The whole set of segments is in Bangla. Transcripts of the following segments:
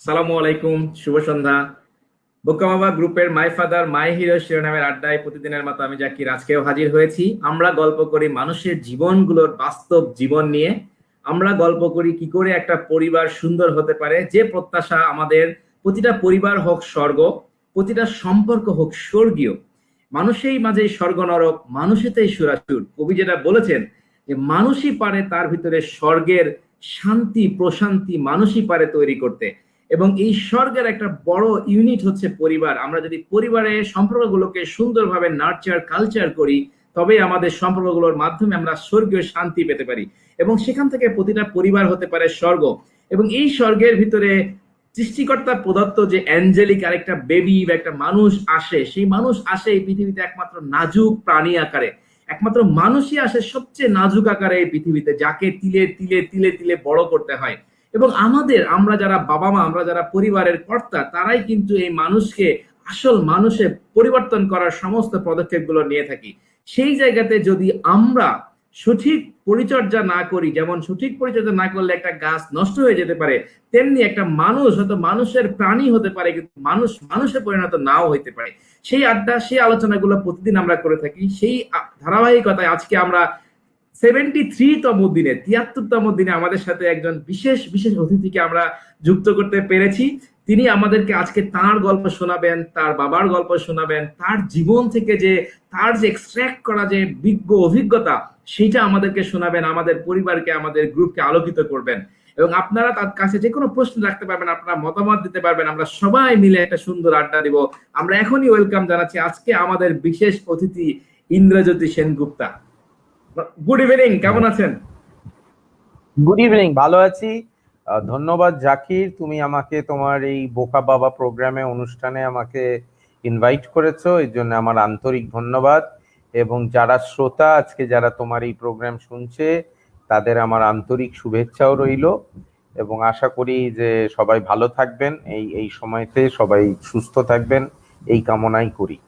সালামু আলাইকুম, শুভ সন্ধ্যা। বোকা বাবা গ্রুপের মাই ফাদার মাই হিরো শিরোনামের আড্ডায় প্রতিদিনের মতো আমি জাকির আজকেও হাজির হয়েছি। আমরা গল্প করি মানুষের জীবনগুলোর বাস্তব জীবন নিয়ে। আমরা গল্প করি কি করে একটা পরিবার সুন্দর হতে পারে, যে প্রত্যাশা আমাদের প্রতিটা পরিবার হোক স্বর্গ, প্রতিটা সম্পর্ক হোক স্বর্গীয়। মানুষেই মাঝে স্বর্গ নরক, মানুষেতেই সুরাসুর। কবি যেটা বলেছেন যে মানুষই পারে তার ভিতরে স্বর্গের শান্তি প্রশান্তি, মানুষই পারে তৈরি করতে। এবং এই স্বর্গের একটা বড় ইউনিট হচ্ছে পরিবার। আমরা যদি পরিবারের সম্পর্কগুলোকে সুন্দরভাবে নার্চার কালচার করি, তবে আমাদের সম্পর্কগুলোর মাধ্যমে আমরা স্বর্গীয় শান্তি পেতে পারি। এবং সেখান থেকে প্রতিটা পরিবার হতে পারে স্বর্গ। এবং এই স্বর্গের ভিতরে সৃষ্টিকর্তা প্রদত্ত যে অ্যাঞ্জেলিক আরেকটা বেবি বা একটা মানুষ আসে, সেই মানুষ আসে এই পৃথিবীতে একমাত্র নাজুক প্রাণী আকারে। একমাত্র মানুষই আসে সবচেয়ে নাজুক আকারে এই পৃথিবীতে, যাকে তিলে তিলে তিলে তিলে বড় করতে হয়। এবং আমরা যারা বাবা মা, আমরা যারা পরিবারের কর্তা, তারাই কিন্তু এই মানুষকে আসল মানুষে পরিবর্তন করার সমস্ত পদক্ষেপগুলো নিয়ে থাকি। সেই জায়গাতে যদি আমরা সঠিক পরিচর্যা না করি, যেমন সঠিক পরিচর্যা না করলে একটা গাছ নষ্ট হয়ে যেতে পারে, তেমনি একটা মানুষ হয়তো মানুষের প্রাণী হতে পারে, কিন্তু মানুষ মানুষে পরিণত নাও হইতে পারে। সেই আড্ডা, সেই আলোচনাগুলো প্রতিদিন আমরা করে থাকি। সেই ধারাবাহিকতায় আজকে আমরা 73তম দিনে, 73তম দিনে আমাদের সাথে একজন বিশেষ বিশেষ অতিথিকে আমরা যুক্ত করতে পেরেছি। তিনি আমাদেরকে আজকে তার গল্প শোনাবেন, তার বাবার গল্প শোনাবেন, তার জীবন থেকে যে তার যে এক্সট্রাক্ট করা যে বিজ্ঞ অভিজ্ঞতা, সেটা আমাদেরকে শোনাবেন, আমাদের পরিবারকে, আমাদের গ্রুপকে আলোকিত করবেন। এবং আপনারা তার কাছে যে কোনো প্রশ্ন রাখতে পারবেন, আপনারা মতামত দিতে পারবেন, আমরা সবাই মিলে একটা সুন্দর আড্ডা দিব। আমরা এখনই ওয়েলকাম জানাচ্ছি আজকে আমাদের বিশেষ অতিথি ইন্দ্রজ্যোতি সেনগুপ্তা। গুড ইভিনিং, কেমন আছেন? গুড ইভিনিং, ভালো আছি। ধন্যবাদ জাকির, তুমি আমাকে তোমার এই বোকা বাবা প্রোগ্রামে অনুষ্ঠানে আমাকে ইনভাইট করেছো, এর জন্য আমার আন্তরিক ধন্যবাদ। এবং যারা শ্রোতা আজকে যারা তোমার এই প্রোগ্রাম শুনছে, তাদের আমার আন্তরিক শুভেচ্ছাও রইল। এবং আশা করি যে সবাই ভালো থাকবেন, এই এই সময়তে সবাই সুস্থ থাকবেন, এই কামনাই করি।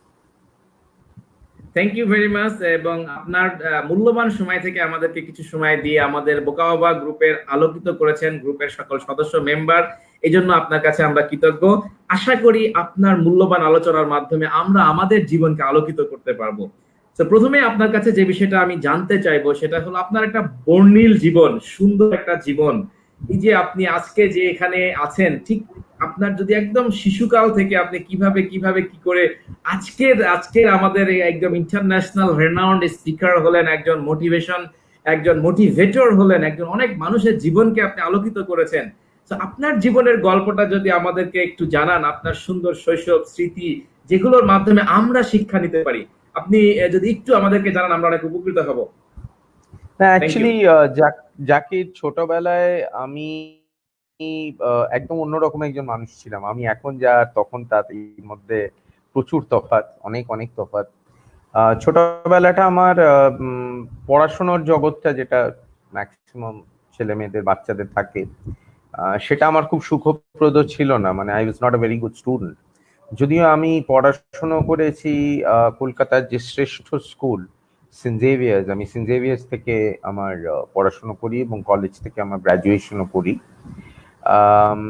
Thank you very much. এবং আপনার মূল্যবান সময় থেকে আমাদেরকে কিছু সময় দিয়ে আমাদের বোকা বাবা গ্রুপের আলোকিত করেছেন, গ্রুপের সকল সদস্য মেম্বার। এই জন্য আপনার কাছে আমরা কৃতজ্ঞ। আশা করি আপনার মূল্যবান আলোচনার মাধ্যমে আমরা আমাদের জীবনকে আলোকিত করতে পারবো। তো প্রথমে আপনার কাছে যে বিষয়টা আমি জানতে চাইবো, সেটা হলো আপনার একটা বর্ণিল জীবন, সুন্দর একটা জীবন। এই যে আপনি আজকে যে এখানে আছেন, ঠিক আপনার যদি একদম শিশুকাল থেকে আপনি কিভাবে কিভাবে কি করে আজকের আজকের আমাদের একদম ইন্টারন্যাশনাল রেনাউন্ড স্পিকার হলেন, একজন মোটিভেশন, একজন মোটিভেটর হলেন, একজন অনেক মানুষের জীবনকে আপনি আলোকিত করেছেন। তো আপনার জীবনের গল্পটা যদি আমাদেরকে একটু জানান, আপনার সুন্দর শৈশব স্মৃতি, যেগুলোর মাধ্যমে আমরা শিক্ষা নিতে পারি, আপনি যদি একটু আমাদেরকে জানান, আমরা অনেক উপকৃত হব। না, থ্যাংক ইউ। অ্যাকচুয়ালি জাকির, ছোটবেলায় আমি একদম অন্যরকম একজন মানুষ ছিলাম। আমি এখন যা তখন তার মধ্যে প্রচুর তফাৎ, অনেক অনেক তফাৎ। ছোটবেলাটা আমার পড়াশোনার জগৎটা যেটা ম্যাক্সিমাম ছেলে মেয়েদের বাচ্চাদের থাকে, সেটা আমার খুব সুখপ্রদ ছিল না। মানে I was not a very good student. যদিও আমি পড়াশোনা করেছি কলকাতার যে শ্রেষ্ঠ স্কুল সেন্ট জেভিয়ার্স, আমি সেন্ট জেভিয়ার্স থেকে আমার পড়াশোনা করি এবং কলেজ থেকে আমার গ্র্যাজুয়েশনও করি। আম,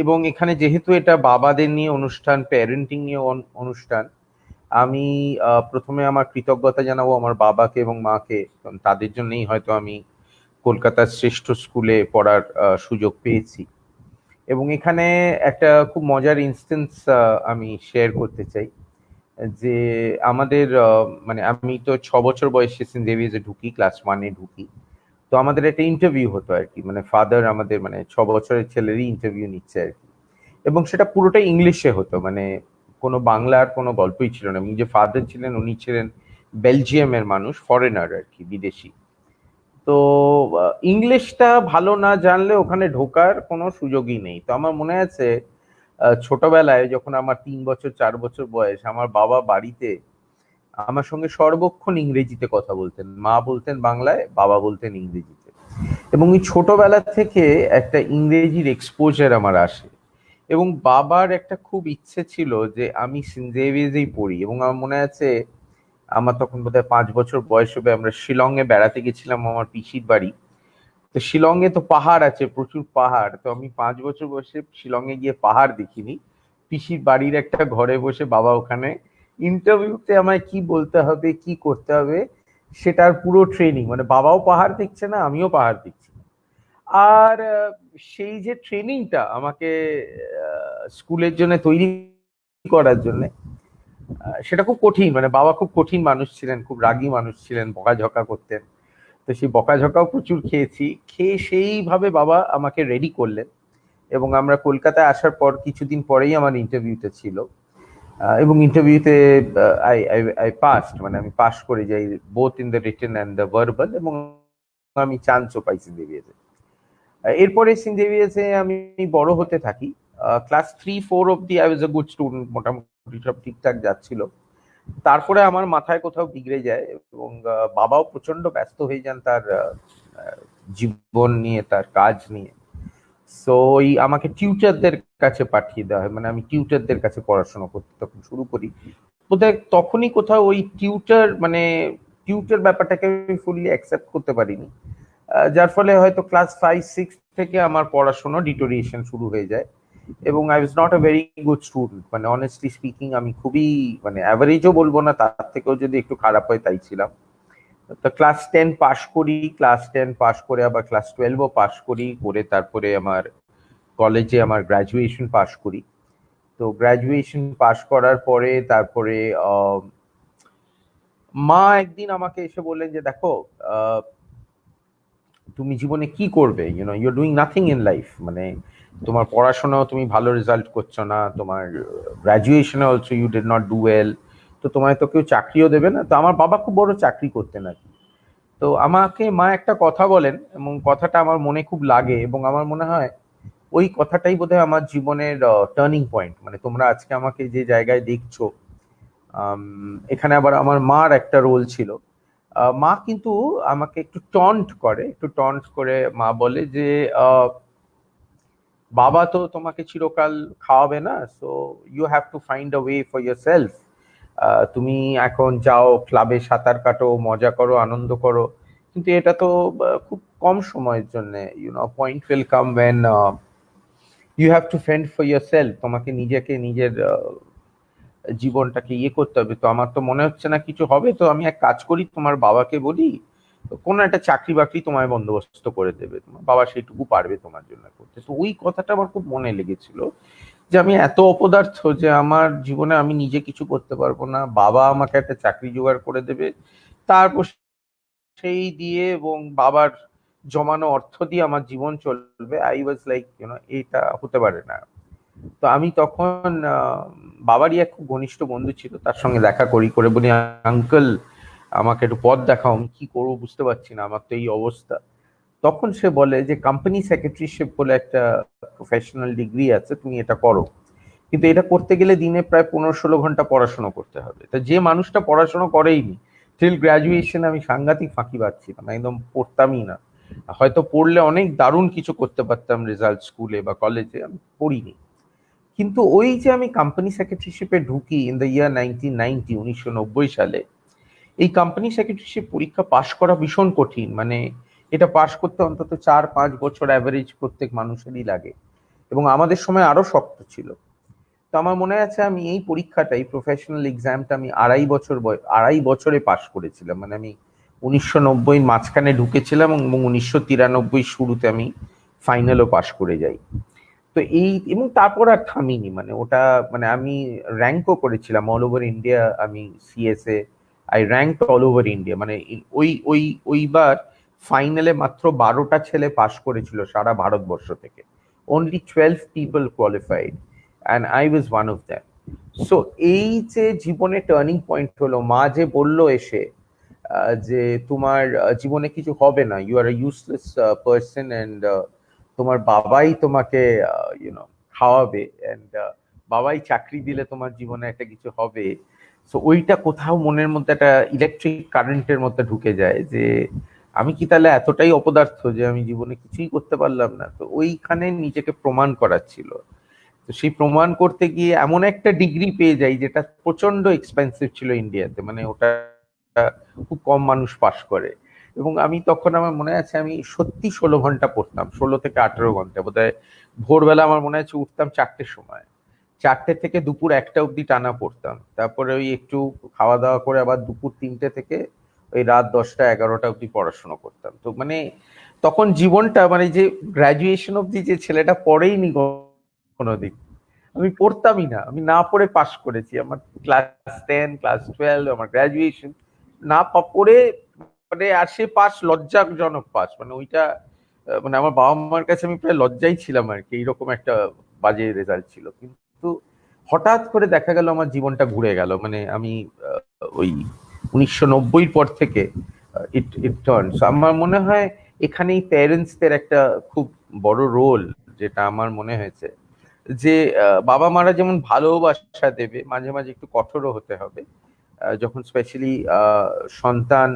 এবং এখানে যেহেতু এটা বাবাদের নিয়ে অনুষ্ঠান, প্যারেন্টিং নিয়ে অনুষ্ঠান, আমি প্রথমে আমার কৃতজ্ঞতা জানাবো আমার বাবাকে এবং মাকে, কারণ তাদের জন্যই হয়তো আমি কলকাতার শ্রেষ্ঠ স্কুলে পড়ার সুযোগ পেয়েছি। এবং এখানে একটা খুব মজার ইনস্টেন্স আমি শেয়ার করতে চাই যে আমাদের মানে আমি তো 6 বছর বয়সে সেন্ট জেভিয়ার্সে ঢুকি, ক্লাস 1-এ ঢুকি। তো আমাদের একটা ইন্টারভিউ হতো আর কি, মানে ফাদার আমাদের মানে 6 বছরের ছেলেরই ইন্টারভিউ নিচ্ছে আর কি। এবং সেটা পুরোটাই ইংলিশে হতো, মানে কোনো বাংলার কোনো গল্পই ছিল না। এবং যে ফাদার ছিলেন উনি ছিলেন বেলজিয়ামের মানুষ, ফরেনার আর কি, বিদেশি। তো ইংলিশটা ভালো না জানলে ওখানে ঢোকার কোনো সুযোগই নেই। তো আমার মনে আছে ছোটবেলায় যখন আমার 3 বছর 4 বছর বয়স, আমার বাবা বাড়িতে আমার সঙ্গে সর্বক্ষণ ইংরেজিতে কথা বলতেন। মা বলতেন বাংলায়, বাবা বলতেন ইংরেজিতে। এবং এই ছোটবেলা থেকে একটা ইংরেজির এক্সপোজার আমার আসে। এবং বাবার একটা খুব ইচ্ছে ছিল যে আমি সেন্ট জেভিয়ার্সেই পড়ি। এবং আমার মনে আছে আমার তখন বোধহয় 5 বছর বয়স হবে, আমরা শিলংয়ে বেড়াতে গেছিলাম আমার পিসির বাড়ি। তো শিলংয়ে তো পাহাড় আছে, প্রচুর পাহাড়। তো আমি 5 বছর বসে শিলংয়ে গিয়ে পাহাড় দেখিনি। পিসির বাড়ির একটা ঘরে বসে বাবা ওখানে ইন্টারভিউতে আমায় কি বলতে হবে, কি করতে হবে সেটার পুরো ট্রেনিং, মানে বাবাও পাহাড় দেখছে না, আমিও পাহাড় দেখছি না। আর সেই যে ট্রেনিংটা আমাকে স্কুলের জন্য তৈরি করার জন্য, সেটা খুব কঠিন। মানে বাবা খুব কঠিন মানুষ ছিলেন, খুব রাগী মানুষ ছিলেন, বকাঝকা করতেন। তো সেই বকাঝকাও প্রচুর খেয়েছি। খেয়ে সেইভাবে বাবা আমাকে রেডি করলেন, এবং আমরা কলকাতায় আসার পর কিছুদিন পরেই আমার ইন্টারভিউটা ছিল। এবং ইন্টারভিউতে আই আই আই পাসড, মানে আমি পাস করে যাই both in the written and the verbal, এবং আমি চান্সও পাই সিনজেভিয়ারে। এরপরে সিনজেভিয়ারে আমি বড় হতে থাকি। ক্লাস 3-4 অব্দি I was a good student, মোটামুটি সব ঠিকঠাক যাচ্ছিল। তারপরে আমার মাথায় কোথাও বিগড়ে যায়, এবং বাবাও প্রচন্ড ব্যস্ত হয়ে যান তার জীবন নিয়ে, তার কাজ নিয়ে। সো ওই আমাকে টিউটারদের কাছে পাঠিয়ে দেওয়া হয়, মানে আমি টিউটারদের কাছে পড়াশোনা করতে তখন শুরু করি। বোধহয় তখনই কোথাও ওই টিউটার ব্যাপারটাকে আমি ফুললি অ্যাকসেপ্ট করতে পারিনি, যার ফলে হয়তো ক্লাস 5-6 থেকে আমার পড়াশোনা ডিটোরিয়েশন শুরু হয়ে যায়। এবং I was not a very good student, মানে অনেস্টলি স্পিকিং আমি খুবই, মানে অ্যাভারেজও বলবো না, তার থেকেও যদি একটু খারাপ হয় তাই ছিলাম। তো ক্লাস 10 পাশ করি, ক্লাস 10 পাশ করে আবার ক্লাস 12ও পাশ করি, করে তারপরে আমার কলেজে আমার গ্রাজুয়েশন পাশ করি। তো গ্রাজুয়েশন পাশ করার পরে তারপরে মা একদিন আমাকে এসে বললেন যে দেখো, তুমি জীবনে কি করবে, you are doing nothing in life, মানে তোমার পড়াশোনাও তুমি ভালো রেজাল্ট করছো না, তোমার গ্রাজুয়েশনে also you did not do well, তো তোমায় তো কেউ চাকরিও দেবে না। তো আমার বাবা খুব বড় চাকরি করতেন আর কি। তো আমাকে মা একটা কথা বলেন, এবং কথাটা আমার মনে খুব লাগে, এবং আমার মনে হয় ওই কথাটাই বোধহয় আমার জীবনের টার্নিং পয়েন্ট। মানে তোমরা আজকে আমাকে যে জায়গায় দেখছো, এখানে আবার আমার মার একটা রোল ছিল। মা কিন্তু আমাকে একটু টন্ট করে মা বলে যে বাবা তো তোমাকে চিরকাল খাওয়াবে না, so you have to find a way for yourself. তুমি এখন যাও, ক্লাবে সাঁতার কাটো, মজা করো, আনন্দ করো, কিন্তু এটা তো খুব কম সময়ের জন্য। Point will come when you have to fend for yourself. তোমাকে নিজের জীবনটাকে করতে হবে। তো আমার তো মনে হচ্ছে না কিছু হবে, তো আমি এক কাজ করি, তোমার বাবাকে বলি কোনো একটা চাকরি বাকরি তোমায় বন্দোবস্ত করে দেবে, তোমার বাবা সেইটুকু পারবে তোমার জন্য করতে। তো ওই কথাটা আমার খুব মনে লেগেছিল, যে আমি এত অপদার্থ যে আমার জীবনে আমি নিজে কিছু করতে পারবো না, বাবা আমাকে একটা চাকরি জোগাড় করে দেবে, তারপর সেই দিয়ে এবং বাবার জমানো অর্থ দিয়ে আমার জীবন চলবে। আই ওয়াজ লাইক এটা হতে পারে না। তো আমি তখন বাবারই এক খুব ঘনিষ্ঠ বন্ধু ছিল, তার সঙ্গে দেখা করে বলি, আঙ্কেল আমাকে একটু পথ দেখাও, আমি কি করবো বুঝতে পারছি না, আমার তো এই অবস্থা। তখন সে বলে যে কোম্পানি সেক্রেটারিশিপ বলে একটা প্রফেশনাল ডিগ্রি আছে, তুমি এটা করো, কিন্তু এটা করতে গেলে দিনে প্রায় 15-16 ঘন্টা পড়াশোনা করতে হবে। তা যে মানুষটা পড়াশোনা করেইনি, টিল গ্রাজুয়েশন আমি সাংঘাতিক ফাঁকি পাচ্ছিলাম, একদম পড়তামই না। হয়তো পড়লে অনেক দারুণ কিছু করতে পারতাম রেজাল্ট স্কুলে বা কলেজে, আমি পড়িনি। কিন্তু ওই যে আমি কোম্পানি সেক্রেটারিশিপে ঢুকি ইন দ্য ইয়ার 1990, 1990 সালে, এই কোম্পানি সেক্রেটারিশিপ পরীক্ষা পাশ করা ভীষণ কঠিন। মানে এটা পাশ করতে অন্তত 4-5 বছর অ্যাভারেজ প্রত্যেক মানুষেরই লাগে, এবং আমাদের সময় আরো শক্ত ছিল। তো আমার মনে আছে আমি এই পরীক্ষাটাই, প্রফেশনাল এক্সামটা আমি 2.5 বছরে পাশ করেছিলাম। মানে আমি 1990 মাঝখানে ঢুকেছিলাম, এবং 1993 শুরুতে আমি ফাইনালও পাশ করে যাই। তো এবং তারপর আর থামিনি, মানে ওটা, মানে আমি র্যাঙ্কও করেছিলাম অল ওভার ইন্ডিয়া। আমি CSA I rank all over India, মানে ওইবার ফাইনালে মাত্র 12টা ছেলে পাশ করেছিল সারা ভারতবর্ষ থেকে, only 12 people qualified and I was one of them. So এই যে জীবনে টার্নিং পয়েন্ট হলো, মা যে বললো এসে যে তোমার জীবনে কিছু হবে না, you are a useless person, and তোমার বাবাই তোমাকে খাওয়াবে, এন্ড বাবাই চাকরি দিলে তোমার জীবনে একটা কিছু হবে। সো ওইটা কোথাও মনের মধ্যে একটা ইলেকট্রিক কারেন্টের মধ্যে ঢুকে যায়, যে আমি কি তাহলে এতটাই অপদার্থ যে আমি জীবনে কিছুই করতে পারলাম না। তো ওইখানে নিজেকে প্রমাণ করার ছিল। তো সেই প্রমাণ করতে গিয়ে এমন একটা ডিগ্রি পেয়ে যাই যেটা প্রচন্ড এক্সপেন্সিভ ছিল ইন্ডিয়াতে, মানে ওটা খুব কম মানুষ পাশ করে, এবং আমি তখন, আমার মনে আছে, আমি সত্যি 16 ঘন্টা পড়তাম, 16 থেকে 18 ঘন্টা বোধহয়। ভোরবেলা আমার মনে আছে উঠতাম 4টের সময়, 4টে থেকে দুপুর 1টা অবধি টানা পড়তাম। তারপরে ওই একটু খাওয়া দাওয়া করে আবার দুপুর 3টে থেকে ওই রাত 10টা 11টা অবধি পড়াশোনা করতাম। তো মানে তখন জীবনটা, মানে যে গ্রাজুয়েশন অবধি যে ছেলেটা পড়েইনি কোনোদিন, আমি পড়তামই না, আমি না পড়ে পাশ করেছি। আমার ক্লাস 10, ক্লাস 12, আমার গ্রাজুয়েশন না পড়ে, মানে আর সে পাস লজ্জাজনক পাস, মানে ওইটা মানে আমার বাবা মার কাছে আমি প্রায় লজ্জাই ছিলাম আর কি, এইরকম একটা বাজে রেজাল্ট ছিল। কিন্তু হঠাৎ করে দেখা গেল আমার জীবনটা ঘুরে গেল। মানে আমি ওই 1990 পর থেকে ইট ইট টার্নস। আমার মনে হয় এখানেই প্যারেন্টসদের একটা খুব বড় রোল, যেটা আমার মনে হয়েছে, যে বাবা মারা যেমন ভালোবাসা দেবে, মাঝে মাঝে একটু কঠোরও হতে হবে। যখন স্পেশালি সন্তান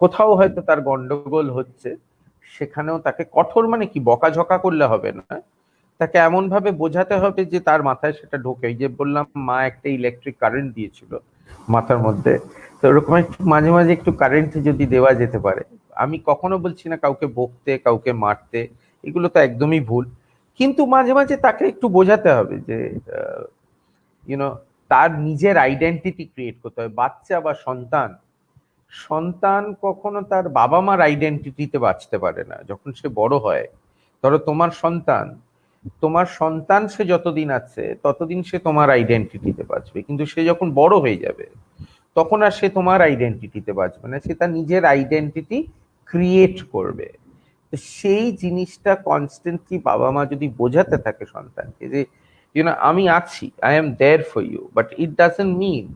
কোথাও হয়তো তার গন্ডগোল হচ্ছে, সেখানেও তাকে কঠোর, মানে কি বকাঝকা করলে হবে না, তাকে এমন ভাবে বোঝাতে হবে যে তার মাথায় সেটা ঢোকে। এই যে বললাম, মা একটা ইলেকট্রিক কারেন্ট দিয়েছিল মাথার মধ্যে, তো ওরকম একটু মাঝে মাঝে একটু কারেন্ট যদি দেওয়া যেতে পারে। আমি কখনো বলছি না কাউকে বকতে, কাউকে মারতে, এগুলো তো একদমই ভুল, কিন্তু মাঝে মাঝে তাকে একটু বোঝাতে হবে যে ইউনো তার নিজের আইডেন্টিটি ক্রিয়েট করতে হবে। বাচ্চা বা সন্তান, সন্তান কখনো তার বাবা মার আইডেন্টিটিতে বাঁচতে পারে না যখন সে বড় হয়। ধরো তোমার সন্তান সে যতদিন আছে ততদিন সে তোমার আইডেন্টিটিতে বাঁচবে, কিন্তু সে যখন বড় হয়ে যাবে তখন আর সে তোমার আইডেন্টিটিতে বাঁচবে না, সে তার নিজের আইডেন্টিটি ক্রিয়েট করবে। তো সেই জিনিসটা কনস্ট্যান্টলি বাবা মা যদি বোঝাতে থাকে সন্তানকে যে আমি আছি, I am there for you, but it doesn't mean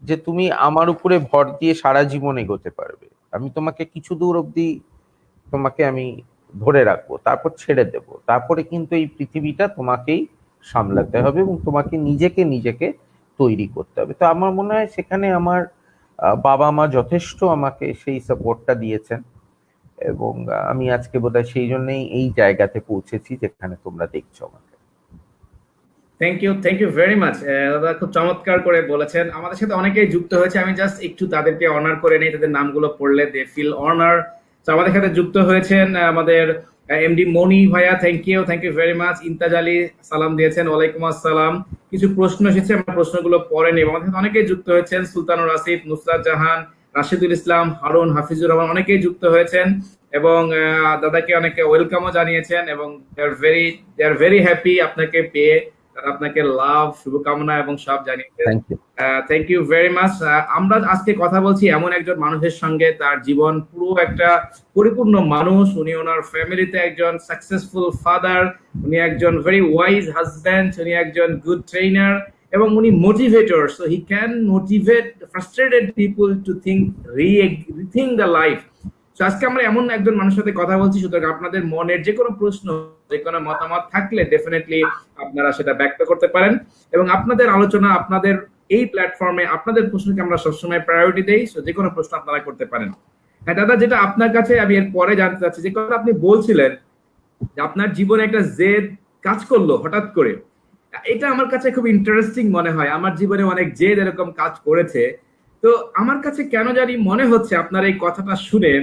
যে তুমি আমার উপরে ভর দিয়ে সারা জীবন এগোতে পারবে। আমি তোমাকে কিছু দূর অবধি তোমাকে আমি ধরে রাখবো, তারপর ছেড়ে দেব। তারপরে কিন্তু এই পৃথিবীটা তোমাকেই সামলাতে হবে এবং তোমাকে নিজেকে তৈরি করতে হবে। তো আমার মনে হয় সেখানে আমার বাবা মা যথেষ্ট আমাকে সেই সাপোর্টটা দিয়েছেন, এবং আমি আজকে বোধহয় সেই জন্যই এই জায়গাতে পৌঁছেছি যেখানে তোমরা দেখছো আমাকে। থ্যাংক ইউ ভেরি মাচ দাদা, খুব চমৎকার করে বলেছেন। আমাদের সাথে অনেকেই যুক্ত হয়েছে, আমি জাস্ট একটু তাদেরকে অনার করে নেই, তাদের নামগুলো পড়লে দে ফিল অনার। তো আমাদের সাথে যুক্ত হয়েছেন আমাদের এমডি মনি ভাইয়া, thank you very much. Intaj Ali সালাম দিয়েছেন, ওয়ালাইকুম আসসালাম। কিছু প্রশ্ন এসেছে, আমরা প্রশ্নগুলো পরে নেব। আমাদের সাথে অনেকেই যুক্ত হয়েছেন, সুলতানুর আসিফ, নুসরাত জাহান, রাশিদুল ইসলাম, হারুন, হাফিজুর রহমান, অনেকেই যুক্ত হয়েছেন এবং দাদাকে অনেকে ওয়েলকামও জানিয়েছেন এবং দে আর ভেরি হ্যাপি আপনাকে পেয়ে। আপনাকে লাভ, শুভকামনা এবং সব জানিয়েছেন। Thank you very much. আমরা আজকে কথা বলছি এমন একজন মানুষের সঙ্গে, তার জীবন পুরো একটা পরিপূর্ণ মানুষ। উনি ওনার ফ্যামিলিতে একজন সাকসেসফুল ফাদার, উনি একজন ভেরি ওয়াইজ হাজব্যান্ড, উনি একজন গুড ট্রেনার এবং উনি motivator. So he can motivate frustrated people to rethink the life. তো আজকে আমরা এমন একজন মানুষের সাথে কথা বলছি, সুতরাং আপনাদের মনের যে কোনো প্রশ্ন, যে কোনো মতামত থাকলে ডেফিনেটলি আপনারা সেটা ব্যক্ত করতে পারেন এবং আপনাদের আলোচনা, আপনাদের এই প্ল্যাটফর্মে আপনাদের প্রশ্নকে আমরা সবসময় প্রায়োরিটি দেই। সো যে কোনো প্রশ্ন আপনারা করতে পারেন। হ্যাঁ দাদা, যেটা আপনার কাছে আমি এর পরে জানতে চাচ্ছি, যে কথা আপনি বলছিলেন যে আপনার জীবনে একটা জেদ কাজ করলো হঠাৎ করে, এটা আমার কাছে খুব ইন্টারেস্টিং মনে হয়। আমার জীবনে অনেক জেদ এরকম কাজ করেছে। তো আমার কাছে কেন জানি মনে হচ্ছে আপনার এই কথাটা শুনে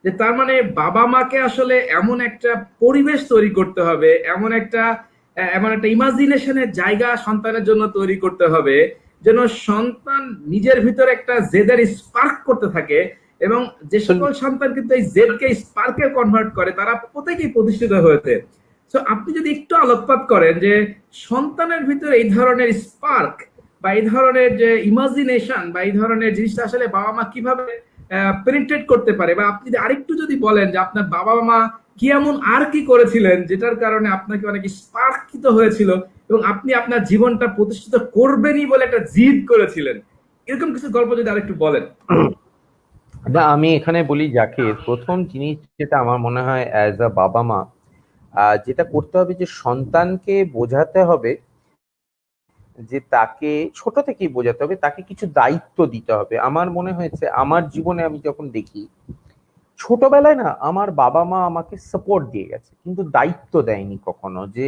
যে তার মানে বাবা মাকে আসলে এমন একটা পরিবেশ তৈরি করতে হবে, এমন একটা ইমাজিনেশনের জায়গা সন্তানের জন্য তৈরি করতে হবে, যেন সন্তান নিজের ভিতরে একটা জেদের স্পার্ক করতে থাকে এবং যে সকল সন্তান কিন্তু এই জেদকে স্পার্কে কনভার্ট করে, তারা প্রত্যেকেই প্রতিষ্ঠিত হয়েছে। তো আপনি যদি একটু আলোকপাত করেন যে সন্তানের ভিতরে এই ধরনের স্পার্ক বা এই ধরনের যে ইমাজিনেশন বা এই ধরনের জিনিসটা আসলে বাবা মা কিভাবে পেনিট্রেট করতে পারে, বা আপনি আরেকটু যদি বলেন যে আপনার বাবা মা কি এমন আর কি করেছিলেন যেটার কারণে আপনাকে অনেক স্পার্কিত হয়েছিল এবং আপনি আপনার জীবনটা প্রতিষ্ঠিত করবেনই বলে একটা জিদ করেছিলেন, এরকম কিছু গল্প যদি আরেকটু বলেন। আমি এখানে বলি জাকির, প্রথম জিনিস যেটা আমার মনে হয় অ্যাজ আ বাবা মা যেটা করতে হবে, যে সন্তানকে বোঝাতে হবে যে তাকে ছোট থেকেই বোঝাতে হবে, তাকে কিছু দায়িত্ব দিতে হবে। আমার মনে হয়েছে আমার জীবনে আমি যখন দেখি, ছোটবেলায় না আমার বাবা মা আমাকে সাপোর্ট দিয়ে গেছে কিন্তু দায়িত্ব দেয়নি কখনো, যে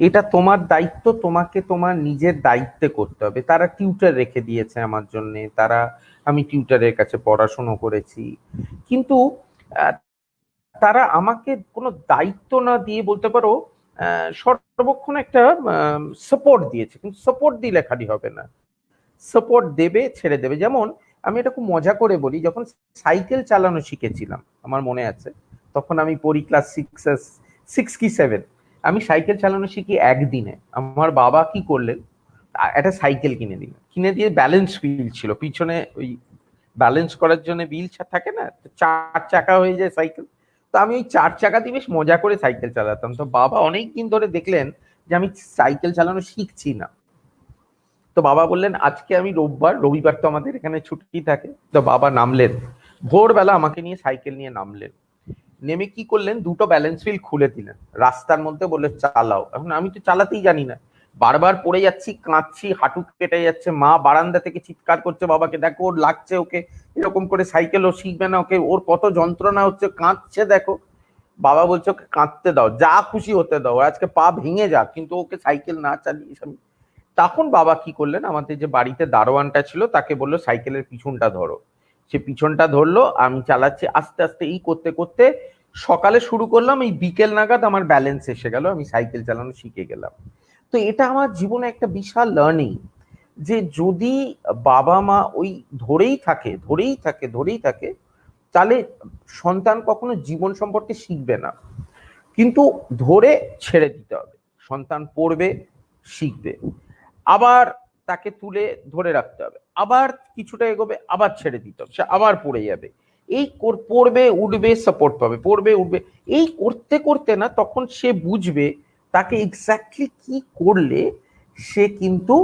এটা তোমার দায়িত্ব, তোমাকে তোমার নিজের দায়িত্বে করতে হবে। তারা টিউটর রেখে দিয়েছে আমার জন্য, তারা আমি টিউটারের কাছে পড়াশোনা করেছি, কিন্তু আহ, তারা আমাকে কোনো দায়িত্ব না দিয়ে বলতে পারো সর্বক্ষণ একটা সাপোর্ট দিয়েছে, কিন্তু সাপোর্ট দিলে খালি হবে না, সাপোর্ট দেবে ছেড়ে দেবে। যেমন আমি এটা খুব মজা করে বলি, যখন সাইকেল চালানো শিখেছিলাম আমার মনে আছে, তখন আমি পড়ি ক্লাস 6 কি 7, আমি সাইকেল চালানো শিখি একদিনে। আমার বাবা কি করলেন, একটা সাইকেল কিনে দিলেন, কিনে দিয়ে ব্যালেন্স হুইল ছিল পিছনে, ওই ব্যালেন্স করার জন্য হুইল থাকে না, 4 চাকা হয়ে যায় সাইকেল। তো আমি ওই 4 চাকা দিয়ে বেশ মজা করে সাইকেল চালাতাম। তো বাবা অনেক দিন ধরে দেখলেন যে আমি সাইকেল চালানো শিখছি না, তো বাবা বললেন আজকে আমি রবিবার তো আমাদের এখানে ছুটি থাকে, তো বাবা নামলেন ভোরবেলা, আমাকে নিয়ে সাইকেল নিয়ে নামলেন, নেমে কি করলেন, দুটো ব্যালেন্স হুইল খুলে দিলেন রাস্তার মধ্যে, বলে চালাও। এখন আমি তো চালাতেই জানি না, বারবার পড়ে যাচ্ছি, কাঁদছি, হাঁটু কেটে যাচ্ছে, মা বারান্দা থেকে চিৎকার করছে বাবাকে, দেখো ওর লাগছে, ওকে এরকম করে সাইকেল ও শিখবে না, ওকে ওর কত যন্ত্রণা হচ্ছে, কাঁদছে দেখো। বাবা বলছে ওকে কাঁদতে দাও, যা খুশি হতে দাও, আজকে পা ভেঙে যাক, কিন্তু ওকে সাইকেল না চালিয়ে। তখন বাবা কি করলেন, আমাদের যে বাড়িতে দারোয়ানটা ছিল তাকে বললো সাইকেলের পিছনটা ধরো, সে পিছনটা ধরলো, আমি চালাচ্ছি আস্তে আস্তে, এই করতে করতে সকালে শুরু করলাম, এই বিকেল নাগাদ আমার ব্যালেন্স এসে গেল, আমি সাইকেল চালানো শিখে গেলাম। তো এটা আমার জীবনে একটা বিশাল লার্নিং, যে যদি বাবা মা ওই ধরেই থাকে তাহলে সন্তান কখনো জীবন সম্পর্কে শিখবে না, কিন্তু ধরে ছেড়ে দিতে হবে। সন্তান পড়বে, শিখবে, আবার তাকে তুলে ধরে রাখতে হবে, আবার কিছুটা এগোবে, আবার ছেড়ে দিতে হবে, সে আবার পড়ে যাবে। এই পড়বে উঠবে, সাপোর্ট পাবে, পড়বে উঠবে, এই করতে করতে না তখন সে বুঝবে তাকে এক্স্যাক্টলি কি করলে সে কিন্তু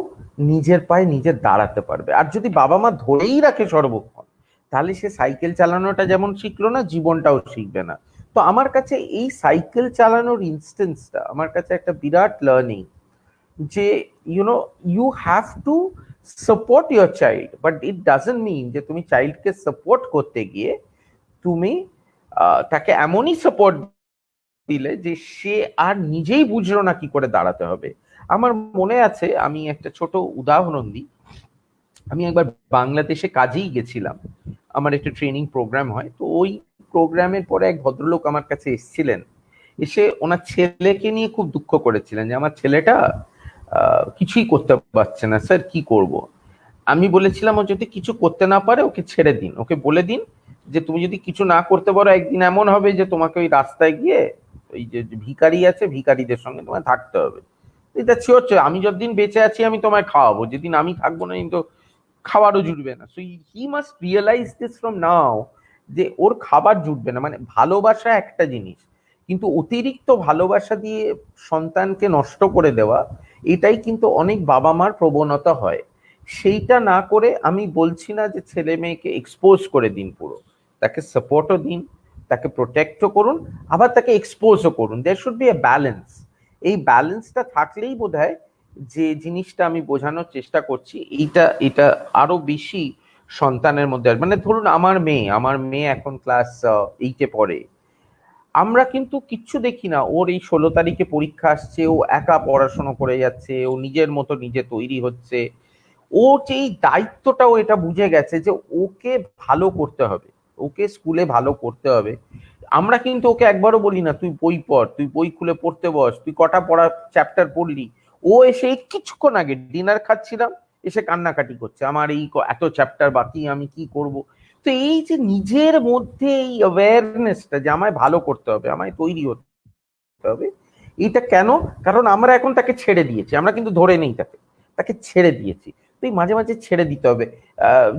নিজের পায়ে নিজে দাঁড়াতে পারবে। আর যদি বাবা মা ধরেই রাখে সর্বক্ষণ, তাহলে সে সাইকেল চালানোটা যেমন শিখলো না, জীবনটাও শিখবে না। তো আমার কাছে এই সাইকেল চালানোর ইনস্টেন্সটা আমার কাছে একটা বিরাট লার্নিং, যে you have to support your child, but it doesn't mean যে তুমি চাইল্ডকে সাপোর্ট করতে গিয়ে তুমি তাকে এমনই সাপোর্ট দিলে যে সে আর নিজেই বুঝলো না কি করে দাঁড়াতে হবে। আমার মনে আছে, আমি একটা ছোট উদাহরণ দিই, আমি একবার বাংলাদেশে কাজেই গেছিলাম, আমার একটা ট্রেনিং প্রোগ্রাম হয়, তো ওই প্রোগ্রামের পরে এক ভদ্রলোক আমার কাছে এসেছিলেন, এসে ওনার ছেলেকে নিয়ে খুব দুঃখ করেছিলেন যে আমার ছেলেটা কিছুই করতে পারছে না স্যার, কি করব। আমি বলেছিলাম ও যদি কিছু করতে না পারে ওকে ছেড়ে দিন, ওকে বলে দিন যে তুমি যদি কিছু না করতে পারো, একদিন এমন হবে যে তোমাকে ওই রাস্তায় গিয়ে ওই যে ভিখারি আছে, ভিখারিদের সঙ্গে তোমায় থাকতে হবে। এটা হচ্ছে আমি যতদিন বেঁচে আছি আমি তোমায় খাওয়াবো, যেদিন আমি থাকবো না কিন্তু খাবারও জুটবে না। So he must realise this from now, যে ওর খাবার জুটবে না। মানে ভালোবাসা একটা জিনিস, কিন্তু অতিরিক্ত ভালোবাসা দিয়ে সন্তানকে নষ্ট করে দেওয়া, এটাই কিন্তু অনেক বাবা মার প্রবণতা হয়। সেইটা না করে আমি বলছি না যে ছেলে মেয়েকে এক্সপোজ করে দিন পুরো, তাকে সাপোর্টও দিন, তাকে প্রোটেক্টও করুন, আবার তাকে এক্সপোজও করুন। There should be a balance. এই ব্যালেন্সটা থাকলেই বোধহয় যে জিনিসটা আমি বোঝানোর চেষ্টা করছি, এইটা এটা আরো বেশি সন্তানের মধ্যে মানে ধরুন আমার মেয়ে এখন ক্লাস 8-এ পড়ে, আমরা কিন্তু কিচ্ছু দেখি না, ওর এই 16 তারিখে পরীক্ষা আসছে, ও একা পড়াশোনা করে যাচ্ছে, ও নিজের মতো নিজে তৈরি হচ্ছে, ও যে এই দায়িত্বটা ও এটা বুঝে গেছে যে ওকে ভালো করতে হবে, ওকে স্কুলে ভালো করতে হবে। আমরা কিন্তু ওকে একবারও বলি না তুই বই পড়, তুই বই খুলে পড়তে বস, তুই কটা পড়া চ্যাপ্টার পড়লি। ও এসে এই কিছুক্ষণ আগে ডিনার খাচ্ছিলাম, এসে কান্নাকাটি করছে আমার এই এত চ্যাপ্টার বাকি, আমি কি করব। তো এই যে নিজের মধ্যে এই অ্যাওয়ারনেসটা যে আমায় ভালো করতে হবে, আমায় তৈরি হতে হবে, এটা কেন? কারণ আমরা এখন তাকে ছেড়ে দিয়েছি, আমরা কিন্তু ধরে নেই তাকে, তাকে ছেড়ে দিয়েছি। তো এই মাঝে মাঝে ছেড়ে দিতে হবে।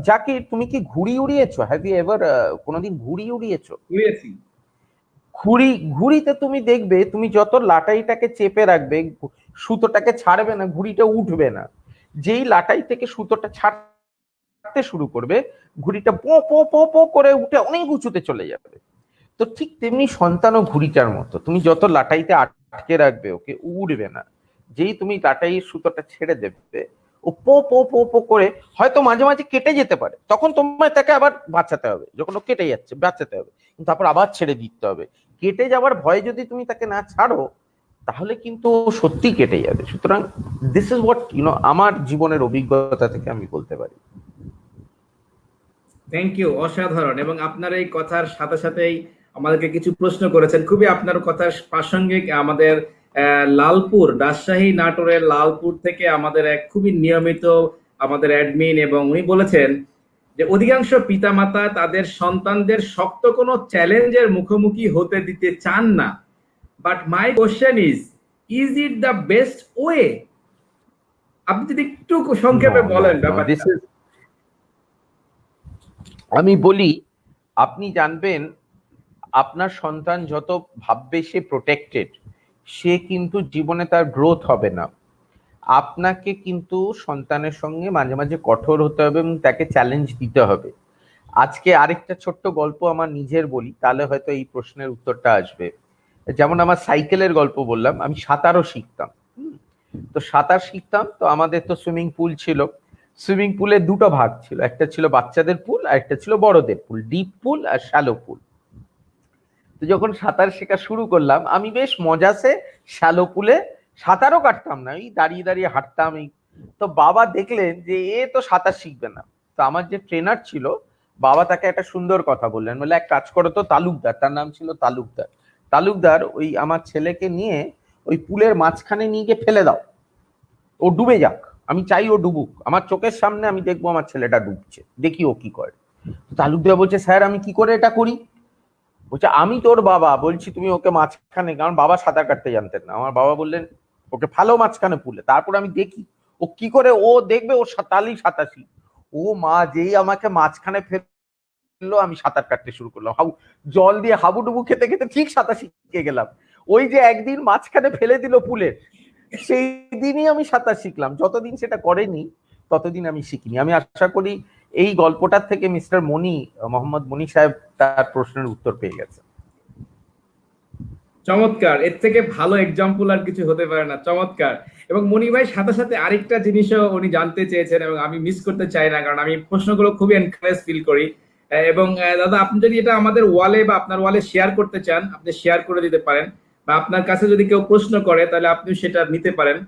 যাকে তুমি কি ঘুড়ি উড়িয়েছো? হ্যাভ ইউ এভার কোনোদিন ঘুড়ি উড়িয়েছো? বুঝেছি। ঘুড়িতে তুমি দেখবে, তুমি যত লাটাইটাকে চেপে রাখবে, সুতোটাকে ছাড়বে না, ঘুড়িটা উঠবে না। যেই লাটাই থেকে সুতোটা ছাড়তে শুরু করবে, ঘুড়িটা পো পো পো পো করে উঠে অনেক উঁচুতে চলে যাবে। তো ঠিক তেমনি সন্তানও ঘুড়িটার মতো, তুমি যত লাটাইতে আটকে রাখবে ওকে, উড়বে না। যেই তুমি লাটাই সুতোটা ছেড়ে দেবে, ও পো পো পো পো করে হয়তো মাঝে মাঝে কেটে যেতে পারে, তখন তোমায় তাকে আবার বাঁচাতে হবে, যখন ও কেটে যাচ্ছে বাঁচাতে হবে, কিন্তু তারপর আবার ছেড়ে দিতে হবে। কেটে যাওয়ার ভয়ে যদি তুমি তাকে না ছাড়ো, তাহলে কিন্তু সত্যি কেটে যাবে। সুতরাং দিস ইজ হোয়াট আমার জীবনের অভিজ্ঞতা থেকে আমি বলতে পারি। থ্যাংক ইউ, অসাধারণ। এবং আপনার এই কথার সাথে সাথেই আমাদেরকে কিছু প্রশ্ন করেছেন, খুবই আপনার কথার প্রাসঙ্গিক। আমাদের লালপুর, রাজশাহী নাটোরের লালপুর থেকে আমাদের এক খুবই নিয়মিত আমাদের অ্যাডমিন, এবং উনি বলেছেন যে অধিকাংশ পিতামাতা তাদের সন্তানদের শক্ত কোনো চ্যালেঞ্জের মুখোমুখি হতে দিতে চান না, but my question is it the best way? আপনি যদি একটু নো সংক্ষেপে নো বলেন নো দিস ব্যাপারটা। ইজ, আমি বলি, আপনি জানবেন আপনার সন্তান যত ভাববে সে প্রোটেক্টেড, সে কিন্তু জীবনে তার গ্রোথ হবে না। আপনাকে কিন্তু সন্তানের সঙ্গে মাঝে মাঝে কঠোর হতে হবে এবং তাকে চ্যালেঞ্জ দিতে হবে। আজকে আরেকটা ছোট্ট গল্প আমার নিজের বলি, তাহলে হয়তো এই প্রশ্নের উত্তরটা আসবে। যেমন আমার সাইকেলের গল্প বললাম, আমি সাঁতারও শিখতাম। তো সাঁতার শিখতাম, তো আমাদের তো সুইমিং পুল ছিল। সুইমিং পুলে দুটো ভাগ ছিল, একটা ছিল বাচ্চাদের পুল আর একটা ছিল বড়দের পুল, ডিপ পুল আর শ্যালো পুল। তো যখন সাঁতার শেখা শুরু করলাম, আমি বেশ মজাসে শ্যালো পুলে সাঁতারও কাটতাম না, এই দাঁড়িয়ে দাঁড়িয়ে হাঁটতাম। এই তো বাবা দেখলেন যে এ তো সাঁতার শিখবে না। তো আমার যে ট্রেনার ছিল, বাবা তাকে একটা সুন্দর কথা বললেন, বলে এক কাজ করো তো, তালুকদার, তার নাম ছিল তালুকদার, তালুকদার ওই আমার ছেলেকে নিয়ে ওই পুলের মাঝখানে নিয়ে গিয়ে ফেলে দাও, ও ডুবে যাক, আমি চাই ও ডুবুক, আমার চোখের সামনে আমি দেখবো আমার ছেলেটা ডুবছে, দেখি ও কি করে। তালুকদার বলছে, স্যার আমি কি করে এটা করি? বলছে, আমি তোর বাবা, বলছি তুমি ওকে মাঝখানে, কারণ বাবা সাঁতার কাটতে জানতেন না, আমার বাবা বললেন ওকে ফেলো মাঝখানে পুলে, তারপর আমি দেখি ও কি করে, ও দেখবে ও তালি সাঁতাশি। ও মা, যেই আমাকে মাঝখানে ফেললো, আমি সাঁতার কাটতে শুরু করলাম, জল দিয়ে হাবুডুবু খেতে খেতে ঠিক সাঁতার শিখে গেলাম। ওই যে একদিন মাঝখানে ফেলে দিল পুলের, সেই দিনই আমি সাঁতার শিখলাম। যতদিন সেটা করেনি ততদিন আমি শিখিনি। আমি আশা করি এই গল্পটার থেকে মিস্টার মনি, মোহাম্মদ মনি সাহেব, তার প্রশ্নের উত্তর পেয়ে গেছে। চমৎকার, এর থেকে ভালো এক্সাম্পল আর কিছু হতে পারে না। চমৎকার। এবং মনি ভাই সাথে সাথে আরেকটা জিনিসও উনি জানতে চেয়েছেন, এবং আমি মিস করতে চাই না, কারণ আমি প্রশ্নগুলো খুবই এনকারেজ ফিল করি। এবং দাদা, আপনি যদি এটা আমাদের ওয়ালে বা আপনার ওয়ালে শেয়ার করতে চান, আপনি শেয়ার করে দিতে পারেন, বা আপনার কাছে যদি কেউ প্রশ্ন করে তাহলে আপনি সেটা নিতে পারেন।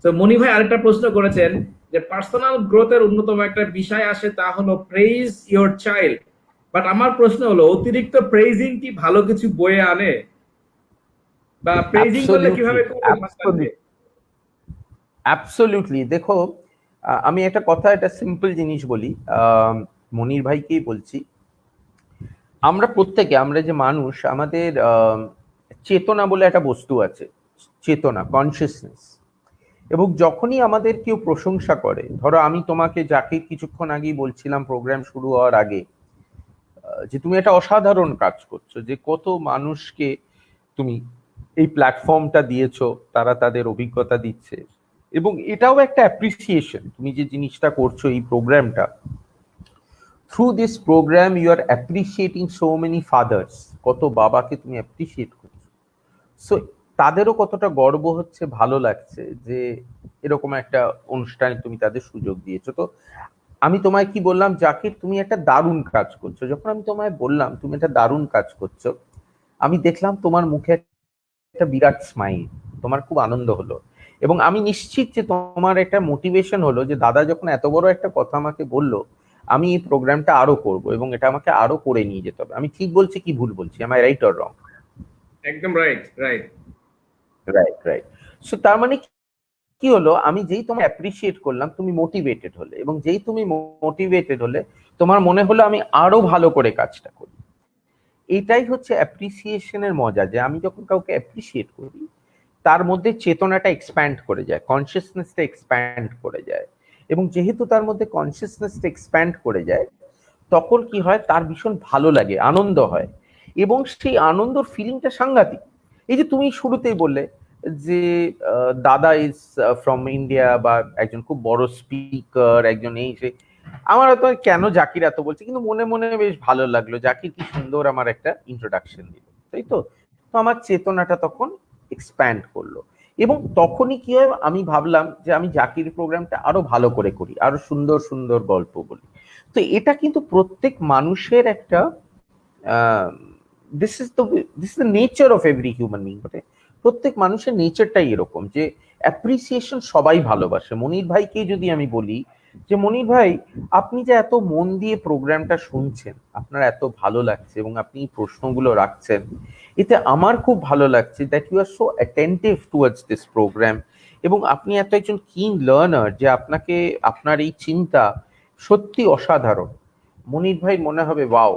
তো মনি ভাই আরেকটা প্রশ্ন করেছেন যে পার্সোনাল গ্রোথের অন্যতম একটা বিষয় আসে, তা হলো প্রেইজ ইওর চাইল্ড। বাট আমার প্রশ্ন হলো, অতিরিক্ত প্রেইজিং কি ভালো কিছু বয়ে আনে, বা প্রেজিং করলে অ্যাবসলিউটলি, কিভাবে করবে সন্তানকে? অ্যাবসলিউটলি। দেখো, আমি একটা কথা, একটা সিম্পল জিনিস বলি, মনির ভাইকেই বলছি। আমরা প্রত্যেকে, আমরা যে মানুষ, আমাদের চেতনা বলে একটা বস্তু আছে, চেতনা, কনসিয়াসনেস। এবং যখনই আমাদের কেউ প্রশংসা করে, ধরো আমি তোমাকে, যাকে কিছুক্ষণ আগেই বলছিলাম প্রোগ্রাম শুরু হওয়ার আগে, যে তুমি একটা অসাধারণ কাজ করছো, যে কত মানুষকে তুমি এই প্ল্যাটফর্মটা দিয়েছো, তারা তাদের অভিজ্ঞতা দিচ্ছে, এবং এটাও একটা অ্যাপ্রিসিয়েশন। তুমি যে জিনিসটা করছো, এই প্রোগ্রামটা, through this programme you are appreciating so many fathers, কত বাবাকে তুমি অ্যাপ্রিসিয়েট করছো। সো তাদেরও কতটা গর্ব হচ্ছে, ভালো লাগছে যে এরকম একটা অনুষ্ঠানে তুমি তাদের সুযোগ দিয়েছো। তো আমি তোমায় কি বললাম, জাকির তুমি একটা দারুণ কাজ করছো, যখন আমি তোমায় বললাম তুমি একটা দারুণ কাজ করছো, আমি দেখলাম তোমার মুখে একটা বিরাট স্মাইল, তোমার খুব আনন্দ হলো। এবং আমি নিশ্চিত যে তোমার একটা মোটিভেশন হলো, যে দাদা যখন এত বড় একটা কথা আমাকে বললো, আমি এই প্রোগ্রামটা আরো করব এবং এটা আমাকে আরো করে নিয়ে যেতে হবে। আমি ঠিক বলছি কি ভুল বলছি? Am I right or wrong? একদম right, right. Right, right. So তার মানে কি হলো, আমি যেই তোমায় অ্যাপ্রিসিয়েট করলাম, তুমি মোটিভেটেড হলে, এবং যেই তুমি মোটিভেটেড হলে, তোমার মনে হলো আমি আরো ভালো করে কাজটা করি। এটাই হচ্ছে অ্যাপ্রিসিয়েশনের মজা, যে আমি যখন কাউকে অ্যাপ্রিসিয়েট করি, তার মধ্যে চেতনাটা এক্সপ্যান্ড করে যায়, কনসিয়াসনেসটা এক্সপ্যান্ড করে যায়। এবং যেহেতু তার মধ্যে কনসিয়াসনেসটা এক্সপ্যান্ড করে যায়, তখন কি হয়, তার ভীষণ ভালো লাগে, আনন্দ হয়। এবং সেই আনন্দর ফিলিংটা সাংঘাতিক। এই যে তুমি শুরুতেই বললে যে দাদা ইজ ফ্রম ইন্ডিয়া, বা একজন খুব বড় স্পিকার, একজন এই সে, আমার হয়তো কেন জাকির এত বলছে, কিন্তু মনে মনে বেশ ভালো লাগলো, জাকির কি সুন্দর আমার একটা ইন্ট্রোডাকশন দিল, তাই তো? তো আমার চেতনাটা তখন এক্সপ্যান্ড করলো। এবং তখনই কি হয়, আমি ভাবলাম যে আমি জাকির প্রোগ্রামটা আরো ভালো করে করি, আরো সুন্দর সুন্দর গল্প বলি। তো এটা কিন্তু প্রত্যেক মানুষের একটা, this is the nature of every human being. প্রত্যেক মানুষের নেচারটাই এরকম, যে অ্যাপ্রিসিয়েশন সবাই ভালোবাসে। মনির ভাইকে যদি আমি বলি, যে মনির ভাই, আপনি যে এত মন দিয়ে প্রোগ্রামটা শুনছেন, আপনার এত ভালো লাগছে এবং আপনি এই প্রশ্নগুলো রাখছেন, এতে আমার খুব ভালো লাগছে that you are so attentive towards this programme, এবং আপনি এত একজন কিন লার্নার যে আপনাকে আপনার এই চিন্তা সত্যি অসাধারণ। মনির ভাই মনে হবে ওয়াও,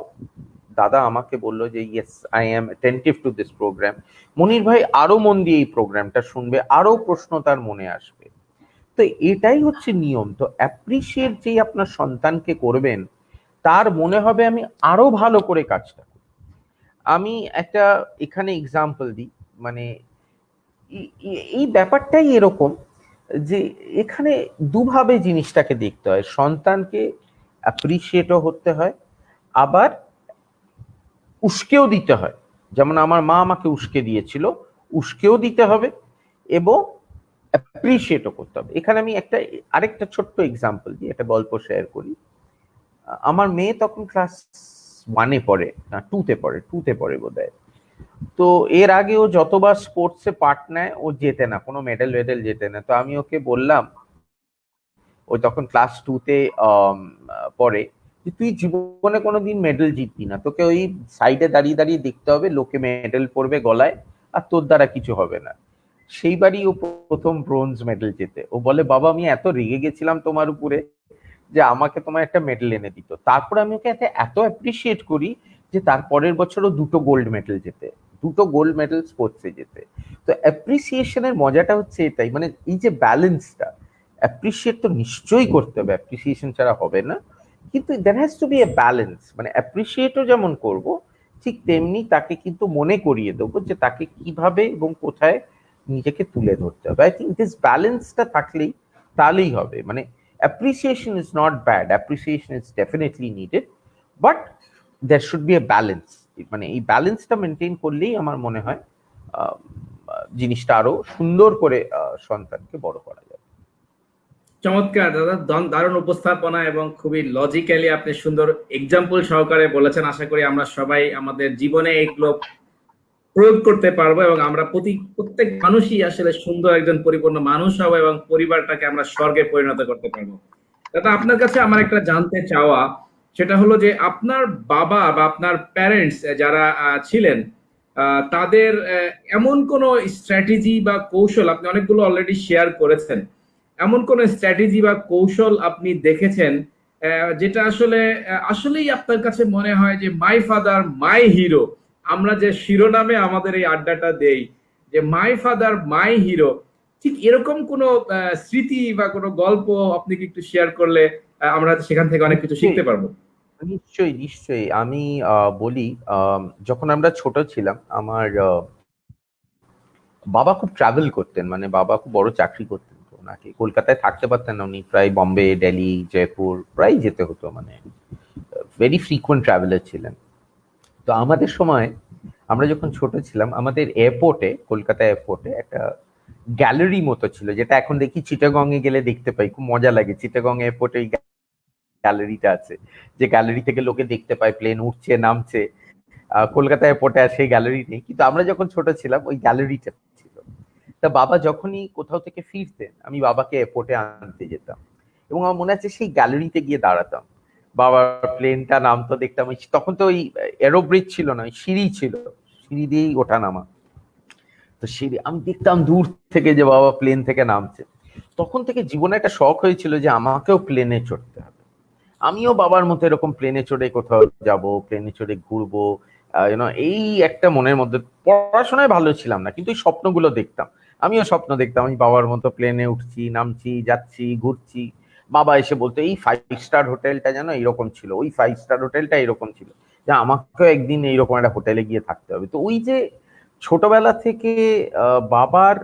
দাদা আমাকে বললো যে yes I am attentive to this program. Monir ভাই আরো মন দিয়ে এই প্রোগ্রামটা শুনবে, আরো প্রশ্ন তার মনে আসবে। তো এটাই হচ্ছে নিয়ম। তো অ্যাপ্রিসিয়েট যেই আপনার সন্তানকে করবেন, তার মনে হবে আমি আরো ভালো করে কাজটা করি। আমি একটা এখানে এক্সাম্পল দিই, মানে এই ব্যাপারটাই এরকম যে এখানে দুভাবে জিনিসটাকে দেখতে হয়, সন্তানকে অ্যাপ্রিসিয়েটও হতে হয়, আবার উস্কেও দিতে হয়। যেমন আমার মা আমাকে উস্কে দিয়েছিল, উস্কেও দিতে হবে এবং অ্যাপ্রিসিয়েটও করতে হবে। এখানে আমি আরেকটা ছোট্ট এক্সাম্পল দিই, একটা গল্প শেয়ার করি। আমার মেয়ে তখন ক্লাস 1-এ পড়ে, না 2-তে পড়ে, 2-তে পড়ে বোধহয়। তো এর আগে ও যতবার স্পোর্টসে পার্ট নেয় ও জেতে না, কোনো মেডেল ওয়েডেল জেতে না। তো আমি ওকে বললাম, ও তখন ক্লাস 2-তে পড়ে, যে তুই জীবনে কোনোদিন মেডেল জিতবি না, তোকে ওই সাইডে দাঁড়িয়ে দাঁড়িয়ে দেখতে হবে, লোকে মেডেল পরবে গলায়, আর তোর দ্বারা কিছু হবে না। সেইবারই ও প্রথম ব্রোঞ্জ মেডেল জেতে। ও বলে, বাবা আমি এত রেগে গেছিলাম তোমার উপরে যে আমাকে তোমার একটা মেডেল এনে দিত। তারপর আমি ওকে এত অ্যাপ্রিসিয়েট করি যে তার পরের বছরও 2টো গোল্ড মেডেল জেতে, 2টো গোল্ড মেডেল স্পোর্টসে জেতে। তো অ্যাপ্রিসিয়েশনের মজাটা হচ্ছে এটাই, মানে এই যে ব্যালেন্সটা, অ্যাপ্রিসিয়েট তো নিশ্চয়ই করতে হবে, অ্যাপ্রিসিয়েশন ছাড়া হবে না, কিন্তু there has to be a balance. মানে অ্যাপ্রিসিয়েটও যেমন করব, ঠিক তেমনি তাকে কিন্তু মনে করিয়ে দেবো যে তাকে কিভাবে এবং কোথায় নিজেকে তুলে ধরতে হবে। আই থিঙ্ক দিস ব্যালেন্সটা থাকলেই, তাহলেই হবে। মানে appreciation is not bad, appreciation is definitely needed, but there should be a balance। মানে এই ব্যালেন্সটা মেনটেন করলেই আমার মনে হয় আহ, জিনিসটা আরো সুন্দর করে সন্তানকে বড় করা যাবে। চমৎকার দাদা, দারুণ উপস্থাপনা এবং খুবই লজিক্যালি আপনি সুন্দর এক্সাম্পল সহকারে বলেছেন। আশা করি আমরা সবাই আমাদের জীবনে এগুলো প্রয়োগ করতে পারবো এবং আমরা প্রত্যেক মানুষই আসলে সুন্দর একজন পরিপূর্ণ মানুষ হবো এবং পরিবারটাকে আমরা স্বর্গে পরিণত করতে পারবো। দাদা, আপনার কাছে আমার একটা জানতে চাওয়া, সেটা হলো যে আপনার বাবা বা আপনার প্যারেন্টস যারা ছিলেন, তাদের এমন কোন স্ট্র্যাটেজি বা কৌশল, আপনি অনেকগুলো অলরেডি শেয়ার করেছেন, এমন কোন স্ট্র্যাটেজি বা কৌশল আপনি দেখেছেন যেটা আসলে আসলেই আপনার কাছে মনে হয় যে মাই ফাদার মাই হিরো? আমরা যে শিরোনামে আমাদের এই আড্ডাটা দেই, যে মাই ফাদার মাই হিরো, ঠিক এরকম কোনো স্মৃতি বা কোনো গল্প আপনি কি একটু শেয়ার করলে আমরা সেখান থেকে অনেক কিছু শিখতে পারবো। নিশ্চয়ই নিশ্চয়ই, আমি বলি, যখন আমরা ছোট ছিলাম, আমার বাবা খুব ট্রাভেল করতেন, মানে বাবা খুব বড় চাকরি করতেন, তো ওনাকে কলকাতায় থাকতে পারতেন না, উনি প্রায় বম্বে, দিল্লি, জয়পুর প্রায় যেতে হতো, মানে ভেরি ফ্রিকুয়েন্ট ট্রাভেলার ছিলেন। তো আমাদের সময়, আমরা যখন ছোট ছিলাম, আমাদের এয়ারপোর্টে, কলকাতা এয়ারপোর্টে একটা গ্যালারি মতো ছিল, যেটা এখন দেখি চিটাগং এ গেলে দেখতে পাই, খুব মজা লাগে। চিটাগং এয়ারপোর্টে এই গ্যালারিটা আছে, যে গ্যালারি থেকে লোকে দেখতে পায় প্লেন উঠছে নামছে। কলকাতা এয়ারপোর্টে আর সেই গ্যালারি নেই, কিন্তু আমরা যখন ছোট ছিলাম ওই গ্যালারিটা ছিল। তা বাবা যখনই কোথাও থেকে ফিরতেন, আমি বাবাকে এয়ারপোর্টে আনতে যেতাম, এবং আমার মনে আছে সেই গ্যালারিতে গিয়ে দাঁড়াতাম, বাবার প্লেনটা নামতো দেখতাম। তখন তো ওই এরোব্রিজ ছিল না, ওই সিঁড়ি ছিল, সিঁড়ি দিয়েই ওঠা নামা। তো সিঁড়ি আমি দেখতাম দূর থেকে যে বাবা প্লেন থেকে নামছে। তখন থেকে জীবনে একটা শখ হয়েছিল যে আমাকেও প্লেনে চড়তে হবে, আমিও বাবার মতো এরকম প্লেনে চড়ে কোথাও যাব, প্লেনে চড়ে ঘুরবো। এই একটা মনের মধ্যে, পড়াশোনায় ভালো ছিলাম না, কিন্তু এই স্বপ্নগুলো দেখতাম। আমিও স্বপ্ন দেখতাম আমি বাবার মতো প্লেনে উঠছি, নামছি, যাচ্ছি, ঘুরছি। বাবা এসে বলতো এই 5 স্টার হোটেলটা যেন এরকম ছিল, ওই 5 স্টার হোটেলটা এরকম ছিল, যে আমাকেও একদিন এইরকম একটা হোটেলে গিয়ে থাকতে হবে। তো ওই যে ছোটবেলা থেকে বাবার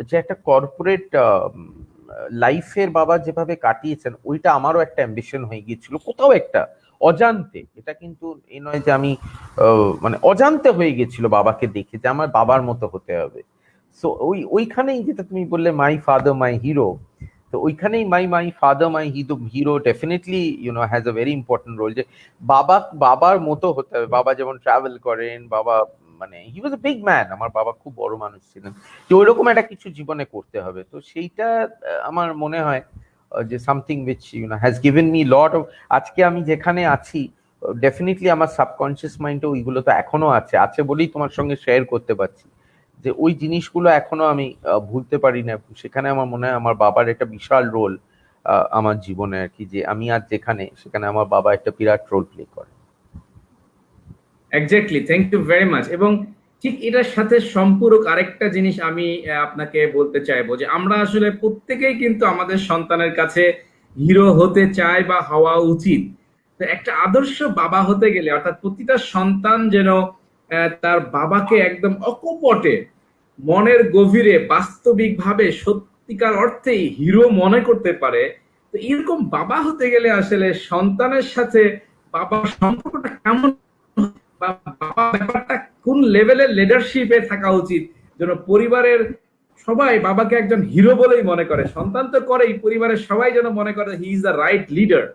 যে একটা কর্পোরেট লাইফের বাবা যেভাবে কাটিয়েছেন, ওইটা আমারও একটা অ্যাম্বিশন হয়ে গিয়েছিল কোথাও একটা অজান্তে। এটা কিন্তু এই নয় যে আমি মানে অজান্তে হয়ে গেছিল বাবাকে দেখে যে আমার বাবার মতো হতে হবে। সো ওইখানেই যেটা তুমি বললে মাই ফাদার মাই হিরো, তো ওইখানেই my father my hero definitely has a very important role. যে বাবার মতো হতে হবে। বাবা যেমন ট্রাভেল করেন, বাবা মানে হি ওয়াজ এ বিগ ম্যান, আমার বাবা খুব বড় মানুষ ছিলেন, যে ওইরকম একটা কিছু জীবনে করতে হবে। তো সেইটা আমার মনে হয় যে something which has given me lot of, আজকে আমি যেখানে আছি ডেফিনেটলি আমার সাবকনসিয়াস মাইন্ডে ওইগুলো তো এখনো আছে আছে বলেই তোমার সঙ্গে শেয়ার করতে পারছি, যে ওই জিনিসগুলো এখনো আমি ভুলতে পারি না। সেখানে আমার মনে হয় আমার বাবার একটা বিশাল রোল আমার জীবনে আর কি, যে আমি আজ যেখানে সেখানে আমার বাবা একটা বিরাট রোল প্লে করে। Exactly, thank you very much. এবং ঠিক এটার সাথে সম্পূরক আরেকটা জিনিস আমি আপনাকে বলতে চাইবো, যে আমরা আসলে প্রত্যেকেই কিন্তু আমাদের সন্তানের কাছে হিরো হতে চাই বা হওয়া উচিত। তো একটা আদর্শ বাবা হতে গেলে অর্থাৎ প্রতিটা সন্তান যেন তার বাবাকে একদম অকপটে মনের গভীরে বাস্তবিকভাবে সত্যিকার অর্থেই হিরো মনে করতে পারে। তো এরকম বাবা হতে গেলে আসলে সন্তানের সাথে বাবার সম্পর্কটা কেমন বা বাবা ব্যাপারটা কোন লেভেলের লিডারশিপে থাকা উচিত, যেন পরিবারের সবাই বাবাকে একজন হিরো বলেই মনে করে, সন্তান তো করেই, পরিবারের সবাই যেন মনে করে he is the right leader.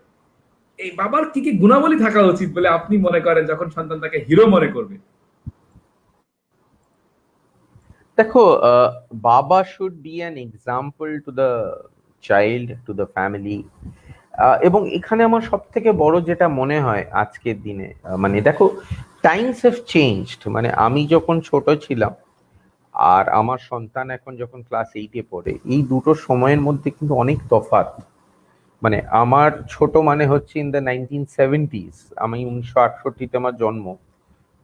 এই বাবার কি কি গুণাবলী থাকা উচিত বলে আপনি মনে করেন যখন সন্তান তাকে হিরো মনে করবে? দেখো, বাবা should be an example to the child, to the family. এবং এখানে আমার সব থেকে বড় যেটা মনে হয় আজকের দিনে, মানে দেখো, টাইমস হ্যাভ চেঞ্জড। মানে আমি যখন ছোট ছিলাম আর আমার সন্তান এখন যখন ক্লাস 8-এ পড়ে, এই দুটো সময়ের মধ্যে কিন্তু অনেক তফাৎ। মানে আমার ছোট মানে হচ্ছে ইন দ্য 1970s, আমি 1968-তে আমার জন্ম।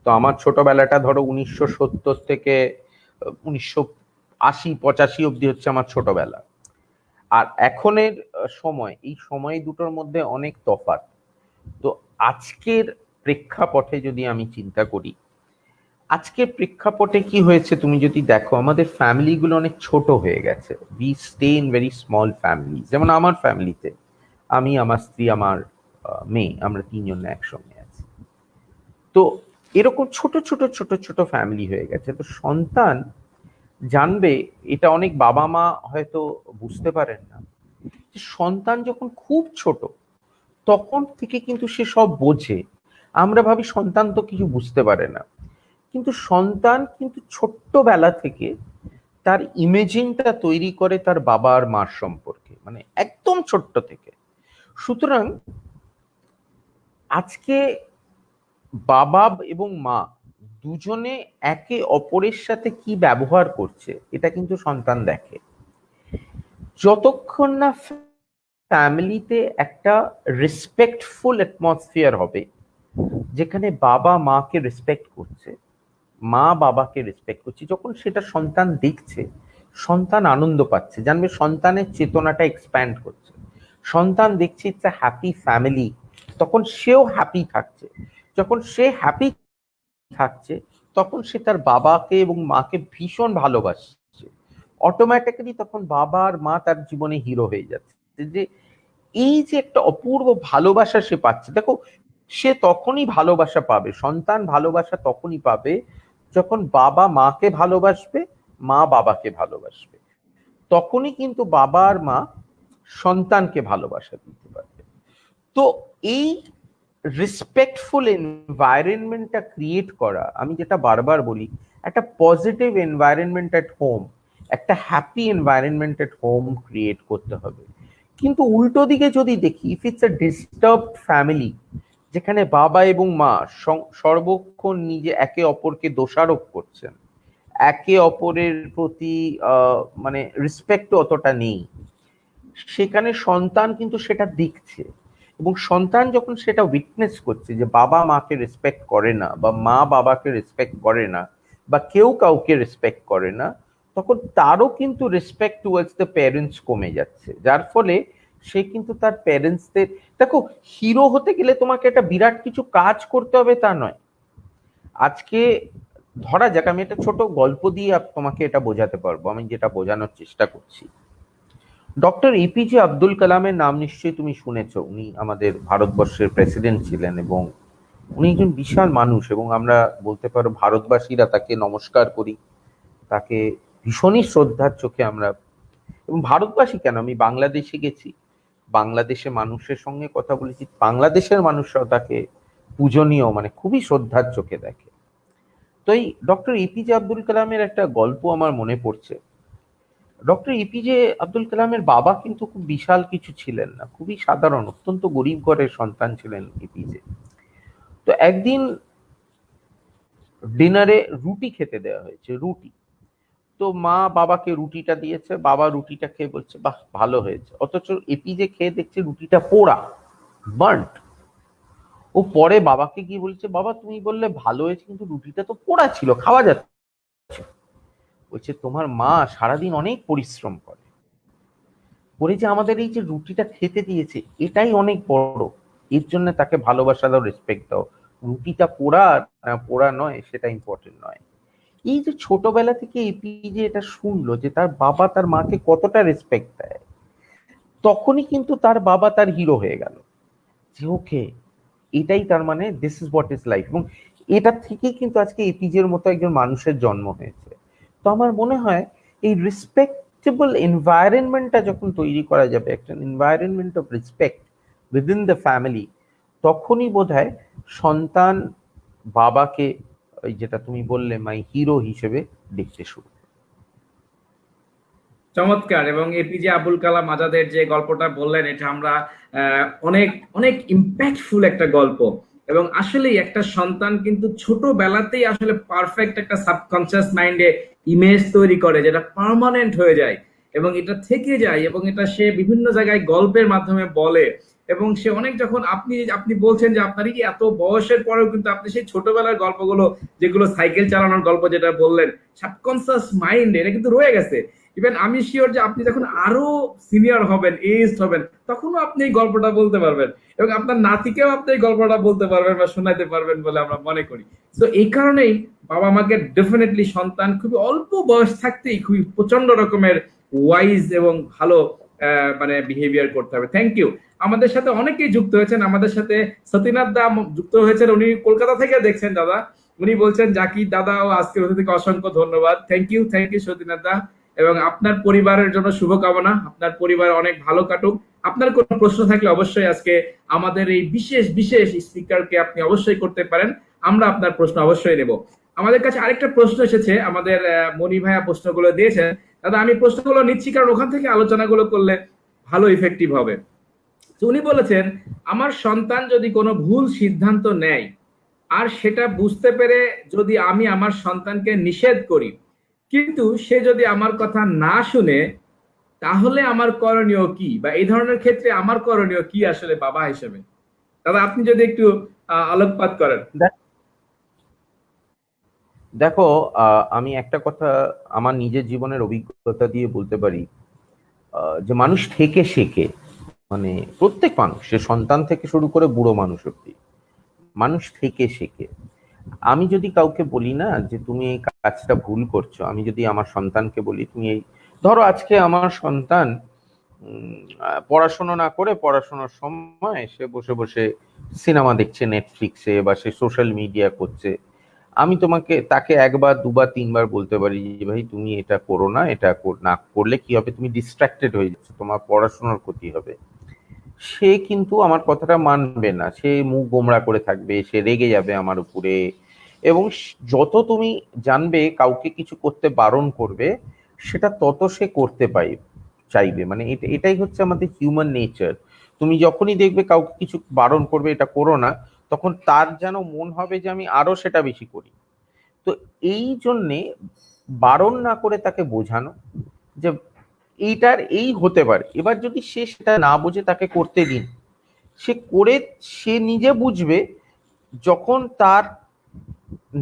তো আমার ছোটবেলাটা ধরো 1970 থেকে 1980-85 অব্দি হচ্ছে আমার ছোটবেলা। আর এখনের সময়, এই সময় দুটোর মধ্যে অনেক তফাৎ। তো আজকের প্রেক্ষাপটে যদি আমি চিন্তা করি, আজকের প্রেক্ষাপটে কি হয়েছে তুমি যদি দেখো, আমাদের ফ্যামিলিগুলো অনেক ছোট হয়ে গেছে। We stay in very small family. যেমন আমার ফ্যামিলিতে আমি, আমার স্ত্রী, আমার মেয়ে, আমরা তিনজন একসঙ্গে আছি। তো এরকম ছোট ছোট ছোট ছোট ফ্যামিলি হয়ে গেছে। তো সন্তান জানবে, এটা অনেক বাবা মা হয়তো বুঝতে পারেন না, যে সন্তান যখন খুব ছোট তখন থেকে কিন্তু সে সব বোঝে। আমরা ভাবি সন্তান তো কিছু বুঝতে পারে না, কিন্তু সন্তান কিন্তু ছোট্টবেলা থেকে তার ইমেজিনটা তৈরি করে তার বাবা আর মার সম্পর্কে, মানে একদম ছোট্ট থেকে। সুতরাং আজকে বাবা এবং মা দুজনে একে অপরের সাথে কি ব্যবহার করছে এটা কিন্তু সন্তান দেখে। যতক্ষণ না ফ্যামিলিতে একটা রেসপেক্টফুল অ্যাটমসফিয়ার হবে, যেখানে বাবা মাকে রেসপেক্ট করছে, মা বাবাকে রেসপেক্ট করছে, যখন সেটা সন্তান দেখছে, সন্তান আনন্দ পাচ্ছে, জানবে সন্তানের চেতনাটা এক্সপ্যান্ড করছে, সন্তান দেখছে ইটস আ হ্যাপি ফ্যামিলি, তখন সেও হ্যাপি থাকছে। যখন সে হ্যাপি থাকছে তখন সে তার বাবাকে এবং মাকে ভীষণ ভালোবাসছে। অটোমেটিক্যালি তখন বাবা আর মা তার জীবনে হিরো হয়ে যাচ্ছে। যে এই যে একটা অপূর্ব ভালোবাসা সে পাচ্ছে, দেখো, সে তখনই ভালোবাসা পাবে, সন্তান ভালোবাসা তখনই পাবে যখন বাবা মাকে ভালোবাসবে, মা বাবাকে ভালোবাসবে। তখনই কিন্তু বাবা আর মা সন্তানকে ভালোবাসা দিতে পারবে। তো এই রেসপেক্টফুল এনভায়রনমেন্টটা ক্রিয়েট করা, আমি যেটা বারবার বলি, একটা পজিটিভ এনভায়রনমেন্ট এট হোম, একটা happy environment at home create করতে হবে। কিন্তু উল্টো দিকে যদি দেখি, if it's a disturbed family, যেখানে বাবা এবং মা সর্বক্ষণ নিজে একে অপরকে দোষারোপ করছেন, একে অপরের প্রতি মানে রেসপেক্ট অতটা নেই, সেখানে সন্তান কিন্তু সেটা দেখছে। এবং সন্তান যখন সেটা উইটনেস করছে যে বাবা মাকে রেসপেক্ট করে না, বা মা বাবাকে রেসপেক্ট করে না, বা কেউ কাউকে রেসপেক্ট করে না, তখন তারও কিন্তু রেসপেক্ট টুয়ার্ডস দ্য প্যারেন্টস কমে যাচ্ছে। যার ফলে সে কিন্তু তার প্যারেন্টসদের, দেখো, হিরো হতে গেলে তোমাকে একটা বিরাট কিছু কাজ করতে হবে তা নয়। আজকে ধরা যাক, আমি একটা ছোট গল্প দিয়ে তোমাকে এটা বোঝাতে পারবো, আমি যেটা বোঝানোর চেষ্টা করছি। ডক্টর এপিজে আব্দুল কালামের নাম নিশ্চয়ই তুমি শুনেছো। উনি আমাদের ভারতবর্ষের প্রেসিডেন্ট ছিলেন এবং উনি একজন বিশাল মানুষ, এবং আমরা বলতে পারো ভারতবাসীরা তাকে নমস্কার করি, তাকে ভীষণই শ্রদ্ধার চোখে আমরা। এবং ভারতবাসী কেন, আমি বাংলাদেশে গেছি, বাংলাদেশে মানুষের সঙ্গে কথা বলেছি, বাংলাদেশের মানুষরাও তাকে পূজনীয়, মানে খুবই শ্রদ্ধার চোখে দেখে। তো এই ডক্টর এপিজে আব্দুল কালামের একটা গল্প আমার মনে পড়ছে। ডক্টর এপিজে আব্দুল কালামের বাবা কিন্তু খুব বিশাল কিছু ছিলেন না, খুবই সাধারণ অত্যন্ত গরিব ঘরের সন্তান ছিলেন এপিজে। তো একদিন ডিনারে রুটি খেতে দেওয়া হয়েছে, রুটি। তো মা বাবাকে রুটিটা দিয়েছে, বাবা রুটিটা খেয়ে বলছে বাহ ভালো হয়েছে, অথচ এপিজে খেয়ে দেখছে রুটিটা পোড়া, বার্ন্ট। ও পরে বাবাকে গিয়ে বলছে বাবা তুমি বললে ভালো হয়েছে কিন্তু রুটিটা তো পোড়া ছিল, খাওয়া যাচ্ছে। বলছে তোমার মা সারাদিন অনেক পরিশ্রম করে যে আমাদের এই যে রুটিটা খেতে দিয়েছে এটাই অনেক বড়, এর জন্য তাকে ভালোবাসা দাও, রেসপেক্ট দাও। রুটিটা পোড়া না পোড়া নয় সেটা ইম্পর্টেন্ট নয়। এই যে ছোটবেলা থেকে এপিজে এটা শুনলো যে তার বাবা তার মাকে কতটা রেসপেক্ট দেয়, তখনই কিন্তু তার বাবা তার হিরো হয়ে গেল, যে ওকে এটাই তার মানে this is what is life. এবং এটা থেকেই কিন্তু আজকে এপিজের মতো একজন মানুষের জন্ম হয়েছে। তো আমার মনে হয় এই রেসপেক্টেবল এনভায়রনমেন্টটা যখন তৈরি করা যাবে, একটা environment of respect within the family, তখনই বোধহয় সন্তান বাবাকে ওই যেটা তুমি বললে মাই হিরো হিসেবে দেখতে শুরু। চমৎকার। এবং এপিজে আবুল কালাম আজাদের যে গল্পটা বললেন এটা আমরা অনেক অনেক ইম্প্যাক্টফুল একটা গল্প। এবং আসলেই একটা সন্তান কিন্তু ছোটবেলাতেই আসলে পারফেক্ট একটা সাবকনসিয়াস মাইন্ডে ইমেজ তৈরি করে যেটা পার্মানেন্ট হয়ে যায় এবং এটা থেকে যায় এবং এটা সে বিভিন্ন জায়গায় গল্পের মাধ্যমে বলে। এবং সে অনেক যখন আপনি আপনি বলছেন যে আপনারই কি এত বয়সের পরেও কিন্তু আপনি সেই ছোটবেলার গল্পগুলো, যেগুলো সাইকেল চালানোর গল্প যেটা বললেন, সাবকনসিয়াস মাইন্ড এটা কিন্তু রয়ে গেছে। ইভেন আমি শিওর যে আপনি যখন আরো সিনিয়র হবেন, এজ হবেন, তখনও আপনি এই গল্পটা বলতে পারবেন এবং আপনার নাতিকেও আপনি এই গল্পটা বলতে পারবেন বা শোনাতে পারবেন বলে আমরা মনে করি। তো এই কারণেই বাবা মাকে ডেফিনেটলি সন্তান খুবই অল্প বয়স থাকতেই খুবই প্রচন্ড রকমের ওয়াইজ এবং ভালো মানে বিহেভিয়ার করতে হবে। Thank you. আমাদের সাথে অনেকেই যুক্ত হয়েছেন, আমাদের সাথে সতীনাথ দা যুক্ত হয়েছেন, উনি কলকাতা থেকে দেখছেন দাদা। উনি বলছেন জাকির দাদা ও আজকের অতিথিকে অসংখ্য ধন্যবাদ। থ্যাংক ইউ সতীনাথ দা। এবং আপনার পরিবারের জন্য শুভকামনা, আপনার পরিবার অনেক ভালো কাটুক। আপনার কোনো প্রশ্ন থাকলে অবশ্যই আজকে আমাদের এই বিশেষ বিশেষ স্পিকারকে আপনি অবশ্যই করতে পারেন, আমরা আপনার প্রশ্ন অবশ্যই নেব। আমাদের কাছে আরেকটা প্রশ্ন এসেছে, আমাদের মনি ভাইয়া প্রশ্নগুলো দিয়েছেন। দাদা আমি প্রশ্নগুলো নিচ্ছি কারণ ওখান থেকে আলোচনাগুলো করলে ভালো ইফেক্টিভ হবে। উনি বলেছেন আমার সন্তান যদি কোনো ভুল সিদ্ধান্ত নেয় আর সেটা বুঝতে পেরে যদি আমি আমার সন্তানকে নিষেধ করি, কিন্তু সে যদি আমার কথা না শুনে, তাহলে আমার করণীয় কি, বা এই ধরনের ক্ষেত্রে আমার করণীয় কি আসলে বাবা হিসেবে? দাদা আপনি যদি একটু আলোকপাত করেন। দেখো আমি একটা কথা আমার নিজের জীবনের অভিজ্ঞতা দিয়ে বলতে পারি, যে মানুষ থেকে শেখে, মানে প্রত্যেক মানুষ, সে সন্তান থেকে শুরু করে বুড়ো মানুষ অব্দি মানুষ থেকে শেখে। আমি যদি কাউকে বলি না যে তুমি এই কাজটা ভুল করছো, আমি যদি আমার সন্তানকে বলি তুমি এই, ধরো আজকে আমার সন্তান পড়াশোনা না করে পড়াশোনার সময় সে বসে বসে সিনেমা দেখছে নেটফ্লিক্সে বা সে সোশ্যাল মিডিয়া করছে, আমি তাকে একবার দুবার তিনবার বলতে পারি যে ভাই তুমি এটা করো না, এটা না করলে কি হবে, তুমি ডিস্ট্রাক্টেড হয়ে যাচ্ছ, তোমার পড়াশোনার ক্ষতি হবে। সে কিন্তু আমার কথাটা মানবে না, সে মুখ গোমড়া করে থাকবে, সে রেগে যাবে আমার উপরে। এবং যত তুমি জানবে কাউকে কিছু করতে বারণ করবে, সেটা তত সে করতে চাইবে। মানে এটাই হচ্ছে আমাদের হিউম্যান নেচার। তুমি যখনই দেখবে কাউকে কিছু বারণ করবে এটা করো না, তখন তার যেন মন হবে যে আমি আরো সেটা বেশি করি। তো এই জন্যে বারণ না করে তাকে বোঝানো যে এইটার এই হতে পারে, এবার যদি সে সেটা না বুঝে তাকে করতে দিন, সে করে সে নিজে বুঝবে, যখন তার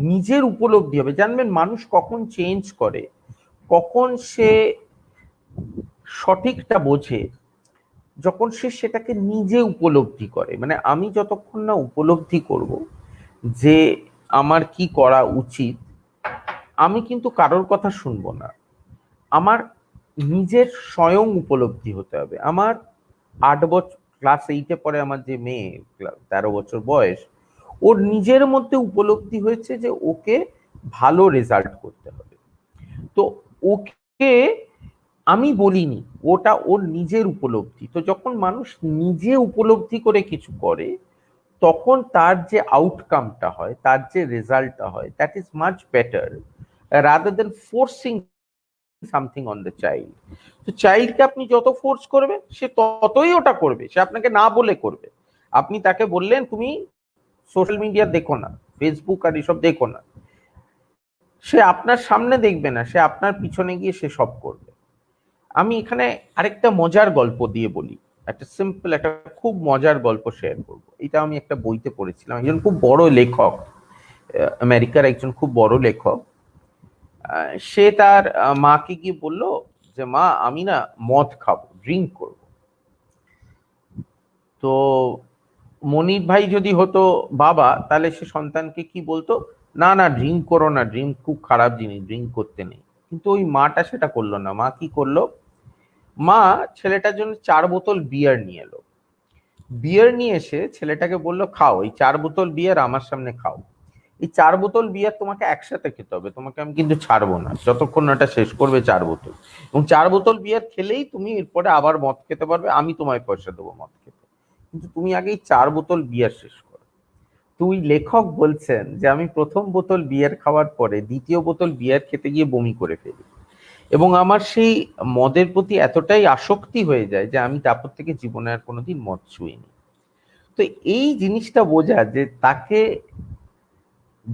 নিজের উপলব্ধি হবে। জানবেন মানুষ কখন চেঞ্জ করে, কখন সে সঠিকটা বোঝে, যখন সে সেটাকে নিজে উপলব্ধি করে। মানে আমি যতক্ষণ না উপলব্ধি করব যে আমার কি করা উচিত, আমি কিন্তু কারোর কথা শুনবো না। আমার নিজের স্বয়ং উপলব্ধি হতে হবে। আমার 8 বছর ক্লাস 8-এ পড়ে আমার যে মেয়ে, 13 বছর বয়স, ওর নিজের মধ্যে উপলব্ধি হয়েছে যে ওকে ভালো রেজাল্ট করতে হবে। তো ওকে আমি বলিনি, ওটা ওর নিজের উপলব্ধি। তো যখন মানুষ নিজে উপলব্ধি করে কিছু করে, তখন তার যে আউটকামটা হয়, তার যে রেজাল্টটা হয়, that is much better rather than forcing something on the child. তো চাইল্ডকে আপনি যত ফোর্স করবেন সে ততই ওটা করবে, সে আপনাকে না বলে করবে। আপনি তাকে বললেন তুমি সোশ্যাল মিডিয়া দেখো না, ফেসবুক আর এসব দেখো না, সে আপনার সামনে দেখবে না, সে আপনার পিছনে গিয়ে সে সব করবে। আমি এখানে আরেকটা মজার গল্প দিয়ে বলি, একটা সিম্পল একটা খুব মজার গল্প শেয়ার করবো। এটা আমি একটা বইতে পড়েছিলাম, একজন খুব বড় লেখক, আমেরিকার একজন খুব বড় লেখক, সে তার মাকে গিয়ে বললো যে মা আমি না মদ খাবো, ড্রিঙ্ক করব। তো মনির ভাই যদি হতো বাবা, তাহলে সে সন্তানকে কি বলতো, না না ড্রিঙ্ক করো না, ড্রিঙ্ক খুব খারাপ জিনিস, ড্রিঙ্ক করতে নেই। কিন্তু ওই মাটা সেটা করলো না। মা কি করলো, মা ছেলেটার জন্য 4 বোতল বিয়ার নিয়ে এলো। বিয়ার নিয়ে এসে ছেলেটাকে বললো খাও, এই 4 বোতল বিয়ার আমার সামনে খাও। এই 4 বোতল বিয়ার তোমাকে একসাথে খেতে হবে, তোমাকে আমি কিন্তু ছাড়বো না যতক্ষণ না এটা শেষ করবে 4 বোতল। এবং 4 বোতল বিয়ার খেলেই তুমি এরপরে আবার মদ খেতে পারবে, আমি তোমায় পয়সা দেবো মদ খেতে, কিন্তু তুমি আগে এই 4 বোতল বিয়ার শেষ করো। তুই লেখক বলছেন যে আমি প্রথম বোতল বিয়ার খাওয়ার পরে দ্বিতীয় বোতল বিয়ার খেতে গিয়ে বমি করে ফেলি, এবং আমার সেই মদের প্রতি এতটাই আসক্তি হয়ে যায় যে আমি তারপর থেকে জীবনে আর কোনোদিন মদ ছুঁইনি। তো এই জিনিসটা বোঝা যে তাকে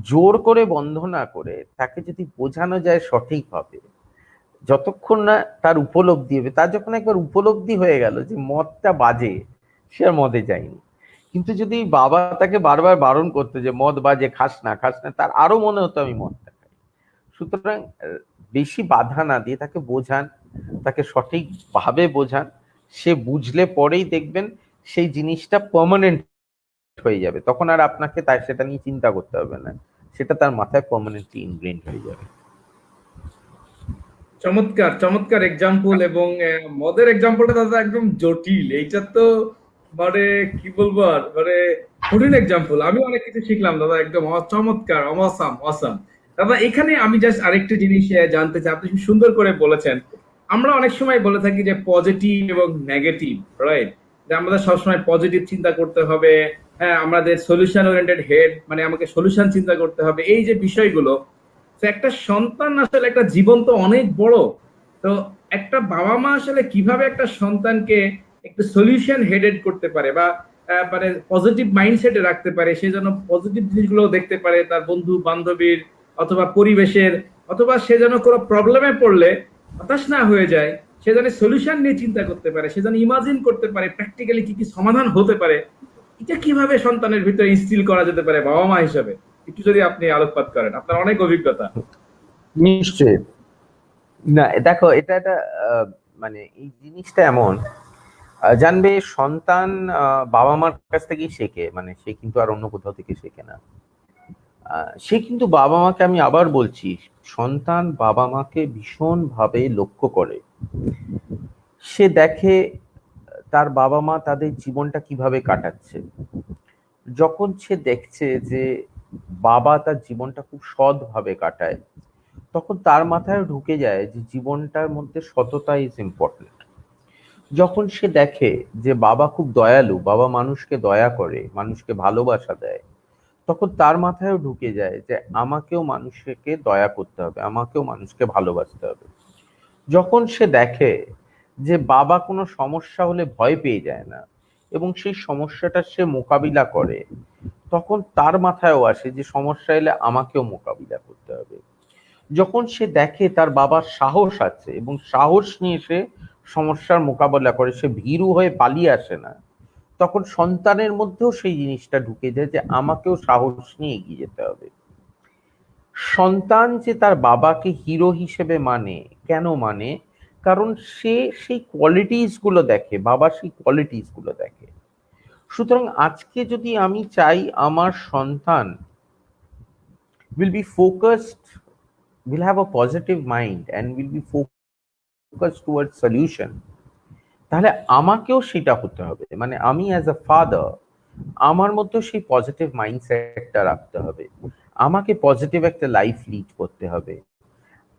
জোর করে বন্ধ না করে তাকে যদি বোঝানো যায় সঠিকভাবে, যতক্ষণ না তার উপলব্ধি হবে, তার যখন একবার উপলব্ধি হয়ে গেল যে মদটা বাজে, সে আর মদে যায়নি। কিন্তু যদি বাবা তাকে বারবার বারণ করতো যে মদ বাজে, খাস না খাস না, তার আরো মনে হতো আমি মদটা খাই। সুতরাং বেশি বাধা না দিয়ে তাকে বোঝান, তাকে সঠিকভাবে বোঝান, সে বুঝলে পরেই দেখবেন সেই জিনিসটা পার্মানেন্ট হয়ে যাবে, তখন আর আপনাকে তাই সেটা নিয়ে চিন্তা করতে হবে না, সেটা তার মাথায় পার্মানেন্টলি ইনগ্রেইনড হয়ে যাবে। চমৎকার চমৎকার এক্সাম্পল। এবং মদের এক্সাম্পলটা দাদা একদম জটিল, এইটা তো মানে কি বলবো আর, মানে কঠিন এক্সাম্পল। আমি অনেক কিছু শিখলাম দাদা, একদম চমৎকার, অসাম অসাম। দাদা এখানে আমি জাস্ট আরেকটা জিনিস জানতে চাই, আপনি খুব সুন্দর করে বলেছেন। আমরা অনেক সময় বলে থাকি যে পজিটিভ এবং নেগেটিভ, রাইট? যে আমাদের সবসময় পজিটিভ চিন্তা করতে হবে, হ্যাঁ আমাদের সলিউশন ওরিয়েন্টেড হেড, মানে আমাকে সলিউশন চিন্তা করতে হবে, এই যে বিষয়গুলো। তো একটা সন্তান আসলে একটা জীবন তো অনেক বড়। তো একটা বাবা মা আসলে কিভাবে একটা সন্তানকে একটু সলিউশন হেডেড করতে পারে, বা মানে পজিটিভ মাইন্ডসেটে রাখতে পারে, সে যেন পজিটিভ জিনিসগুলো দেখতে পারে তার বন্ধু বান্ধবীর অথবা পরিবেশের, অথবা সে যেন কোনো প্রবলেমে পড়লে হতাশ না হয়ে যায়, সে যেন সলিউশন নিয়ে চিন্তা করতে পারে, সে যেন ইমাজিন করতে পারে প্র্যাকটিক্যালি কি কি সমাধান হতে পারে। এটা কিভাবে সন্তানের ভিতরে ইনস্টিল করা যেতে পারে বাবা মা হিসেবে, একটু যদি আপনি আলোকপাত করেন, আপনার অনেক অভিজ্ঞতা। নিশ্চয়ই। না দেখো, এটা একটা মানে এই জিনিসটা এমন, জানবে সন্তান বাবা মার কাছ থেকেই শেখে, মানে সে কিন্তু আর অন্য কোথাও থেকে শেখে না। সে কিন্তু বাবা মাকে, আমি আবার বলছি, সন্তান বাবা মাকে ভীষণ ভাবে লক্ষ্য করে। সে দেখে তার বাবা মা তাদের জীবনটা কিভাবে কাটাচ্ছে। যখন সে দেখছে যে বাবা তার জীবনটা খুব সৎভাবে কাটায়, তখন তার মাথায় ঢুকে যায় যে জীবনটার মধ্যে সততা ইজ ইম্পর্টেন্ট। যখন সে দেখে যে বাবা খুব দয়ালু, বাবা মানুষকে দয়া করে, মানুষকে ভালোবাসা দেয়, তখন তার মাথায়ও ঢুকে যায় যে আমাকেও মানুষকে দয়া করতে হবে, আমাকেও মানুষকে ভালোবাসতে হবে। যখন সে দেখে যে বাবা কোনো সমস্যা হলে ভয় পেয়ে যায় না এবং সেই সমস্যাটা সে মোকাবিলা করে, তখন তার মাথায়ও আসে যে সমস্যা এলে আমাকেও মোকাবিলা করতে হবে। যখন সে দেখে তার বাবার সাহস আছে এবং সাহস নিয়ে সে সমস্যার মোকাবেলা করে, সে ভীরু হয়ে পালিয়ে আসে না, তখন সন্তানের মধ্যেও সেই জিনিসটা ঢুকে যায় যে আমাকেও সাহস নিয়ে এগিয়ে যেতে হবে। সন্তান যে তার বাবাকে হিরো হিসেবে মানে, কেন মানে? কারণ সে সেই কোয়ালিটিস গুলো দেখে, বাবা সেই কোয়ালিটিস গুলো দেখে। সুতরাং আজকে যদি আমি চাই আমার সন্তান will be focused, will have a positive mind and will be focused towards solution, তাহলে আমাকেও সেটা হতে হবে। মানে আমি অ্যাজ আ ফাদার, আমার মধ্যে সেই পজিটিভ মাইন্ডসেটটা রাখতে হবে, আমাকে পজিটিভ একটা লাইফ লিড করতে হবে,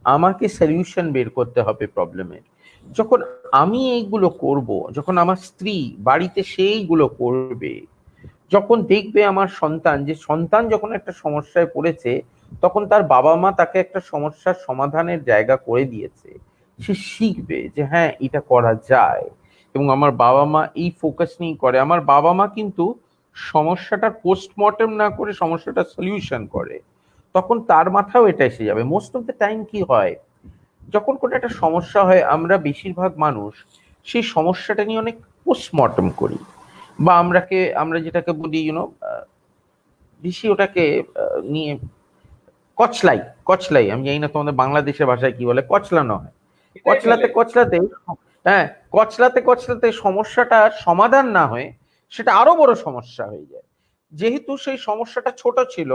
আমাকে সলিউশন বের করতে হবে প্রবলেমের। যখন আমি এইগুলো করব, যখন আমার স্ত্রী বাড়িতে সেইগুলো করবে, যখন দেখবে আমার সন্তান, যে সন্তান যখন একটা সমস্যায় পড়েছে তখন তার বাবা মা তাকে একটা সমস্যার সমাধানের জায়গা করে দিয়েছে, সে শিখবে যে হ্যাঁ এটা করা যায়। এবং আমার বাবা মা এই ফোকাস নিয়েই করে। আমার বাবা মা কিন্তু সমস্যাটার পোস্টমর্টেম না করে সমস্যাটার সলিউশন করে। তখন তার মাথাও এটা এসে যাবে। মোস্ট অফ দ্য টাইম কি হয়, যখন কোনো একটা সমস্যা হয় আমরা বেশিরভাগ মানুষ সেই সমস্যাটা নিয়ে অনেক পোস্টমর্টম করি, বা আমরা যেটাকে বলি বেশি ওটাকে নিয়ে কচলাই কচলাই, আমি জানি না তোমাদের বাংলাদেশের ভাষায় কি বলে, কচলানো হয়। এটাই বলে। কচলাতে হ্যাঁ, কচলাতে সমস্যাটা সমাধান না হয়ে সেটা আরো বড় সমস্যা হয়ে যায়। যেহেতু সেই সমস্যাটা ছোট ছিল,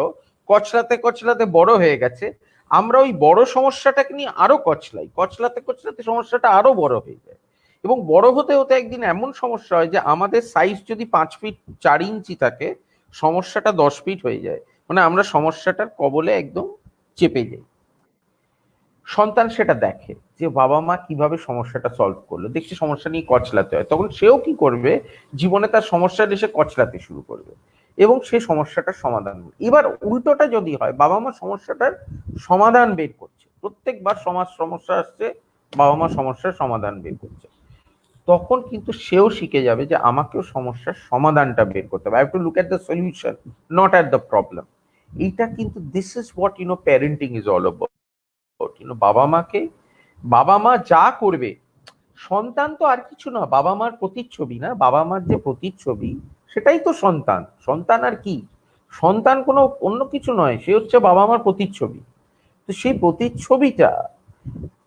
কচলাতে বড় হয়ে গেছে, আমরা ওই বড় সমস্যাটাকে নিয়ে আরো কচলাতে সমস্যাটা আরো বড় হয়ে যায়। এবং বড় হতে হতে একদিন এমন সমস্যা হয় যে আমাদের সাইজ যদি 5 ফিট 4 ইঞ্চি থাকে, সমস্যাটা 10 ফিট হয়ে যায়। মানে আমরা সমস্যাটার কবলে একদম চেপে যাই। সন্তান সেটা দেখে যে বাবা মা কিভাবে সমস্যাটা সলভ করলো, দেখছে সমস্যা নিয়ে কচলাতে হয়, তখন সেও কি করবে, জীবনে তার সমস্যা এসে কচলাতে শুরু করবে এবং সে সমস্যাটার সমাধান করবে। এবার উল্টোটা যদি হয়, বাবা মা সমস্যাটার সমাধান বের করছে, প্রত্যেকবার সমস্যা আসছে, বাবা মা সমস্যার সমাধান বের করছে, তখন কিন্তু সেও শিখে যাবে যে আমাকেও সমস্যার সমাধানটা বের করতে হবে। I have to look at the solution, not at the problem. এইটা কিন্তু this is what parenting is all about. বাবা মা যা করবে, সন্তান তো আর কিছু না, বাবা মার প্রতিচ্ছবি না, বাবা মার যে প্রতিচ্ছবি সেটাই তো সন্তান। সন্তান আর কি, সন্তান কোনো অন্য কিছু নয়, সে হচ্ছে বাবা মার প্রতিচ্ছবি। তো সেই প্রতিচ্ছবিটা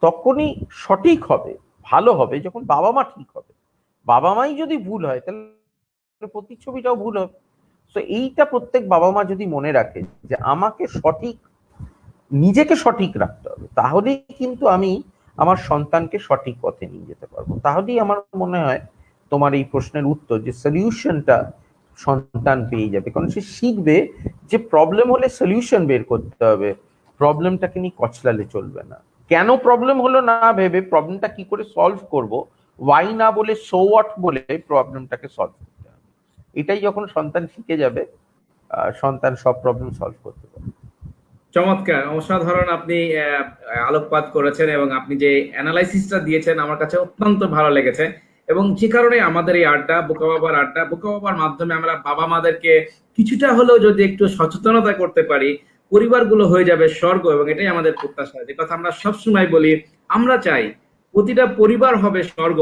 তখনই সঠিক হবে, ভালো হবে যখন বাবা মা ঠিক হবে। বাবা মাই যদি ভুল হয় তাহলে প্রতিচ্ছবিটাও ভুল হবে। তো এইটা প্রত্যেক বাবা মা যদি মনে রাখে যে আমাকে নিজেকে সঠিক রাখতে হবে, তাহলেই কিন্তু আমি আমার সন্তানকে সঠিক পথে নিয়ে যেতে পারবো। তাহলেই আমার মনে হয় তোমার এই প্রশ্নের উত্তর, যে সলিউশনটা সন্তান পেয়ে যাবে, কারণ সে শিখবে যে প্রবলেম হলে সলিউশন বের করতে হবে, প্রবলেমটাকে নিয়ে কচলালে চলবে না। কেন প্রবলেম হলো না ভেবে প্রবলেমটা কি করে সলভ করব, ওয়াই না বলে সো হোয়াট বলে প্রবলেমটাকে সলভ করতে হবে। এটাই যখন সন্তান শিখে যাবে, সন্তান সব প্রবলেম সলভ করতে পারবে। চমৎকার, অসাধারণ আপনি আলোকপাত করেছেন এবং আপনি যে অ্যানালাইসিসটা দিয়েছেন আমার কাছে অত্যন্ত ভালো লেগেছে। এবং যে কারণে আমাদের এই আড্ডা, বোকা বাবার মাধ্যমে আমরা বাবা মাদেরকে কিছুটা হলেও যদি একটু সচেতনতা করতে পারি, পরিবারগুলো হয়ে যাবে স্বর্গ। এবং এটাই আমাদের প্রত্যাশা, যে কথা আমরা সবসময় বলি, আমরা চাই প্রতিটা পরিবার হবে স্বর্গ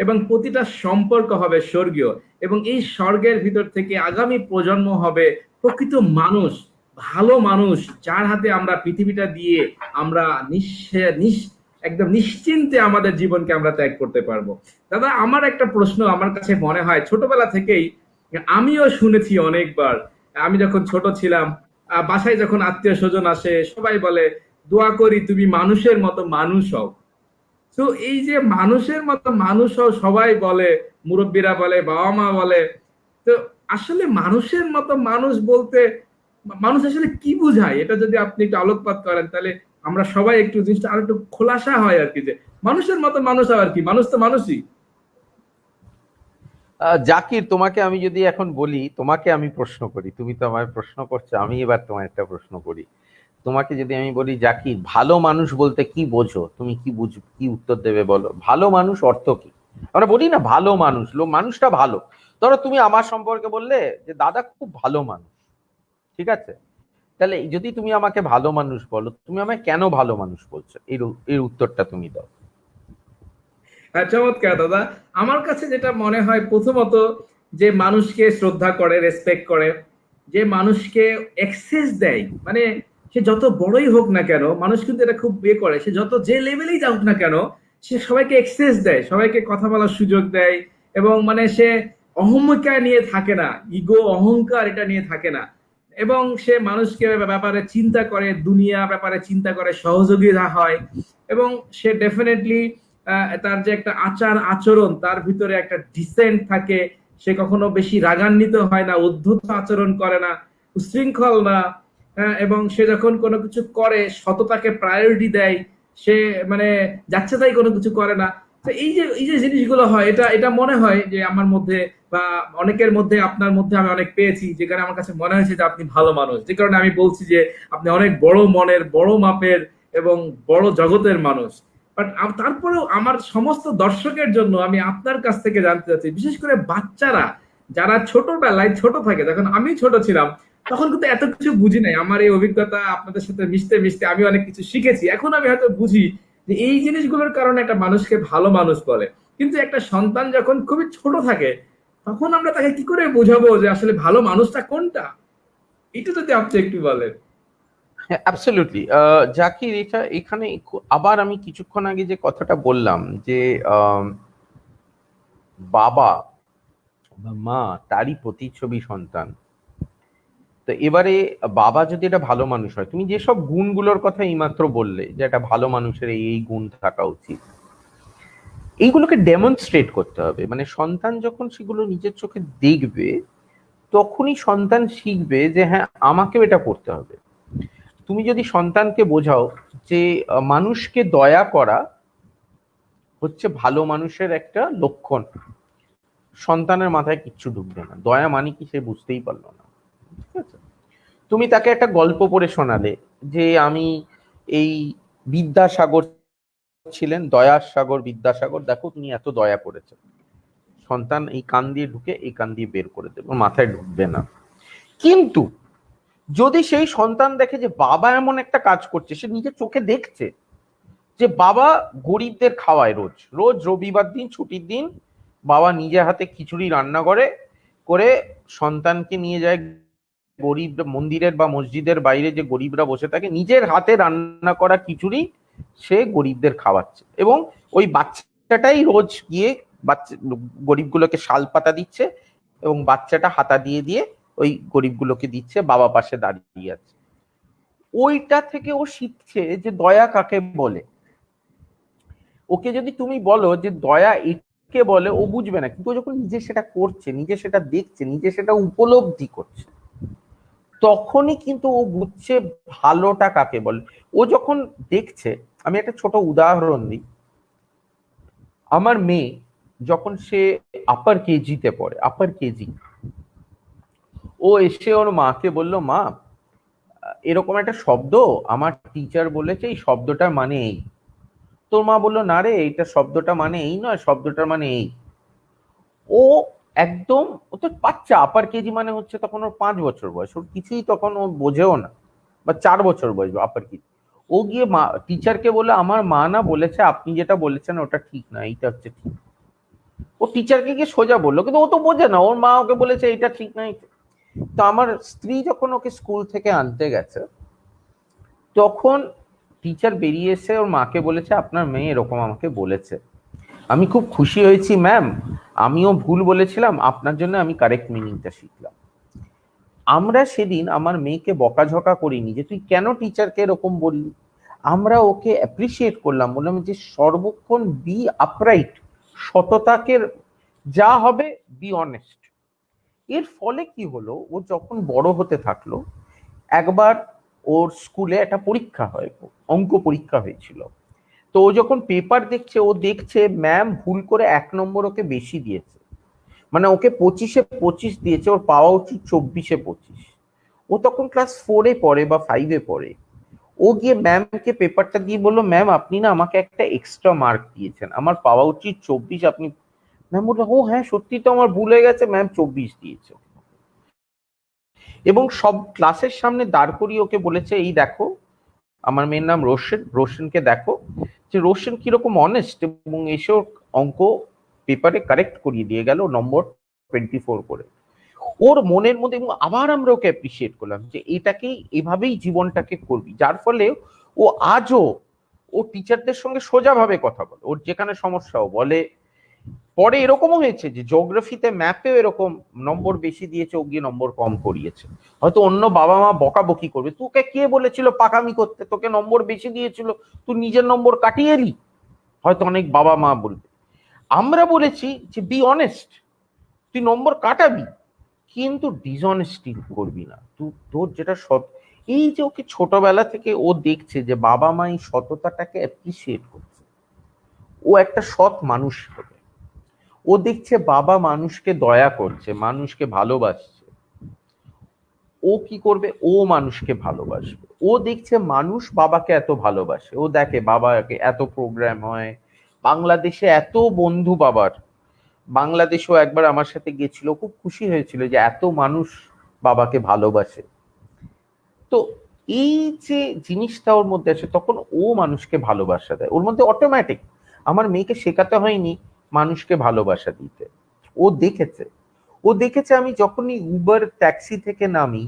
এবং প্রতিটা সম্পর্ক হবে স্বর্গীয়। এবং এই স্বর্গের ভিতর থেকে আগামী প্রজন্ম হবে প্রকৃত মানুষ, ভালো মানুষ, যার হাতে আমরা পৃথিবীটা দিয়ে আমরা একদম নিশ্চিন্তে আমাদের জীবনকে আমরা ত্যাগ করতে পারবো। দাদা, আমার একটা প্রশ্ন আমার কাছে মনে হয় ছোটবেলা থেকেই আমিও শুনেছি অনেকবার। আমি যখন ছোট ছিলাম, বাসায় যখন আত্মীয় স্বজন আসে, সবাই বলে দোয়া করি তুমি মানুষের মতো মানুষ হও। তো এই যে মানুষের মতো মানুষ হও সবাই বলে, মুরব্বীরা বলে, বাবা মা বলে, তো আসলে মানুষের মতো মানুষ বলতে মানুষ আসলে কি বোঝায়, এটা যদি আপনি একটু আলোকপাত করেন তাহলে আমরা সবাই একটু জিনিসটা আরো একটু খোলাসা হয় আর কি, যে মানুষের মতো মানুষ আর কি, মানুষ তো মানুষই। জাকির, তোমাকে আমি যদি এখন বলি, তোমাকে আমি প্রশ্ন করি, তুমি তো আমায় প্রশ্ন করছো, আমি এবার তোমার একটা প্রশ্ন করি। তোমাকে যদি আমি বলি জাকির, ভালো মানুষ বলতে কি বোঝো, তুমি কি উত্তর দেবে বলো? ভালো মানুষ অর্থ কি? আমরা বলি না ভালো মানুষ, মানুষটা ভালো। ধরো তুমি আমার সম্পর্কে বললে যে দাদা খুব ভালো মানুষ, ঠিক আছে? তাহলে যদি তুমি আমাকে ভালো মানুষ বলো, তুমি আমায় কেন ভালো মানুষ বলছো, এর উত্তরটা তুমি দাও। হ্যাঁ, চমৎকার দাদা। আমার কাছে যেটা মনে হয়, প্রথমত যে মানুষকে শ্রদ্ধা করে, রেসপেক্ট করে, যে মানুষকে অ্যাক্সেস দেয়, মানে সে যত বড়ই হোক না কেন, মানুষ কিন্তু এটা খুব করে, সে যত যে লেভেলেই যাক না কেন, সে সবাইকে অ্যাক্সেস দেয়, সবাইকে কথা বলার সুযোগ দেয়। এবং মানে সে অহংকার নিয়ে থাকে না, ইগো অহংকার এটা নিয়ে থাকে না। এবং সে মানুষকে ব্যাপারে চিন্তা করে, দুনিয়া ব্যাপারে চিন্তা করে, সহযোগিতা হয়। এবং সে ডেফিনেটলি তার যে একটা আচার আচরণ, তার ভিতরে একটা ডিসেন্ট থাকে। সে কখনো বেশি রাগান্বিত হয় না, উদ্ধত আচরণ করে না, উশৃঙ্খল না। এবং সে যখন কোনো কিছু করে সততাকে প্রায়োরিটি দেয়। সে মানে যাচ্ছে তাই কোনো কিছু করে না। তো এই যে জিনিসগুলো হয়, এটা এটা মনে হয় যে আমার মধ্যে বা অনেকের মধ্যে, আপনার মধ্যে আমি অনেক পেয়েছি, যে কারণে আমার কাছে মনে হয়েছে যে আপনি ভালো মানুষ। যে কারণে আমি বলছি যে আপনি অনেক বড় মনের, বড় মাপের এবং বড় জগতের মানুষ। বাট তারপরেও আমার সমস্ত দর্শকের জন্য আমি আপনার কাছ থেকে জানতে চাচ্ছি, বিশেষ করে বাচ্চারা যারা ছোটবেলায় ছোট থাকে, যখন আমি ছোট ছিলাম তখন কিন্তু এত কিছু বুঝি নাই। আমার এই অভিজ্ঞতা আপনাদের সাথে মিশতে মিশতে আমি অনেক কিছু শিখেছি। এখন আমি হয়তো বুঝি যে এই জিনিসগুলোর কারণে একটা মানুষকে ভালো মানুষ বলে। কিন্তু একটা সন্তান যখন খুবই ছোট থাকে তখন আমরা তাকে কি করে বোঝাবো যে আসলে ভালো মানুষটা কোনটা? এটা যদি আপনি একটু বলেন। হ্যাঁ, অ্যাবসলিউটলি। জাকির, এটা এখানে আবার আমি কিছুক্ষণ আগে যে কথাটা বললাম যে আম, বাবা বা মা তারই প্রতিচ্ছবি সন্তান। তো এবারে বাবা যদি এটা ভালো মানুষ হয়, তুমি যেসব গুণগুলোর কথা এইমাত্র বললে যে একটা ভালো মানুষের এই এই গুণ থাকা উচিত, এইগুলোকে ডেমনস্ট্রেট করতে হবে। মানে সন্তান যখন সেগুলো নিজের চোখে দেখবে তখনই সন্তান শিখবে যে হ্যাঁ, আমাকেও এটা করতে হবে। তুমি যদি সন্তানকে বোঝাও যে মানুষকে দয়া করা হচ্ছে ভালো মানুষের একটা লক্ষণ, সন্তানের মাথায় কিচ্ছু ঢুকবে না। দয়া মানে কি সে বুঝতেই পারলো না। ঠিক আছে? তুমি তাকে একটা গল্প পড়ে শোনালে যে আমি এই বিদ্যাসাগর ছিলেন, দয়ার সাগর বিদ্যাসাগর, দেখো তুমি এত দয়া করেছো, সন্তান এই কান দিয়ে ঢুকে এই কান দিয়ে বের করে দেবে, মাথায় ঢুকবে না। কিন্তু যদি সেই সন্তান দেখে যে বাবা এমন একটা কাজ করছে, সে নিজের চোখে দেখছে যে বাবা গরিবদের খাওয়ায়, রোজ রোজ রবিবার দিন ছুটির দিন বাবা নিজে হাতে খিচুড়ি রান্না করে করে সন্তানকে নিয়ে যায় গরিব মন্দিরের বা মসজিদের বাইরে যে গরিবরা বসে থাকে, নিজের হাতে রান্না করা খিচুড়ি সে গরিবদের খাওয়াচ্ছে, এবং ওই বাচ্চাটাই রোজ গিয়ে বাচ্চা গরিবগুলোকে শাল পাতা দিচ্ছে এবং বাচ্চাটা হাতা দিয়ে দিয়ে ওই গরিবগুলোকে দিচ্ছে, বাবা পাশে দাঁড়িয়ে আছে। ওইটা থেকে ও শিখছে যে দয়া কাকে বলে। ওকে যদি তুমি বলো যে দয়া একে বলে, ও বুঝবে না। কিন্তু যখন নিজে সেটা করছে, নিজে সেটা দেখছে, নিজে সেটা উপলব্ধি করছে, তখনই কিন্তু ও বুঝছে ভালোটা কাকে বলে। ও যখন দেখছে, আমি একটা ছোট উদাহরণ দিই। আমার মেয়ে যখন সে আপার কেজিতে পড়ে, আপার কেজি, ও এসে ওর মাকে বলল, মা এরকম একটা শব্দ আমার টিচার বলেছে, এই শব্দটার মানে এই। তোর মা বললো, না রে, এইটা শব্দটা মানে এই নয়, শব্দটার মানে এই। ও একদম, ও তো বাচ্চা, আপার কেজি মানে হচ্ছে তখন ওর 5 বছর বয়স, ওর কিছুই তখন ও বোঝেও না, বা 4 বছর বয়স আপার কেজি। ও গিয়ে মা টিচারকে বলে, আমার মা না বলেছে আপনি যেটা বলেছেন ওটা ঠিক না, এইটা হচ্ছে ঠিক। ও টিচারকে গিয়ে সোজা বললো, কিন্তু ও তো বোঝে না, ওর মা ওকে বলেছে এইটা ঠিক না। তো আমার স্ত্রী যখন ওকে স্কুল থেকে আনতে গেছে, তখন টিচার বেরিয়ে এসে ওর মাকে বলেছে, আপনার মেয়ে এরকম আমাকে বলেছে, আমি খুব খুশি হয়েছি ম্যাম, আমিও ভুল বলেছিলাম, আপনার জন্য আমি কারেক্ট মিনিংটা শিখলাম। আমরা সেদিন আমার মেয়েকে বকাঝকা করিনি যে তুই কেন টিচারকে এরকম বললি, আমরা ওকে অ্যাপ্রিসিয়েট করলাম, বললাম যে সর্বক্ষণ বি আপরাইট, সততাকে যা হবে বি অনেস্ট। এর ফলে কি হলো, ও যখন বড় হতে থাকলো, একবার ওর স্কুলে একটা পরীক্ষা হয়, অঙ্ক পরীক্ষা হয়েছিল। তো ও যখন পেপার দেখছে, ও দেখছে ম্যাম ভুল করে 1 নম্বর ওকে বেশি দিয়েছে, মানে ওকে 25-এ 25 দিয়েছে, ওর পাওয়া উচিত 24-এ 25। ও তখন ক্লাস 4-এ পড়ে বা 5-এ পড়ে। ও গিয়ে ম্যামকে পেপারটা দিয়ে বললো, ম্যাম আপনি না আমাকে একটা এক্সট্রা মার্ক দিয়েছেন, আমার পাওয়া উচিত 24, আপনি। ম্যাম বললো, ও হ্যাঁ সত্যি তো, আমার ভুল হয়ে গেছে, ম্যাম 24 দিয়েছে। এবং সব ক্লাসের সামনে দাঁড় করিয়ে ওকে বলেছে, এই দেখো, আমার মেয়ের নাম রোশন, রোশনকে দেখো যে রোশন কিরকম অনেস্ট, এবং এসে ওর অঙ্ক পেপারে কারেক্ট করিয়ে দিয়ে গেল, নম্বর 24 করে। ওর মনের মধ্যে, এবং আবার আমরা ওকে অ্যাপ্রিসিয়েট করলাম যে এটাকেই, এভাবেই জীবনটাকে করবি, যার ফলে ও আজও ও টিচারদের সঙ্গে সোজাভাবে কথা বলে, ওর যেখানে সমস্যাও বলে। পরে এরকমও হয়েছে যে জিওগ্রাফিতে ম্যাপেও এরকম নম্বর বেশি দিয়েছে, ও গিয়ে নম্বর কম করিয়েছে। হয়তো অন্য বাবা মা বকাবকি করবে, তোকে কে বলেছিল পাকামি করতে, তোকে নম্বর বেশি দিয়েছিল, তুই নিজের নম্বর কাটিয়ে এলি, হয়তো অনেক বাবা মা বলবে। আমরা বলেছি যে বি অনেস্ট, তুই নম্বর কাটাবি কিন্তু ডিসঅনেস্টি করবি না, তুই তোর যেটা সৎ। এই যে ওকে ছোটবেলা থেকে ও দেখছে যে বাবা মা এই সততাটাকে অ্যাপ্রিসিয়েট করছে, ও একটা সৎ মানুষ হবে। ও দেখছে বাবা মানুষকে দয়া করছে, মানুষকে ভালোবাসছে, ও কি করবে, ও মানুষকে ভালোবাসবে। ও দেখছে মানুষ বাবাকে এত ভালোবাসে, ও দেখে বাবাকে এত প্রোগ্রাম হয়, বাংলাদেশে এত বন্ধু বাবার। বাংলাদেশেও একবার আমার সাথে গেছিল, খুব খুশি হয়েছিল যে এত মানুষ বাবাকে ভালোবাসে। তো এই যে জিনিসটা ওর মধ্যে আছে, তখন ও মানুষকে ভালোবাসা দেয় ওর মধ্যে অটোমেটিক। আমার মেয়েকে শেখাতে হয়নি মানুষকে ভালোবাসা দিতে। ও দেখেছে, ও দেখেছে আমি যখনই উবার ট্যাক্সি থেকে নামি,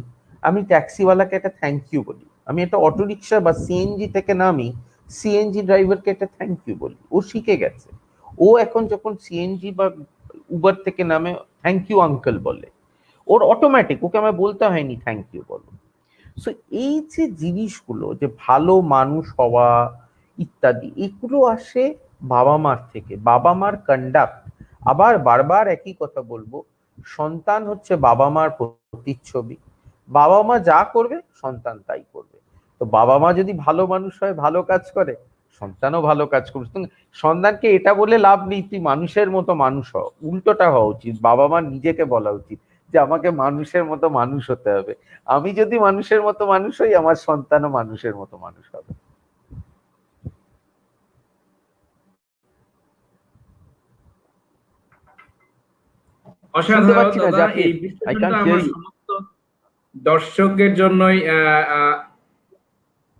আমি ট্যাক্সিওয়ালাকে একটা থ্যাংক ইউ বলি। আমি একটা অটো রিক্সা বা সিএনজি থেকে নামি, সিএনজি ড্রাইভারকে একটা থ্যাংক ইউ বলি। ও শিখে গেছে। ও এখন যখন সিএনজি বা উবার থেকে নামে থ্যাংক ইউ আঙ্কেল বলে। ওর অটোমেটিক, ওকে আমার বলতে হয়নি থ্যাংক ইউ বলো। সো এই যে জিনিসগুলো, যে ভালো মানুষ হওয়া ইত্যাদি, এগুলো আসে বাবা মার থেকে, বাবা মার কন্ডাক্ট। আবার বারবার একই কথা বলবো, সন্তান হচ্ছে বাবা মার প্রতিচ্ছবি। বাবা মা যা করবে সন্তান তাই করবে। তো বাবা মা যদি ভালো মানুষ হয়, ভালো কাজ করে, সন্তানও ভালো কাজ করবে। সন্তানকে এটা বলে লাভ নেই তুই মানুষের মতো মানুষ হ, উল্টোটা হওয়া উচিত। বাবা মা নিজেকে বলা উচিত যে আমাকে মানুষের মতো মানুষ হতে হবে। আমি যদি মানুষের মতো মানুষ হই, আমার সন্তানও মানুষের মতো মানুষ হবে। শুনতে অসাধারণ পাচ্ছি না দাদা, এই জাকির, আই বিশ্লেষণটা ক্যান্ট আমার হিয়ার ইউ। সমস্ত দর্শকের জন্যই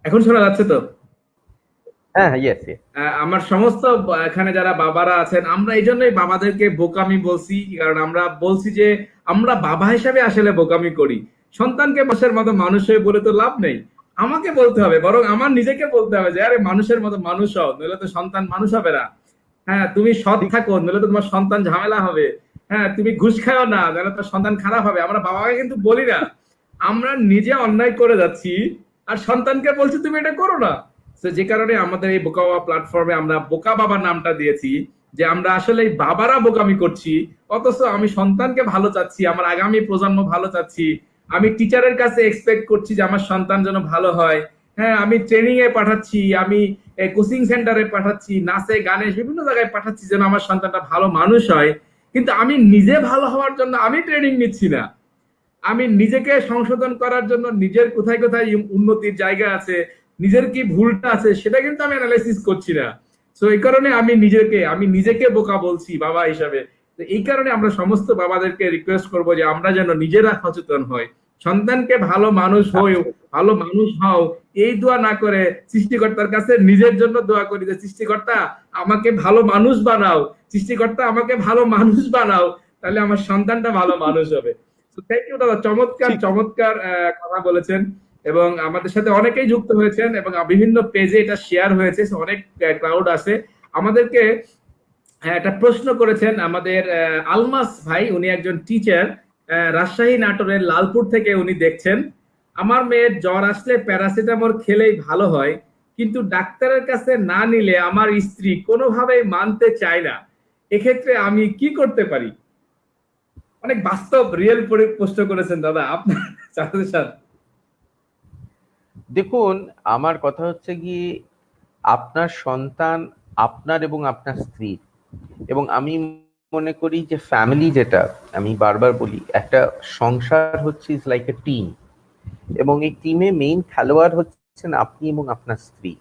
এখন শোনা যাচ্ছে তো? হ্যাঁ হ্যাঁ, ইয়েস ইয়েস। আমার সমস্ত এখানে যারা বাবারা আছেন, আমরা এই জন্যই বাবাদেরকে বোকামি বলছি, কারণ আমরা বলছি যে আমরা বাবা হিসাবে আসলে বোকামি করি। সন্তানকে বসের মতো মানুষ হয়ে বলে তো লাভ নেই, আমাকে বলতে হবে, বরং আমার নিজেকে বলতে হবে যে আরে মানুষের মতো মানুষ হও, নইলে তো সন্তান মানুষ হবে না। হ্যাঁ, তুমি সৎ ঠিক। থাকো, নইলে তো তোমার সন্তান ঝামেলা হবে। হ্যাঁ, তুমি ঘুষ খাও না, নইলে তো সন্তান খারাপ হবে। আমরা বাবাকে কিন্তু বলি না, আমরা নিজে অন্যায় করে যাচ্ছি আর সন্তানকে বলছি তুমি এটা করো না। তো যে কারণে আমাদের এই বোকা বাবা প্ল্যাটফর্মে আমরা বোকা বাবা নামটা দিয়েছি, যে আমরা আসলে বাবারা বোকামি করছি, অথচ আমি সন্তানকে ভালো চাচ্ছি, আমার আগামী প্রজন্ম ভালো চাচ্ছি। আমি টিচারের কাছে এক্সপেক্ট করছি যে আমার সন্তান যেন ভালো হয়। হ্যাঁ, আমি ট্রেনিং এ পাঠাচ্ছি, আমি কোচিং সেন্টারে পাঠাচ্ছি, নাচে গানে বিভিন্ন জায়গায় পাঠাচ্ছি যেন আমার সন্তানটা ভালো মানুষ হয়। কিন্তু আমি নিজে ভালো হওয়ার জন্য আমি ট্রেনিং নিচ্ছি না। আমি নিজেকে সংশোধন করার জন্য নিজের কোথায় কোথায় উন্নতির জায়গা আছে, নিজের কি ভুলটা আছে সেটা কিন্তু আমি অ্যানালাইসিস করছি না। তো এই কারণে আমি নিজেকে বোকা বলছি বাবা হিসাবে। তো এই কারণে আমরা সমস্ত বাবাদেরকে রিকোয়েস্ট করব যে আমরা যেন নিজেরা সচেতন হই, সন্তানকে ভালো মানুষ হই, ভালো মানুষ হও, এই দোয়া না করে সৃষ্টিকর্তার কাছে নিজের জন্য দোয়া করি যে সৃষ্টিকর্তা আমাকে ভালো মানুষ বানাও, সৃষ্টিকর্তা আমাকে ভালো মানুষ বানাও, তাহলে আমার সন্তানটা ভালো মানুষ হবে। থ্যাংক ইউ দাদা, চমৎকার ঠিক। চমৎকার কথা বলেছেন। এবং আমাদের সাথে অনেকেই যুক্ত হয়েছেন এবং বিভিন্ন পেজে এটা শেয়ার হয়েছে, অনেক ক্রাউড আছে আমাদেরকে। একটা প্রশ্ন করেছেন আমাদের আলমাস ভাই, উনি একজন টিচার, রাজশাহী নাটোরের লালপুর থেকে উনি দেখছেন। আমার মেয়ের জ্বর আসলে প্যারাসিটামল খেলেই ভালো হয়, কিন্তু ডাক্তারের কাছে না নিলে আমার স্ত্রী কোনোভাবেই মানতে চায় না, এক্ষেত্রে আমি কি করতে পারি? অনেক বাস্তব রিয়েল প্রশ্ন করেছেন দাদা, আপনার সাথে। দেখুন, আমার কথা হচ্ছে কি, আপনার সন্তান আপনার এবং আপনার স্ত্রীর, এবং আমি মনে করি যে ফ্যামিলি, যেটা আমি বারবার বলি, একটা সংসার হচ্ছে ইজ লাইক এ টিম, এবং এই টিমে মেইন খেলোয়াড় হচ্ছেন আপনি এবং আপনার স্ত্রী।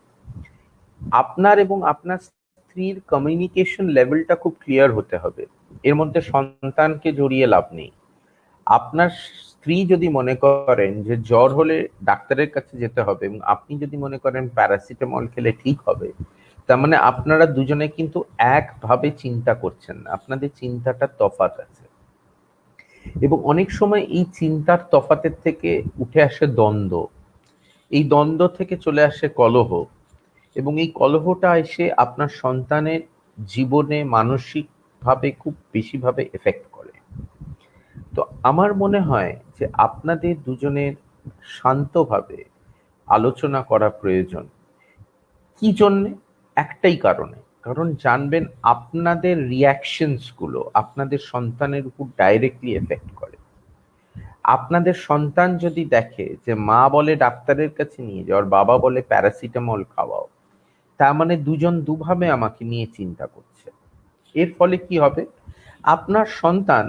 আপনার এবং আপনার স্ত্রীর কমিউনিকেশন লেভেলটা খুব ক্লিয়ার হতে হবে। এর মধ্যে সন্তানকে জড়িয়ে লাভ নেই। আপনার স্ত্রী যদি মনে করেন যে জ্বর হলে ডাক্তারের কাছে যেতে হবে, এবং আপনি যদি মনে করেন প্যারাসিটামল খেলে ঠিক হবে, তার মানে আপনারা দুজনে কিন্তু একভাবে চিন্তা করছেন না, আপনাদের চিন্তাটা তফাৎ আছে। এবং অনেক সময় এই চিন্তার তফাতের থেকে উঠে আসে দ্বন্দ্ব, এই দ্বন্দ্ব থেকে চলে আসে কলহ, এবং এই কলহটা এসে আপনার সন্তানের জীবনে মানসিকভাবে খুব বেশিভাবে এফেক্ট করে। তো আমার মনে হয় যে আপনাদের দুজনের শান্তভাবে আলোচনা করা প্রয়োজন। কি জন্যে? একটাই কারণে, কারণ জানবেন আপনাদের রিয়াকশনস গুলো আপনাদের সন্তানের উপর ডাইরেক্টলি এফেক্ট করে। আপনাদের সন্তান যদি দেখে যে মা বলে ডাক্তারের কাছে নিয়ে যাও আর বাবা বলে প্যারাসিটামল খাওয়াও, তার মানে দুজন দুভাবে আমাকে নিয়ে চিন্তা করছে। এর ফলে কি হবে? আপনার সন্তান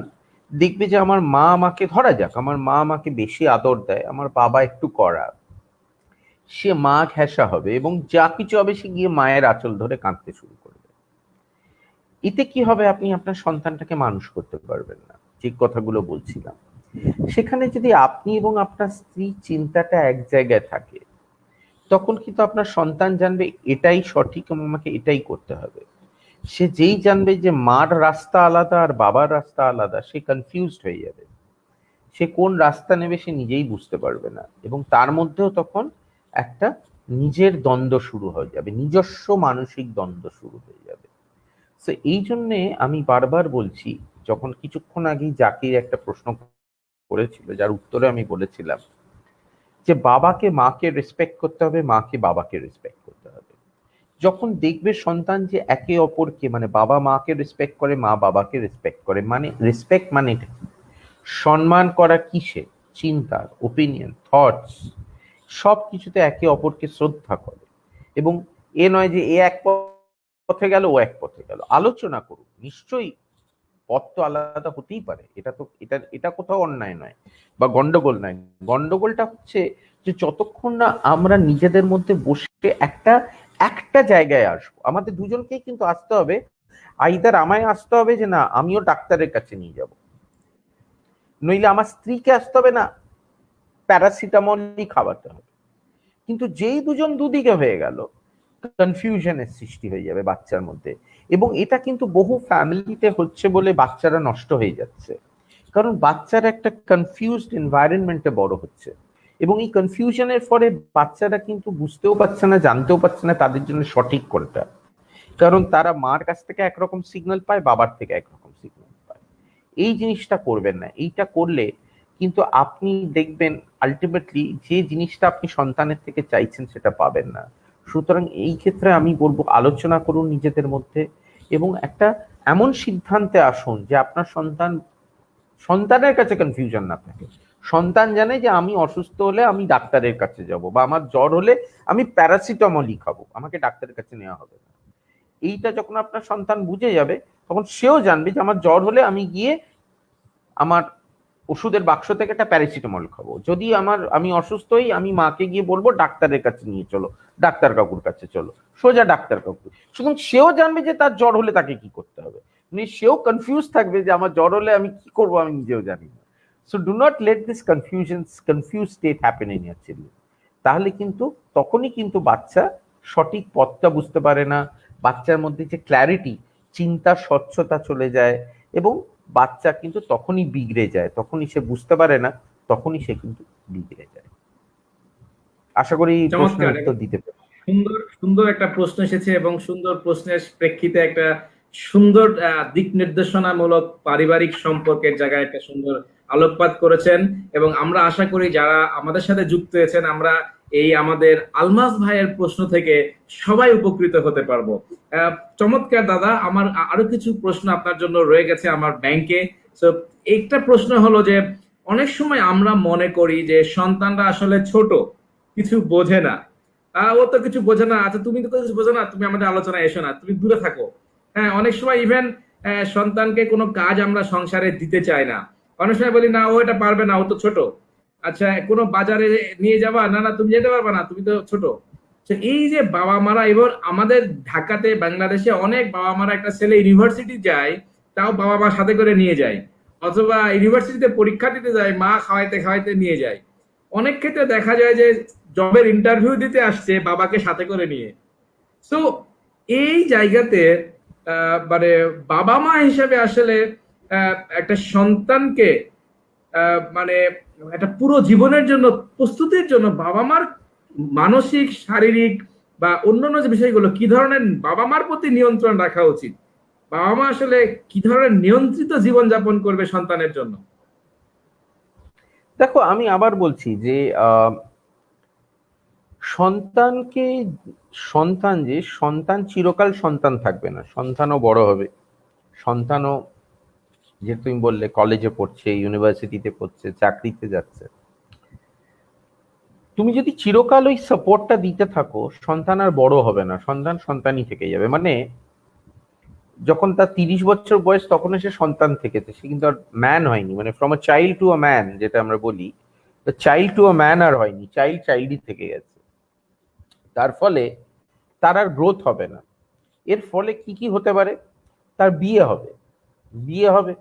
দেখবে যে আমার মা আমাকে, ধরা যাক আমার মা আমাকে বেশি আদর দেয়, আমার বাবা একটু কড়া, সে মা ঘেঁষা হবে এবং যা কিছু হবে সে গিয়ে মায়ের আঁচল ধরে কাঁদতে শুরু করবে। এতে কি হবে, আপনি আপনার সন্তানটাকে মানুষ করতে পারবেন না। যে কথাগুলো বলছিলাম, সেখানে যদি আপনি এবং আপনার স্ত্রী চিন্তাটা এক জায়গায় থাকে, তখন কিন্তু আপনার সন্তান জানবে এটাই সঠিক এবং আমাকে এটাই করতে হবে। সে যেই জানবে যে মার রাস্তা আলাদা আর বাবার রাস্তা আলাদা, সে কনফিউজড হয়ে যাবে। সে কোন রাস্তা নেবে সে নিজেই বুঝতে পারবে না, এবং তার মধ্যেও তখন একটা নিজের দ্বন্দ্ব শুরু হয়ে যাবে, নিজস্ব মানসিক দ্বন্দ্ব শুরু হয়ে যাবে। তো এই জন্যে আমি বারবার বলছি, যখন কিছুক্ষণ আগেই জাকির একটা প্রশ্ন করেছিল যার উত্তরে আমি বলেছিলাম যে বাবাকে মাকে রেসপেক্ট করতে হবে, মাকে বাবাকে রেসপেক্ট করতে হবে। যখন দেখবে সন্তান যে একে অপরকে, মানে বাবা মাকে রেসপেক্ট করে, মা বাবাকে রেসপেক্ট করে, মানে রেসপেক্ট মানে এটা কি? সম্মান করা কিসে? চিন্তার, ওপিনিয়ন, থটস, সব কিছুতে একে অপরকে শ্রদ্ধা করে। এবং এ নয় যে এ এক পথে গেল ও এক পথে গেল, আলোচনা করুক, নিশ্চয়ই পথ তো আলাদা হতেই পারে, এটা তো এটা কোথাও অন্যায় নয় বা গন্ডগোল নয়। গন্ডগোলটা হচ্ছে যে যতক্ষণ না আমরা নিজেদের মধ্যে বসে একটা একটা জায়গায় আসবো, আমাদের দুজনকেই কিন্তু আসতে হবে। আইদার আমায় আসতে হবে যে না আমিও ডাক্তারের কাছে নিয়ে যাব, নইলে আমার স্ত্রীকে আসতে হবে না প্যারাসিটামলই খাওয়াতে হবে। কিন্তু যেই দুজন দুদিকে হয়ে গেল, কনফিউশনের সৃষ্টি হয়ে যাবে বাচ্চার মধ্যে। এবং এটা কিন্তু বহু ফ্যামিলিতে হচ্ছে বলে বাচ্চারা নষ্ট হয়ে যাচ্ছে, কারণ বাচ্চারা একটা কনফিউজড এনভায়রনমেন্টে বড় হচ্ছে, এবং এই কনফিউশনের ফলে বাচ্চারা কিন্তু বুঝতেও পারছে না, জানতেও পারছে না তাদের জন্য সঠিক কোনটা। কারণ তারা মার কাছ থেকে একরকম সিগন্যাল পায়, বাবার থেকে একরকম সিগন্যাল পায়। এই জিনিসটা করবেন না। এইটা করলে কিন্তু আপনি দেখবেন আলটিমেটলি যে জিনিসটা আপনি সন্তানের থেকে চাইছেন সেটা পাবেন না। সুতরাং এই ক্ষেত্রে আমি বলবো আলোচনা করুন নিজেদের মধ্যে, এবং একটা এমন সিদ্ধান্তে আসুন যে আপনার সন্তানের কাছে কনফিউশন না থাকে। সন্তান জানে যে আমি অসুস্থ হলে আমি ডাক্তারের কাছে যাব, বা আমার জ্বর হলে আমি প্যারাসিটামলই খাবো, আমাকে ডাক্তারের কাছে নেওয়া হবে না। এইটা যখন আপনার সন্তান বুঝে যাবে, তখন সেও জানবে যে আমার জ্বর হলে আমি গিয়ে আমার ওষুধের বাক্স থেকে একটা প্যারাসিটামল খাবো। যদি আমি অসুস্থ হই, আমি মাকে গিয়ে বলবো ডাক্তারের কাছে নিয়ে চলো, ডাক্তার কাকুর কাছে চলো, সোজা ডাক্তার কাকু। সুতরাং সেও জানবে যে তার জ্বর হলে তাকে কি করতে হবে। মানে সেও কনফিউজ থাকবে যে আমার জ্বর হলে আমি কি করবো আমি নিজেও জানি না। So do not let this confuse state happen in year children. তাহলে কিন্তু তখনই কিন্তু বাচ্চা সঠিক পথটা বুঝতে পারে না, বাচ্চার মধ্যে যে ক্ল্যারিটি, চিন্তার স্বচ্ছতা চলে যায়, এবং বাচ্চা কিন্তু তখনই বিগড়ে যায়, তখনই সে বুঝতে পারে না, তখনই সে কিন্তু বিগড়ে যায়। আশা করি এই প্রশ্নের চমৎকার এবং উত্তর দিতে পারি। সুন্দর সুন্দর একটা প্রশ্ন এসেছে, এবং সুন্দর প্রশ্নের প্রেক্ষিতে একটা সুন্দর দিক নির্দেশনামূলক পারিবারিক সম্পর্কের জায়গায় একটা সুন্দর আলোকপাত করেছেন। এবং আমরা আশা করি যারা আমাদের সাথে যুক্ত হয়েছেন, আমরা এই আমাদের আলমাস ভাইয়ের প্রশ্ন থেকে সবাই উপকৃত হতে পারবো। চমৎকার দাদা, আমার আরো কিছু প্রশ্ন আপনার জন্য রয়ে গেছে আমার ব্যাংকে। তো একটা প্রশ্ন হলো যে অনেক সময় আমরা মনে করি যে সন্তানরা আসলে ছোট, কিছু বোঝে না। ও তো কিছু বোঝে না, আচ্ছা তুমি তো কিছু বোঝো না, তুমি আমাদের আলোচনায় এসো না, তুমি দূরে থাকো। হ্যাঁ, অনেক সময় ইভেন সন্তানকে কোনো কাজ আমরা সংসারে দিতে চাই না। অনেক সময় বলি না ও এটা পারবে না, ও তো ছোট। আচ্ছা, কোনো বাজারে নিয়ে যাবা, না না তুমি যেতে পারবে না, তুমি তো ছোট। তো এই যে বাবা মারা, এবার আমাদের ঢাকাতে বাংলাদেশে অনেক বাবা মারা একটা ছেলে ইউনিভার্সিটি যায়, তাও বাবা মা সাথে করে নিয়ে যায়, অথবা ইউনিভার্সিটিতে পরীক্ষা দিতে যায়, মা খাওয়াইতে খাওয়াইতে নিয়ে যায়। অনেক ক্ষেত্রে দেখা যায় যে জবের ইন্টারভিউ দিতে আসছে বাবাকে সাথে করে নিয়ে। সো এই জায়গাতে মানে বাবা মা হিসেবে আসলে একটা সন্তানকে মানে একটা পুরো জীবনের জন্য প্রস্তুতির জন্য বাবা মার মানসিক, শারীরিক বা অন্যান্য যে বিষয়গুলো, কি ধরনের বাবা মার প্রতি নিয়ন্ত্রণ রাখা উচিত, বাবা মা আসলে কি ধরনের নিয়ন্ত্রিত জীবন যাপন করবে সন্তানের জন্য? দেখো আমি আবার বলছি যে সন্তানকে, সন্তান চিরকাল সন্তান থাকবে না, সন্তানও বড় হবে। সন্তানও, যে তুমি বললে কলেজে পড়ছে, ইউনিভার্সিটিতে পড়ছে, চাকরিতে যাচ্ছে, তুমি যদি চিরকাল ওই সাপোর্টটা দিতে থাকো, সন্তান আর বড় হবে না, সন্তান সন্তানই থেকে যাবে। মানে যখন তার 30 বছর বয়স তখন সে সন্তান থেকেছে, সে কিন্তু আর ম্যান হয়নি, মানে from a child to a man যেটা আমরা বলি, চাইল্ড টু আ ম্যান আর হয়নি, চাইল্ডই থেকে গেছে। তার ফলে তার আর গ্রোথ হবে না। এর ফলে কি কি হতে পারে, তার বিয়ে হবে, বিয়ে হবে,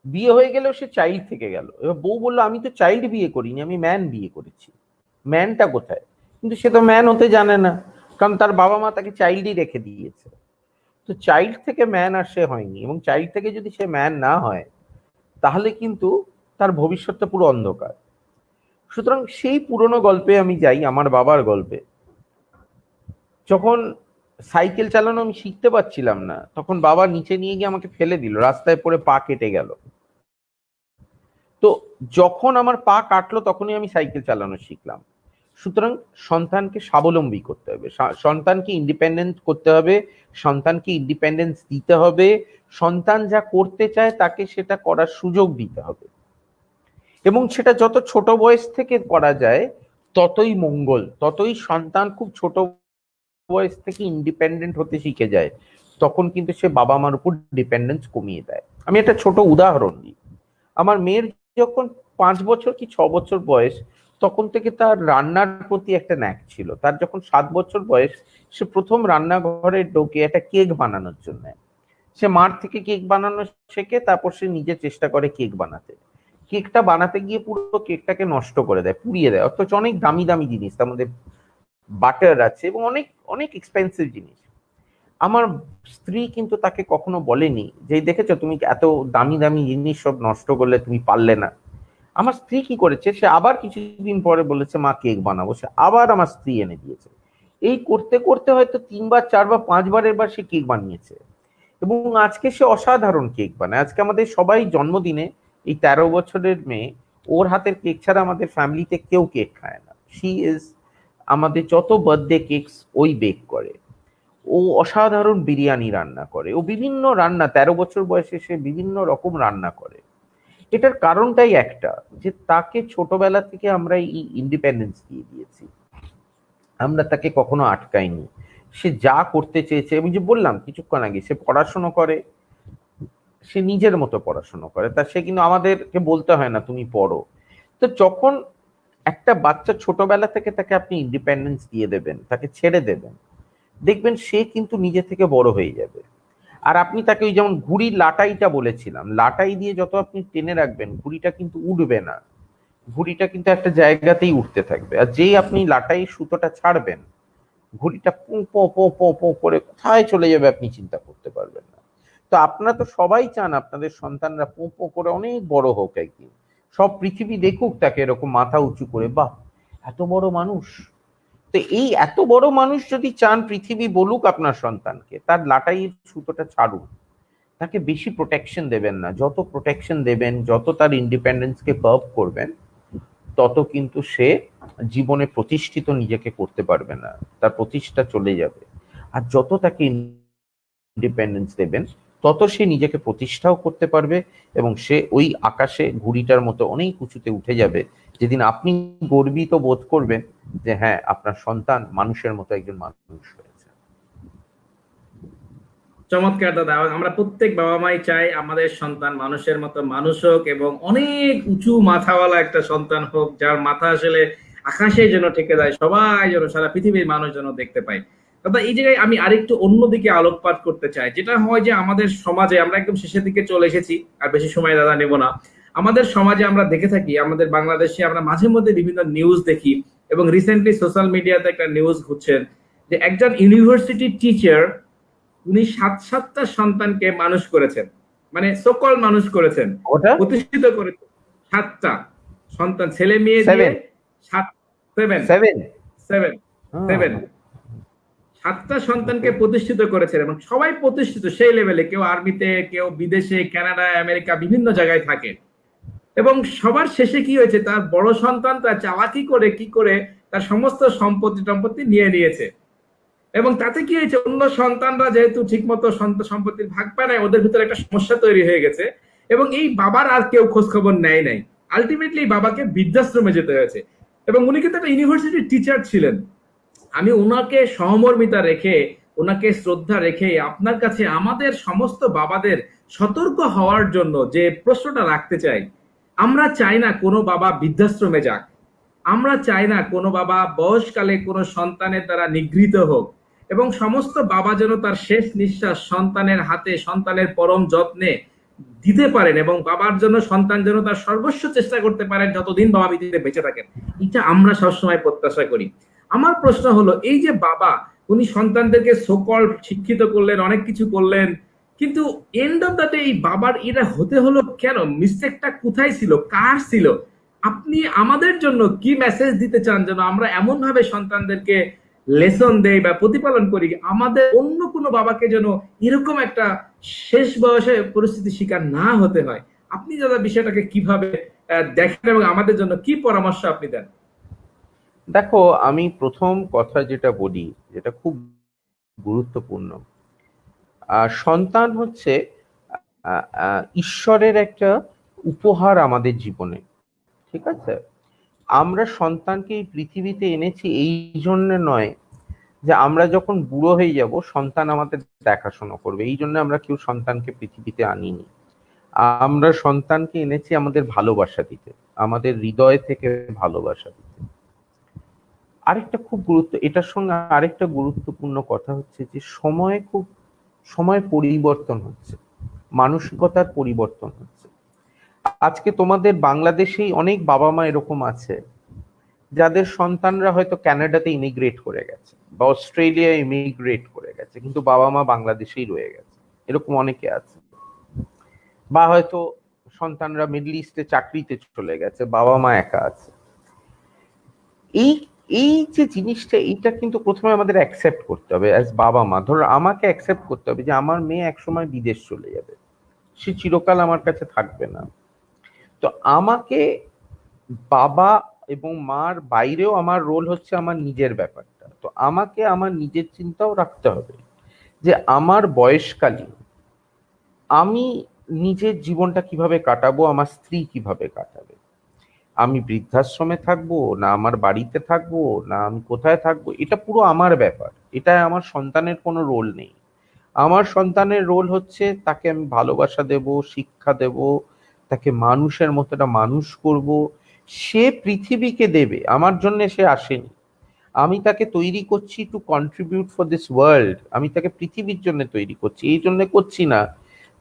বিয়ে হয়ে গেলেও সে চাইল্ড থেকে গেল। এবার বউ বললো আমি তো চাইল্ড বিয়ে করিনি, আমি ম্যান বিয়ে করেছি, ম্যানটা কোথায়? কিন্তু সে তো ম্যান হতে জানে না, কারণ তার বাবা মা তাকে চাইল্ডই রেখে দিয়েছে। তো চাইল্ড থেকে ম্যান আর সে হয়নি, এবং চাইল্ড থেকে যদি সে ম্যান না হয় তাহলে কিন্তু তার ভবিষ্যৎটা পুরো অন্ধকার। সুতরাং সেই পুরনো গল্পে আমি যাই, আমার বাবার গল্পে। যখন সাইকেল চালানো আমি শিখতে পারছিলাম না, তখন বাবা নিচে নিয়ে গিয়ে আমাকে ফেলে দিল, রাস্তায় পড়ে পা কেটে গেল। তো যখন আমার পা কাটলো তখনই আমি সাইকেল চালানো শিখলাম। সুতরাং সন্তানকে স্বাবলম্বী করতে হবে, সন্তানকে ইন্ডিপেন্ডেন্ট করতে হবে, সন্তানকে ইন্ডিপেন্ডেন্স দিতে হবে, সন্তান যা করতে চায় তাকে সেটা করার সুযোগ দিতে হবে, এবং সেটা যত ছোট বয়স থেকে করা যায় ততই মঙ্গল, ততই সন্তান খুব ছোট বয়স থেকে ইন্ডিপেন্ডেন্ট হতে শিখে যায়, তখন কিন্তু সে বাবা মার উপর ডিপেন্ডেন্স কমিয়ে দেয়। আমি একটা ছোট উদাহরণ দিই। আমার মেয়ের যখন 5 বছর কি 6 বছর বয়স, তখন থেকে তার রান্নার প্রতি একটা ন্যাক ছিল। তার যখন 7 বছর বয়স, সে প্রথম রান্নাঘরে ঢোকে একটা কেক বানানোর জন্য। সে মার থেকে কেক বানানো শেখে, তারপর সে নিজে চেষ্টা করে কেক বানাতে। কেকটা বানাতে গিয়ে পুরো কেকটাকে নষ্ট করে দেয়, পুড়িয়ে দেয়, অথচ অনেক দামি দামি জিনিস, তার মধ্যে বাটার আছে এবং অনেক অনেক এক্সপেন্সিভ জিনিস। আমার স্ত্রী কিন্তু তাকে কখনো বলেনি যে দেখেছো তুমি এত দামি দামি জিনিস সব নষ্ট করলে, তুমি পারলে না। আমার স্ত্রী কি করেছে, সে আবার কিছুদিন পরে বলেছে মা কেক বানাবো, সে আবার আমার স্ত্রী এনে দিয়েছে। এই করতে করতে হয়তো 3বার 4বার 5বার এবার সে কেক বানিয়েছে, এবং আজকে সে অসাধারণ কেক বানায়। আজকে আমাদের সবাই জন্মদিনে এই 13 বছরের মেয়ে, ওর হাতের কেক ছাড়া আমাদের ফ্যামিলিতে কেউ কেক খায় না। শি ইজ, আমাদের যত বার্থডে কেকস ওই বেক করে। ও অসাধারণ বিরিয়ানি রান্না করে, ও বিভিন্ন রান্না 13 বছর বয়সে সে বিভিন্ন রকম রান্না করে। এটার কারণটাই একটা, যে তাকে ছোটবেলা থেকে আমরা এই ইন্ডিপেন্ডেন্স দিয়ে দিয়েছি, আমরা তাকে কখনো আটকাইনি। সে যা করতে চেয়েছে, আমি যে বললাম কিছুক্ষণ আগে, সে পড়াশোনা করে, সে নিজের মতো পড়াশোনা করে, তা সে কিন্তু আমাদেরকে বলতে হয় না তুমি পড়ো। তো যখন একটা বাচ্চা ছোটবেলা থেকে তাকে আপনি ইন্ডিপেন্ডেন্স দিয়ে দেবেন, তাকে ছেড়ে দেবেন, দেখবেন সে কিন্তু নিজে থেকে বড় হয়ে যাবে। আর আপনি তাকে ওই যেমন ঘুড়ির লাটাইটা বলেছিলাম, লাটাই দিয়ে যত আপনি টেনে রাখবেন ঘুড়িটা কিন্তু উঠবে না, ঘুড়িটা কিন্তু একটা জায়গাতেই উঠতে থাকবে। আর যেই আপনি লাটাই সুতোটা ছাড়বেন, ঘুড়িটা পো পো পো পো পো করে কোথায় চলে যাবে আপনি চিন্তা করতে পারবেন না। তো আপনারা তো সবাই চান আপনাদের সন্তানরা পো পো করে অনেক বড় হোক, একদিন সব পৃথিবী দেখুক তাকে এরকম মাথা উঁচু করে, বাহ এত বড় মানুষ। তো এই এত বড় মানুষ যদি চান পৃথিবী বলুক আপনার সন্তানকে, তার লাটাইয়ের সুতোটা ছাড়ুন, তাকে বেশি প্রোটেকশন দেবেন না। যত প্রোটেকশন দেবেন, যত তার ইন্ডিপেন্ডেন্সকে কার্ভ করবেন, তত কিন্তু সে জীবনে প্রতিষ্ঠিত নিজেকে করতে পারবে না, তার প্রতিষ্ঠা চলে যাবে। আর যত তাকে ইন্ডিপেন্ডেন্স দেবেন, তত সে নিজেকে প্রতিষ্ঠাও করতে পারবে, এবং সে ওই আকাশে ঘুড়িটার মতো অনেক উঁচুতে উঠে যাবে, যেদিন আপনি গর্বিত বোধ করবেন যে হ্যাঁ আপনার সন্তান মানুষের মতো একজন মানুষ হয়েছে। চমৎকার দাদা। আমরা প্রত্যেক বাবা মাই চাই আমাদের সন্তান মানুষের মতো মানুষ হোক, এবং অনেক উঁচু মাথাওয়ালা একটা সন্তান হোক, যার মাথা আসলে আকাশে যেন ঠেকে যায়, সবাই যেন, সারা পৃথিবীর মানুষ যেন দেখতে পায়। দাদা এই জায়গায় আমি আরেকটু অন্যদিকে আলোকপাত করতে চাই। যেটা হয় যে আমাদের সমাজে, আমরা একদম শেষের দিকে চলে এসেছি, আর বেশি সময় দাদা নেব না। আমাদের সমাজে আমরা দেখে থাকি, আমাদের বাংলাদেশে আমরা মাঝে মধ্যে বিভিন্ন নিউজ দেখি, এবং রিসেন্টলি সোশ্যাল মিডিয়াতে একটা নিউজ হচ্ছেন যে একজন ইউনিভার্সিটি টিচার, উনি 7টা সন্তানকে মানুষ করেছেন, মানে সকল মানুষ করেছেন, ওটা প্রতিষ্ঠিত করেছেন। 7টা সন্তান, ছেলে মেয়ে দিয়ে, 7টা সন্তানকে প্রতিষ্ঠিত করেছেন, এবং সবাই প্রতিষ্ঠিত সেই লেভেলে, কেউ আর্মিতে, কেউ বিদেশে, কানাডা, আমেরিকা, বিভিন্ন জায়গায় থাকে। এবং সবার শেষে কি হয়েছে, তার বড় সন্তান তার চালাকি করে কি করে তার সমস্ত সম্পত্তি নিয়ে নিয়েছে। এবং তাতে কি হয়েছে, অন্য সন্তানরা যেহেতু ঠিক মতো সম্পত্তির ভাগ পায় না, ওদের ভিতরে একটা সমস্যা তৈরি হয়ে গেছে, এবং এই বাবার আর কেউ খোঁজ খবর নেয় নাই। আলটিমেটলি বাবাকে বৃদ্ধাশ্রমে যেতে হয়েছে। এবং উনি কিন্তু একটা ইউনিভার্সিটির টিচার ছিলেন। আমি ওনাকে সহমর্মিতা রেখে ওনাকে শ্রদ্ধা রেখে আপনার কাছে আমাদের সমস্ত বাবাদের সতর্ক হওয়ার জন্য যে প্রশ্নটা রাখতে চাই। আমরা চাই না কোনো বাবা বৃদ্ধাশ্রমে যাক, আমরা চাই না কোনো বাবা বয়সকালে কোনো সন্তানের দ্বারা নিগৃহীত হোক, এবং সমস্ত বাবা যেন তার শেষ নিঃশ্বাস সন্তানের হাতে সন্তানের পরম যত্নে দিতে পারেন, এবং বাবার জন্য সন্তান যেন তার সর্বস্ব চেষ্টা করতে পারেন যতদিন বাবা পৃথিবীতে বেঁচে থাকেন। এটা আমরা সবসময় প্রত্যাশা করি। আমার প্রশ্ন হলো, এই যে বাবা উনি সন্তানদেরকে সকল শিক্ষিত করলেন, অনেক কিছু করলেন, কিন্তু এন্ড অফ দ্য ডে এই বাবার এটা হতে হলো কেন? মিস্টেকটা কোথায় ছিল, কার ছিল? আপনি আমাদের জন্য কি মেসেজ দিতে চান যেন আমরা এমন ভাবে সন্তানদেরকে লেসন দেই বা প্রতিপালন করি, আমাদের অন্য কোনো বাবাকে যেন এরকম একটা শেষ বয়সে পরিস্থিতি শিকার না হতে হয়? আপনি দাদা বিষয়টাকে কিভাবে দেখেন এবং আমাদের জন্য কি পরামর্শ আপনি দেন? দেখো, আমি প্রথম কথা যেটা বলি, যেটা খুব গুরুত্বপূর্ণ, সন্তান হচ্ছে ঈশ্বরের একটা উপহার আমাদের জীবনে। ঠিক আছে? আমরা সন্তানকে এই পৃথিবীতে এনেছি এই জন্য নয় যে আমরা যখন বুড়ো হয়ে যাব সন্তান আমাদের দেখাশোনা করবে, এই জন্য আমরা কেউ সন্তানকে পৃথিবীতে আনিনি। আমরা সন্তানকে এনেছি আমাদের ভালোবাসা দিতে, আমাদের হৃদয় থেকে ভালোবাসা দিতে। আরেকটা খুব এটার সঙ্গে আরেকটা গুরুত্বপূর্ণ কথা হচ্ছে যে সময় পরিবর্তন হচ্ছে, মানসিকতার পরিবর্তন হচ্ছে। আজকে তোমাদের বাংলাদেশেই অনেক বাবা মা এরকম আছে যাদের সন্তানরা হয়তো কানাডাতে ইমিগ্রেট করে গেছে বা অস্ট্রেলিয়ায় ইমিগ্রেট করে গেছে, কিন্তু বাবা মা বাংলাদেশেই রয়ে গেছে, এরকম অনেকে আছে। বা হয়তো সন্তানরা মিডল ইস্টে চাকরিতে চলে গেছে, বাবা মা একা আছে। এই এই যে জিনিসটা, এইটা কিন্তু প্রথমে আমাদের অ্যাকসেপ্ট করতে হবে অ্যাজ বাবা মা। ধরো আমাকে অ্যাকসেপ্ট করতে হবে যে আমার মেয়ে একসময় বিদেশ চলে যাবে, সে চিরকাল আমার কাছে থাকবে না। তো আমাকে বাবা এবং মার বাইরেও আমার রোল হচ্ছে আমার নিজের ব্যাপারটা। তো আমাকে আমার নিজের চিন্তাও রাখতে হবে যে আমার বয়সকালে আমি নিজের জীবনটা কিভাবে কাটাবো, আমার স্ত্রী কিভাবে কাটাবে, আমি বৃদ্ধাশ্রমে থাকবো না আমার বাড়িতে থাকবো না আমি কোথায় থাকবো, এটা পুরো আমার ব্যাপার। এটা আমার সন্তানের কোনো রোল নেই। আমার সন্তানের রোল হচ্ছে তাকে আমি ভালোবাসা দেব, শিক্ষা দেব, তাকে মানুষের মতো একটা মানুষ করব। সে পৃথিবীকে দেবে, আমার জন্য সে আসেনি। আমি তাকে তৈরি করছি two contribute for this world. আমি তাকে পৃথিবীর জন্য তৈরি করছি, এই জন্য করছি না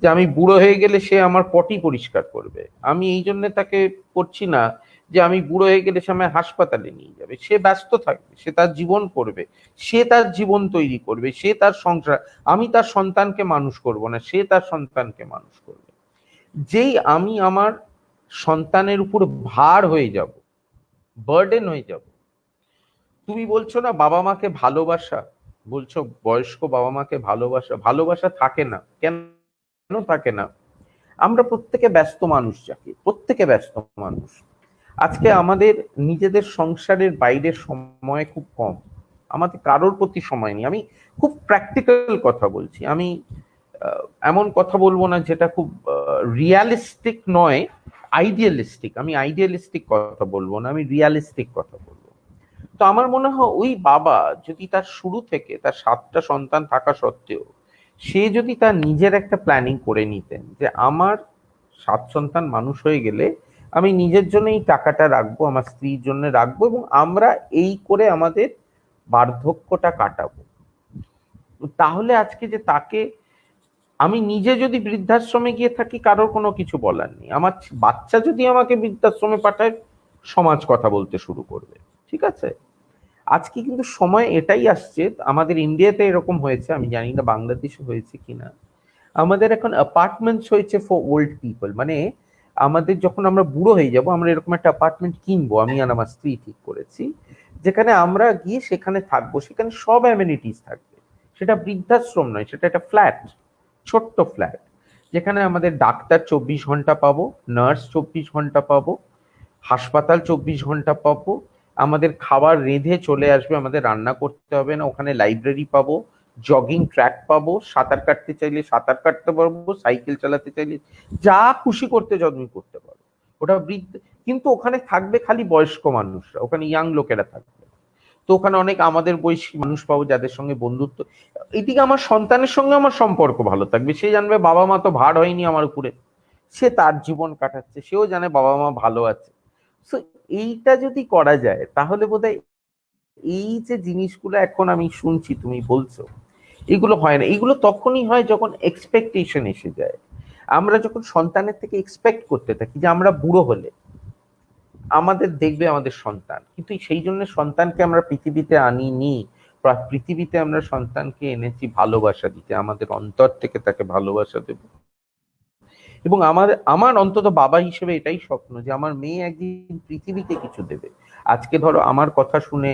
যে আমি বুড়ো হয়ে গেলে সে আমার পটি পরিষ্কার করবে। আমি এই জন্য তাকে করছি না যে আমি বুড়ো হয়ে গেলে সে আমায় হাসপাতালে নিয়ে যাবে। সে ব্যস্ত থাকবে, সে তার জীবন করবে, সে তার জীবন তৈরি করবে, সে তার সংসার। আমি তার সন্তানকে মানুষ করব না, সে তার সন্তানকে মানুষ করবে। যেই আমি আমার সন্তানের উপর ভার হয়ে যাব, বার্ডেন হয়ে যাব। তুমি বলছো না বাবা মাকে ভালোবাসা, বলছো বয়স্ক বাবা মাকে ভালোবাসা, ভালোবাসা থাকে না কেন? থাকে না? আমরা প্রত্যেকে ব্যস্ত মানুষ, যাকে প্রত্যেকে ব্যস্ত মানুষ। আজকে আমাদের নিজেদের সংসারের বাইরের সময় খুব কম, আমাদের কারোর প্রতি সময় নেই। আমি খুব প্র্যাকটিক্যাল কথা বলছি। আমি এমন কথা বলবো না যেটা খুব রিয়ালিস্টিক নয়, আইডিয়ালিস্টিক। আমি আইডিয়ালিস্টিক কথা বলবো না, আমি রিয়ালিস্টিক কথা বলবো। তো আমার মনে হয় ওই বাবা যদি তার শুরু থেকে তার 7টা সন্তান থাকা সত্ত্বেও সে যদি তার নিজের একটা প্ল্যানিং করে নিতেন যে আমার 7 সন্তান মানুষ হয়ে গেলে আমি নিজের জন্য এই টাকাটা রাখবো, আমার স্ত্রীর জন্য রাখবো, এবং আমরা এই করে আমাদের বার্ধক্যটা কাটাবো। তাহলে আজকে যে তাকে আমি নিজে যদি বৃদ্ধাশ্রমে গিয়ে থাকি কারোর কোনো কিছু বলার নেই। আমার বাচ্চা যদি আমাকে বৃদ্ধাশ্রমে পাঠায় সমাজ কথা বলতে শুরু করবে। ঠিক আছে? আজকে কিন্তু সময় এটাই আসছে, আমাদের ইন্ডিয়াতে এরকম হয়েছে, আমি জানি না বাংলাদেশে হয়েছে কিনা। আমাদের এখন অ্যাপার্টমেন্টস হয়েছে ফর ওল্ড পিপল। মানে আমাদের যখন আমরা বুড়ো হয়ে যাব আমরা এরকম একটা অ্যাপার্টমেন্ট কিনবো, আমি আর আমার স্ত্রী ঠিক করেছি, যেখানে আমরা গিয়ে সেখানে থাকবো, সেখানে সব অ্যামেনিটিস থাকবে। সেটা বৃদ্ধাশ্রম নয়, সেটা একটা ফ্ল্যাট, ছোট্ট ফ্ল্যাট, যেখানে আমাদের ডাক্তার 24 ঘন্টা পাবো, নার্স 24 ঘন্টা পাবো, হাসপাতাল 24 ঘন্টা পাবো, আমাদের খাবার রেঁধে চলে আসবে, আমাদের রান্না করতে হবে না, ওখানে লাইব্রেরি পাবো, জগিং ট্র্যাক পাবো, সাঁতার কাটতে চাইলে সাঁতার কাটতে পারবো, সাইকেল চালাতে চাইলে যা খুশি করতে যত্ন করতে পারবো। ওটা বৃদ্ধ, কিন্তু ওখানে থাকবে খালি বয়স্ক মানুষরা, ওখানে ইয়াং লোকেরা থাকবে। তো ওখানে অনেক আমাদের বয়সী মানুষ পাবো যাদের সঙ্গে বন্ধুত্ব। এদিকে আমার সন্তানের সঙ্গে আমার সম্পর্ক ভালো থাকবে, সে জানবে বাবা মা তো ভার হয়নি আমার উপরে, সে তার জীবন কাটাচ্ছে, সেও জানে বাবা মা ভালো আছে। তো এইটা যদি করা যায় তাহলে বোধহয় এই যে জিনিসগুলো এখন আমি শুনছি তুমি বলছো, এগুলো হয় না। এগুলো তখনই হয় যখন এক্সপেকটেশন এসে যায়। আমরা যখন সন্তানের থেকে এক্সপেক্ট করতে থাকি যে আমরা বুড়ো হলে আমাদের দেখবে আমাদের সন্তান, কিন্তু সেই জন্য সন্তানকে আমরা পৃথিবীতে আনিনি। পৃথিবীতে আমরা সন্তানকে এনেছি ভালোবাসা দিতে, আমাদের অন্তর থেকে তাকে ভালোবাসা দেব। এবং আমার আমার অন্তত বাবা হিসেবে এটাই স্বপ্ন যে আমার মেয়ে একদিন পৃথিবীকে কিছু দেবে। আজকে ধরো আমার কথা শুনে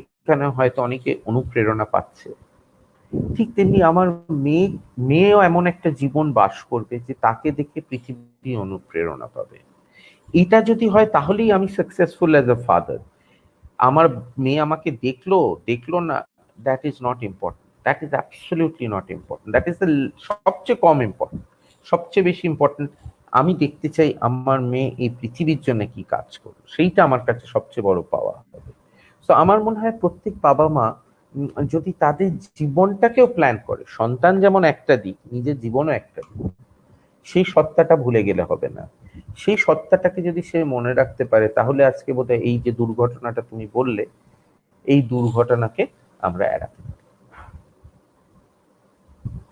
এখানে হয়তো অনেকে অনুপ্রেরণা পাচ্ছে, ঠিক তেমনি আমার মেয়েও এমন একটা জীবন বাস করবে যে তাকে দেখে পৃথিবী অনুপ্রেরণা পাবে। এটা যদি হয় তাহলেই আমি সাকসেসফুল অ্যাজ আ ফাদার। আমার মেয়ে আমাকে দেখলো দেখলো না, that is not important, that is absolutely not important, that is the সবচেয়ে কম ইম্পর্টেন্ট। সবচেয়ে বেশি ইম্পর্টেন্ট আমি দেখতে চাই আমার মেয়ে এই পৃথিবীর জন্য কি কাজ করবে, সেইটা আমার কাছে সবচেয়ে বড় পাওয়া হবে। তো আমার মনে হয় প্রত্যেক বাবা মা যদি তাদের জীবনটাকেও প্ল্যান করে, সন্তান যেমন একটা দিক, নিজের জীবনও একটা দিক, সেই সত্তাটা ভুলে গেলে হবে না। সেই সত্তাটাকে যদি সে মনে রাখতে পারে তাহলে আজকে বোধহয় এই যে দুর্ঘটনাটা তুমি বললে, এই দুর্ঘটনাকে আমরা এড়াতে পারি।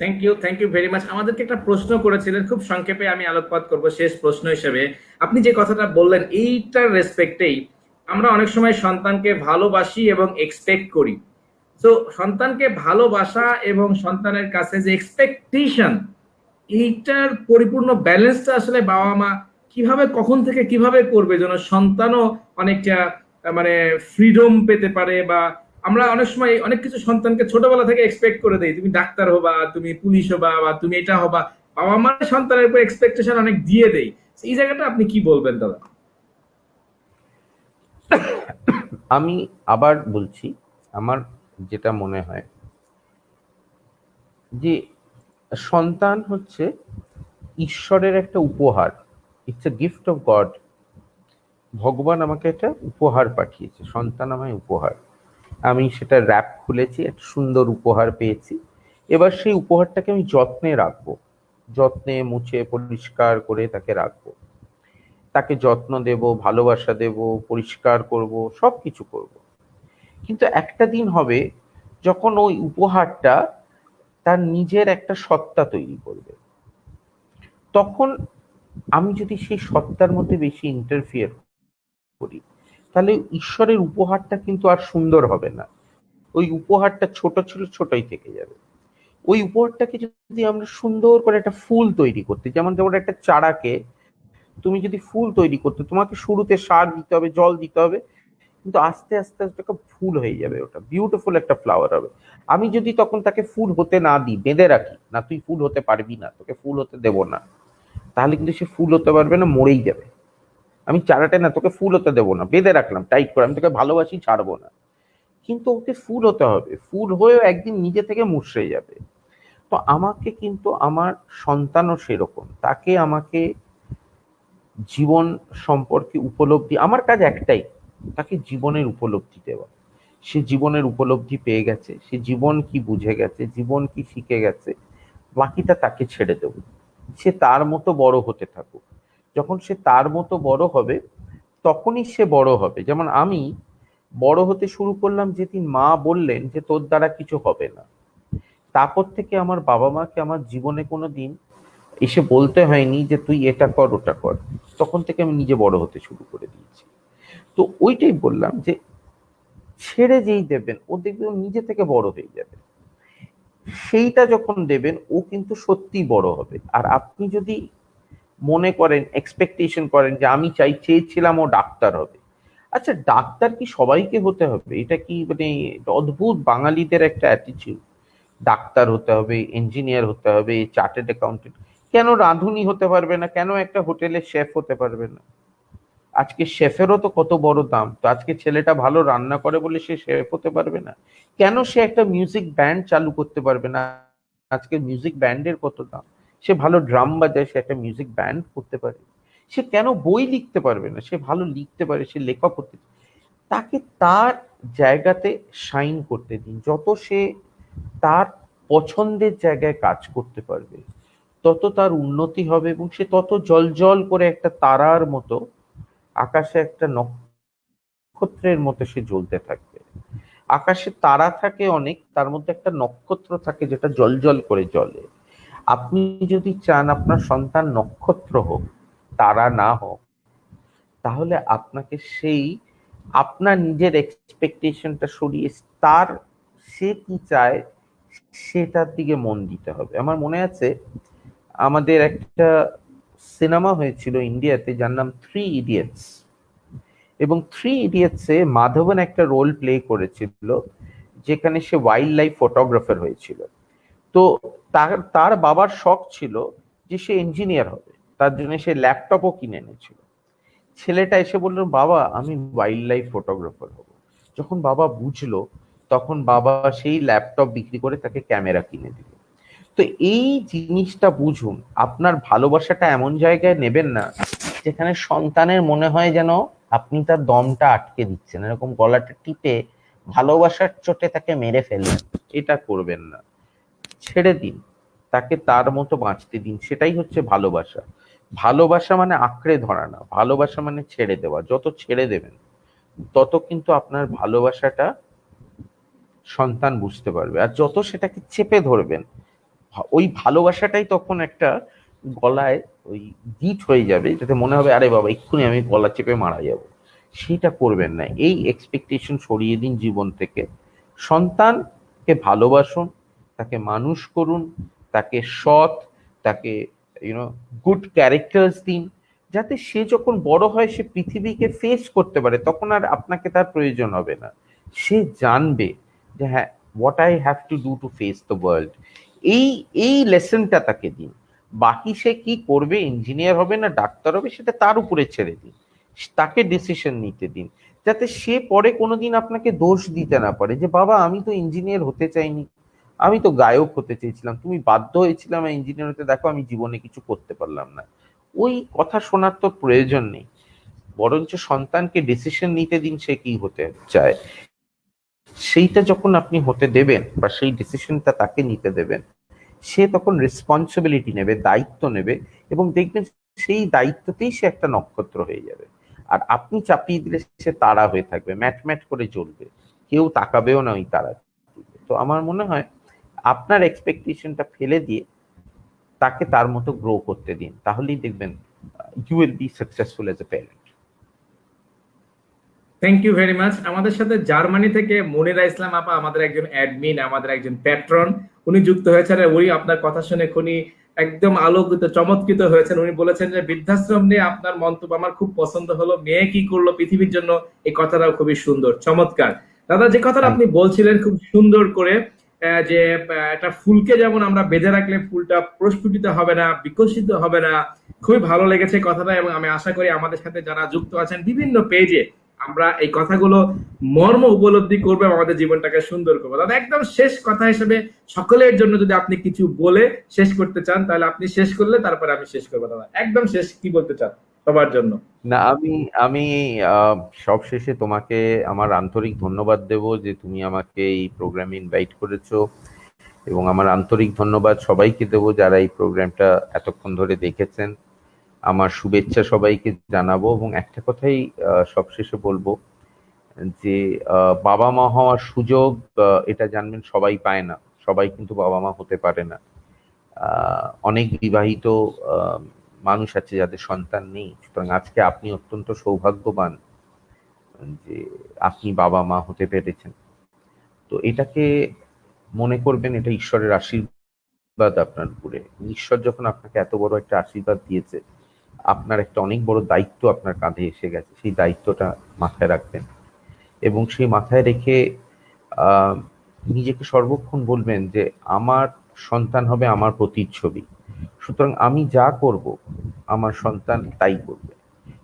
Thank you very much. আমাদেরকে একটা প্রশ্ন করেছিলেন, খুব সংক্ষেপে আমি আলোকপাত করব শেষ প্রশ্ন হিসেবে। আপনি যে কথাটা বললেন এইটার রেসপেক্টেই আমরা অনেক সময় সন্তানকে ভালোবাসি এবং এক্সপেক্ট করি। তো সন্তানকে ভালোবাসা এবং সন্তানের কাছে যে এক্সপেকটেশন, এইটার পরিপূর্ণ ব্যালেন্সটা আসলে বাবা মা কিভাবে কখন থেকে কিভাবে করবে যেন সন্তানও অনেকটা মানে ফ্রিডম পেতে পারে। বা আমরা অনেক সময় অনেক কিছু সন্তানকে ছোটবেলা থেকে এক্সপেক্ট করে দেই, তুমি ডাক্তার হবা, তুমি পুলিশ হবা, বা তুমি এটা হবা। বাবা মা সন্তানের উপর এক্সপেকটেশন অনেক দিয়ে দেই। এই জায়গাটা আপনি কি বলবেন দাদা? আমি আবার বলছি, আমার যেটা মনে হয় যে সন্তান হচ্ছে ঈশ্বরের একটা উপহার, it's a gift of god. ভগবান আমাকে একটা উপহার পাঠিয়েছে, সন্তান আমায় উপহার। আমি সেটা র্যাপ খুলেছি, একটা সুন্দর উপহার পেয়েছি। এবার সেই উপহারটাকে আমি যত্নে রাখবো, যত্নে মুছে পরিষ্কার করে তাকে রাখবো, তাকে যত্ন দেব, ভালোবাসা দেব, পরিষ্কার করব, সবকিছু করব। কিন্তু একটা দিন হবে যখন ওই উপহারটা তার নিজের একটা সত্তা তৈরি করবে। তখন আমি যদি সেই সত্তার মধ্যে বেশি ইন্টারফিয়ার করি তাহলে ঈশ্বরের উপহারটা কিন্তু আর সুন্দর হবে না। ওই উপহারটা ছোট ছিল, ছোটই থেকে যাবে। ওই উপহারটাকে যদি আমরা সুন্দর করে একটা ফুল তৈরি করতে, যেমন যেমন একটা চারাকে তুমি যদি ফুল তৈরি করতে, তোমাকে শুরুতে সার দিতে হবে, জল দিতে হবে, কিন্তু আস্তে আস্তে আস্তে একটা ফুল হয়ে যাবে, ওটা বিউটিফুল একটা ফ্লাওয়ার হবে। আমি যদি তখন তাকে ফুল হতে না দিই, বেঁধে রাখি না, তুই ফুল হতে পারবি না, তোকে ফুল হতে দেবো না, তাহলে কিন্তু সে ফুল হতে পারবে না, মরেই যাবে। আমি চারাটা না তোকে ফুল হতে দেবো না, বেঁধে রাখলাম টাইট করে, আমি তোকে ভালোবাসি, ছাড়বো না, কিন্তু ওকে ফুল হতে হবে, ফুল হয়েও একদিন নিজে থেকে মুষড়ে যাবে। তো আমাকে কিন্তু আমার সন্তানও সেরকম, তাকে আমাকে জীবন সম্পর্কে উপলব্ধি, আমার কাজ একটাই, তাকে জীবনের উপলব্ধি দেওয়া। সে জীবনের উপলব্ধি পেয়ে গেছে, সে জীবন কি বুঝে গেছে, জীবন কি শিখে গেছে, বাকিটা তাকে ছেড়ে দেব। সে তার মতো বড় হতে থাকুক। যখন সে তার মতো বড় হবে তখনই সে বড় হবে। যেমন আমি বড় হতে শুরু করলাম যেদিন মা বললেন যে তোর দ্বারা কিছু হবে না, তারপর থেকে আমার বাবা মাকে আমার জীবনে কোনোদিন এসে বলতে হয়নি যে তুই এটা কর ওটা কর। তখন থেকে আমি নিজে বড় হতে শুরু করে দিয়েছি। তো ওইটাই বললাম যে ছেড়ে যেই দেবেন ও দেখবে ও নিজে থেকে বড় হয়ে যাবে। সেইটা যখন দেবেন ও কিন্তু সত্যি বড় হবে। আর আপনি যদি মনে করেন, এক্সপেকটেশন করেন যে আমি চেয়েছিলাম ও ডাক্তার হবে, আচ্ছা ডাক্তার কি সবাইকে হতে হবে? এটা কি মানে অদ্ভুত বাঙালিদের একটা অ্যাটিচিউড। ডাক্তার হতে হবে, ইঞ্জিনিয়ার হতে হবে, চার্টার্ড অ্যাকাউন্টেন্ট, কেন রাঁধুনি হতে পারবে না? কেন একটা হোটেলের শেফ হতে পারবে না? আজকে শেফেরও তো কত বড় দাম। তো আজকে ছেলেটা ভালো রান্না করে বলে সে শেফ হতে পারবে না? কেন সে একটা মিউজিক ব্যান্ড চালু করতে পারবে না? আজকে মিউজিক ব্যান্ডের কত দাম। সে ভালো ড্রাম বাজায়, সে একটা মিউজিক ব্যান্ড করতে পারে। সে কেন বই লিখতে পারবে না? সে ভালো লিখতে পারে, সে লেখক হতে। তাকে তার জায়গাতে শাইন করতে দিন। যত সে তার পছন্দের জায়গায় কাজ করতে পারবে, তত তার উন্নতি হবে এবং সে তত জ্বলজ্বল করে একটা তারার মতো, আকাশে একটা নক্ষত্রের মতো সে জ্বলতে থাকবে। আকাশে তারা থাকে অনেক, তার মধ্যে একটা নক্ষত্র থাকে যেটা জ্বলজ্বল করে জ্বলে। আপনি যদি চান আপনার সন্তান নক্ষত্র হোক, তারা না হোক, তাহলে আপনাকে সেই আপনার নিজের এক্সপেকটেশনটা সরিয়ে তার সে কি চায় সেটার দিকে মন দিতে হবে। আমার মনে আছে আমাদের একটা সিনেমা হয়েছিল ইন্ডিয়াতে যার নাম থ্রি ইডিয়টস, এবং থ্রি ইডিয়টসে মাধবন একটা রোল প্লে করেছিল যেখানে সে ওয়াইল্ড লাইফ ফটোগ্রাফার হয়েছিল। তো তার তার বাবার শখ ছিল যে সে ইঞ্জিনিয়ার হবে, তার জন্য সে ল্যাপটপও কিনে এনেছিল। ছেলেটা এসে বলল, বাবা আমি ওয়াইল্ড লাইফ ফটোগ্রাফার হব। যখন বাবা বুঝলো, তখন বাবা সেই ল্যাপটপ বিক্রি করে তাকে ক্যামেরা কিনে দিল। তো এই জিনিসটা বুঝুন, আপনার ভালোবাসাটা এমন জায়গায় নেবেন না যেখানে সন্তানের মনে হয় যেন আপনি তার দমটা আটকে দিচ্ছেন, এরকম গলাটা টিপে ভালোবাসার চোটে তাকে মেরে ফেললেন। এটা করবেন না, ছেড়ে দিন, তাকে তার মতো বাঁচতে দিন। সেটাই হচ্ছে ভালোবাসা। ভালোবাসা মানে আঁকড়ে ধরা না, ভালোবাসা মানে ছেড়ে দেওয়া। যত ছেড়ে দেবেন তত কিন্তু আপনার ভালোবাসাটা সন্তান বুঝতে পারবে, আর যত সেটাকে চেপে ধরবেন ওই ভালোবাসাটাই তখন একটা গলায় ওই গিট হয়ে যাবে, যাতে মনে হবে আরে বাবা এক্ষুনি আমি গলা চেপে মারা যাব। সেটা করবেন না। এই এক্সপেকটেশন সরিয়ে দিন জীবন থেকে। সন্তানকে ভালোবাসুন, তাকে মানুষ করুন, তাকে সৎ, তাকে গুড ক্যারেক্টার্স দিন, যাতে সে যখন বড় হয় সে পৃথিবীকে ফেস করতে পারে, তখন আর আপনাকে তার প্রয়োজন হবে না। সে জানবে যে হ্যাঁ, what I have to do to face the world. এই এই লেসনটা তাকে দিন। বাকি সে কি করবে, ইঞ্জিনিয়ার হবে না ডাক্তার হবে, সেটা তার উপরে ছেড়ে দিন। তাকে ডিসিশন নিতে দিন, যাতে সে পরে কোনোদিন আপনাকে দোষ দিতে না পারে যে বাবা আমি তো ইঞ্জিনিয়ার হতে চাইনি, আমি তো গায়ক হতে চেয়েছিলাম, তুমি বাধ্য হয়েছিলাম ইঞ্জিনিয়ার হতে, দেখো আমি জীবনে কিছু করতে পারলাম না। ওই কথা শোনার তো প্রয়োজন নেই। বরঞ্চ সন্তানকে ডিসিশন নিতে দিন সে কি হতে চায়। সেইটা যখন আপনি হতে দেবেন বা সেই ডিসিশনটা তাকে নিতে দেবেন, সে তখন রেসপন্সিবিলিটি নেবে, দায়িত্ব নেবে, এবং দেখবেন সেই দায়িত্বতেই সে একটা নক্ষত্র হয়ে যাবে। আর আপনি চাপিয়ে দিলে সে তারা হয়ে থাকবে, ম্যাট ম্যাট করে জ্বলবে, কেউ তাকাবেও না ওই তারা। তো আমার মনে হয় আপনার এক্সপেকটেশনটা ফেলে দিয়ে তাকে তার মতো গ্রো করতে দিন, তাহলেই দেখবেন you will be successful as a parent. Thank you very much. আমাদের সাথে জার্মানি থেকে মনিরা ইসলাম আপা, আমাদের একজন অ্যাডমিন, আমাদের একজন প্যাট্রন, উনি যুক্ত হয়েছেন। আর উনি আপনার কথা শুনে খুনি একদম আলোকিত, চমৎকৃত হয়েছেন। উনি বলেছেন যে বৃদ্ধাশ্রম নিয়ে আপনার মন্তব্য আমার খুব পছন্দ হলো, মেয়ে কি করলো পৃথিবীর জন্য, এই কথাটাও খুবই সুন্দর, চমৎকার। দাদা যে কথাটা আপনি বলছিলেন খুব সুন্দর করে, যে একটা ফুলকে যেমন আমরা বেঁধে রাখলে ফুলটা প্রস্ফুটিত হবে না, বিকশিত হবে না, খুবই ভালো লেগেছে কথাটা। এবং আমি আশা করি আমাদের সাথে যারা যুক্ত আছেন বিভিন্ন পেজে, আমরা এই কথাগুলো মর্ম উপলব্ধি করবো এবং আমাদের জীবনটাকে সুন্দর করবো। দাদা একদম শেষ কথা হিসেবে সকলের জন্য যদি আপনি কিছু বলে শেষ করতে চান, তাহলে আপনি শেষ করলে তারপরে আমি শেষ করবো। দাদা একদম শেষ কি বলতে চান সবার জন্য? না, আমি আমি সবশেষে তোমাকে আমার আন্তরিক ধন্যবাদ দেব যে তুমি আমাকে এই প্রোগ্রামে ইনভাইট করেছো, এবং আমার আন্তরিক ধন্যবাদ সবাইকে দেবো যারা এই প্রোগ্রামটা এতক্ষণ ধরে দেখেছেন। আমার শুভেচ্ছা সবাইকে জানাবো, এবং একটা কথাই সবশেষে বলবো যে বাবা মা হওয়ার সুযোগ, এটা জানবেন সবাই পায় না, সবাই কিন্তু বাবা মা হতে পারে না। অনেক বিবাহিত মানুষ আছে যাদের সন্তান নেই। সুতরাং আজকে আপনি অত্যন্ত সৌভাগ্যবান যে আপনি বাবা মা হতে পেরেছেন। তো এটাকে মনে করবেন এটা ঈশ্বরের আশীর্বাদ আপনার উপরে। ঈশ্বর যখন আপনাকে এত বড় একটা আশীর্বাদ দিয়েছে, আপনার একটা অনেক বড় দায়িত্ব আপনার কাঁধে এসে গেছে, সেই দায়িত্বটা মাথায় রাখবেন, এবং সেই মাথায় রেখে আহ নিজেকে সর্বক্ষণ বলবেন যে আমার সন্তান হবে আমার প্রতিচ্ছবি, সুতরাং আমি যা করব আমার সন্তান তাই করবে।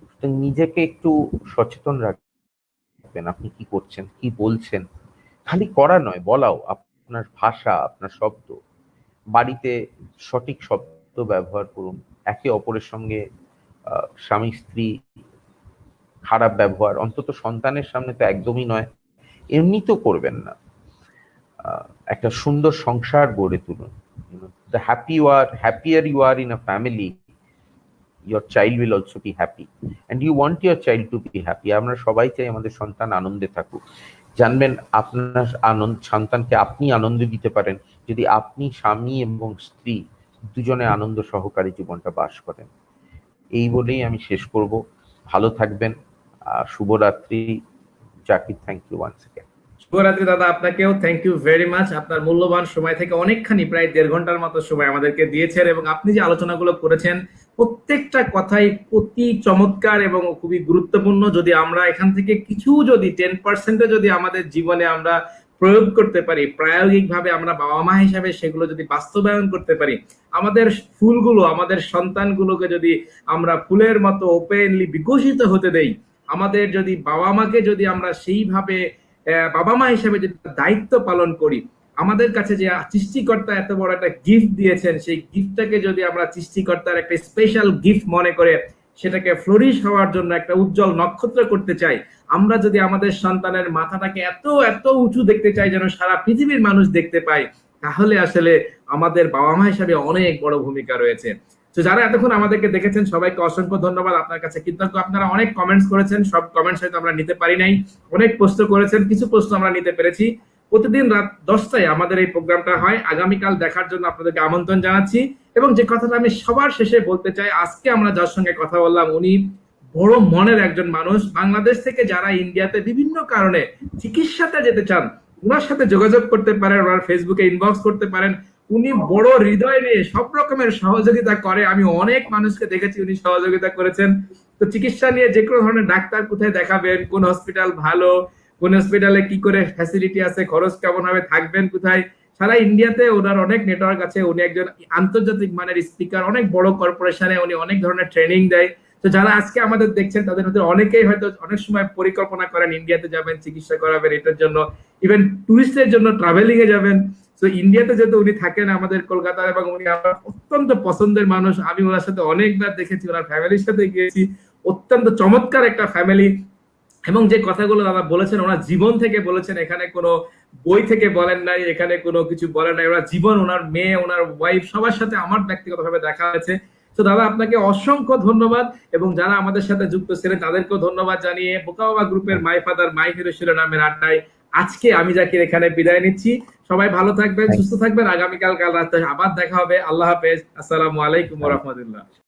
সুতরাং নিজেকে একটু সচেতন রাখবেন, আপনি কি করছেন, কি বলছেন। খালি করা নয়, বলাও, আপনার ভাষা, আপনার শব্দ, বাড়িতে সঠিক শব্দ ব্যবহার করুন। একে অপরের সঙ্গে স্বামী স্ত্রী খারাপ ব্যবহার অন্তত সন্তানের সামনে তো একদমই নয়। এমনি তো করবেন না। একটা সুন্দর সংসার গড়ে তুলুন। The happier you are in a family, your child will also be happy, and you want your child to be happy. আমরা সবাই চাই আমাদের সন্তান আনন্দে থাকুক। জানবেন আপনার সন্তানকে আপনি আনন্দ দিতে পারেন যদি আপনি স্বামী এবং স্ত্রী দুজনে আনন্দ সহকারে জীবনটা বাস করেন। এই বলেই আমি শেষ করব। ভালো থাকবেন। শুভরাত্রি। Zakir, thank you once again. শুভরাত্রি দাদা, আপনাকেও থ্যাংক ইউ ভেরি মাচ। আপনার মূল্যবান সময় থেকে অনেকখানি, প্রায় 1.5 ঘন্টার মতো সময় আমাদেরকে দিয়েছেন, এবং আপনি যে আলোচনাগুলো করেছেন প্রত্যেকটা কথাই অতি চমৎকার এবং খুবই গুরুত্বপূর্ণ। যদি আমরা এখান থেকে কিছু, যদি 10% যদি আমাদের জীবনে আমরা প্রয়োগ করতে পারি, প্রায়োগিকভাবে আমরা বাবা মা হিসাবে সেগুলো যদি বাস্তবায়ন করতে পারি, আমাদের ফুলগুলো, আমাদের সন্তানগুলোকে যদি আমরা ফুলের মতো ওপেনলি বিকশিত হতে দেই, আমাদের যদি বাবা মাকে যদি আমরা সেইভাবে বাবা মা হিসেবে যদি দায়িত্ব পালন করি, আমাদের কাছে যে সৃষ্টিকর্তা এত বড় একটা গিফট দিয়েছেন, সেই গিফটটাকে যদি আমরা সৃষ্টিকর্তার একটা স্পেশাল গিফট মনে করে সেটাকে ফ্লোরিশ হওয়ার জন্য একটা উজ্জ্বল নক্ষত্র করতে চাই, আমরা যদি আমাদের সন্তানের মাথাটাকে এত এত উঁচু দেখতে চাই যেন সারা পৃথিবীর মানুষ দেখতে পায়, তাহলে আসলে আমাদের বাবা মা হিসাবে অনেক বড় ভূমিকা রয়েছে। তো যারা এতক্ষণ আমাদেরকে দেখেছেন সবাইকে অসংখ্য ধন্যবাদ। আপনার কাছে কৃতজ্ঞ। আপনারা অনেক কমেন্টস করেছেন, সব কমেন্টস হয়তো আমরা নিতে পারি নাই, অনেক প্রশ্ন করেছেন, কিছু প্রশ্ন আমরা নিতে পেরেছি। প্রতিদিন রাত 10টায় আমাদের এই প্রোগ্রামটা হয়। আগামীকাল দেখার জন্য আপনাদেরকে আমন্ত্রণ জানাচ্ছি। এবং যে কথাটা আমি সবার শেষে বলতে চাই, আজকে আমরা যার সঙ্গে কথা বললাম উনি বড় মনের একজন মানুষ। বাংলাদেশ থেকে যারা ইন্ডিয়াতে বিভিন্ন কারণে চিকিৎসাতে যেতে চান, ওনার সাথে যোগাযোগ করতে পারেন, ওনার ফেসবুকে ইনবক্স করতে পারেন। উনি বড় হৃদয় নিয়ে সব রকমের সহযোগিতা করে। আমি অনেক মানুষকে দেখেছি উনি সহযোগিতা করেছেন। তো চিকিৎসা নিয়ে যে কোনো ধরনের ডাক্তার কোথায় দেখাবেন, কোন হসপিটাল ভালো, কোন হসপিটালে কি করে ফ্যাসিলিটি আছে, খরচ কেমন হবে, থাকবেন কোথায়, সারা ইন্ডিয়াতে ওনার অনেক নেটওয়ার্ক আছে। উনি একজন আন্তর্জাতিক মানের স্পিকার, অনেক বড় কর্পোরেশনে উনি অনেক ধরনের ট্রেনিং দেয়। তো যারা আজকে আমাদের দেখছেন তাদের মধ্যে অনেকেই হয়তো অনেক সময় পরিকল্পনা করেন ইন্ডিয়াতে যাবেন, চিকিৎসা করাবেন, এটার জন্য ইভেন টুরিস্টের জন্য ট্রাভেলিং এ যাবেন। তো ইন্ডিয়াতে যেহেতু উনি থাকেন আমাদের কলকাতায়, এবং উনি আমার অত্যন্ত পছন্দের মানুষ। আমি ওনার সাথে অনেকবার দেখেছি, ওনার ফ্যামিলির সাথে গিয়েছি। অত্যন্ত চমৎকার একটা ফ্যামিলি। এবং যে কথাগুলো দাদা বলেছেন ওনার জীবন থেকে বলেছেন, এখানে কোনো বই থেকে বলেন নাই, এখানে কোনো কিছু বলেন নাই, ওনার জীবন, ওনার মেয়ে, ওনার ওয়াইফ, সবার সাথে আমার ব্যক্তিগতভাবে দেখা হয়েছে। তো দাদা আপনাকে অসংখ্য ধন্যবাদ, এবং যারা আমাদের সাথে যুক্ত ছিলেন তাদেরকেও ধন্যবাদ জানিয়ে বোকা বাবা গ্রুপের মাই ফাদার মাই হিরো শিরোনামের আড্ডায় আজকে আমি জাকির এখানে বিদায় নিচ্ছি। সবাই ভালো থাকবেন, সুস্থ থাকবেন। আগামীকাল রাতে আবার দেখা হবে। আল্লাহ হাফেজ। আসসালামু আলাইকুম ওয়া রাহমাতুল্লাহ।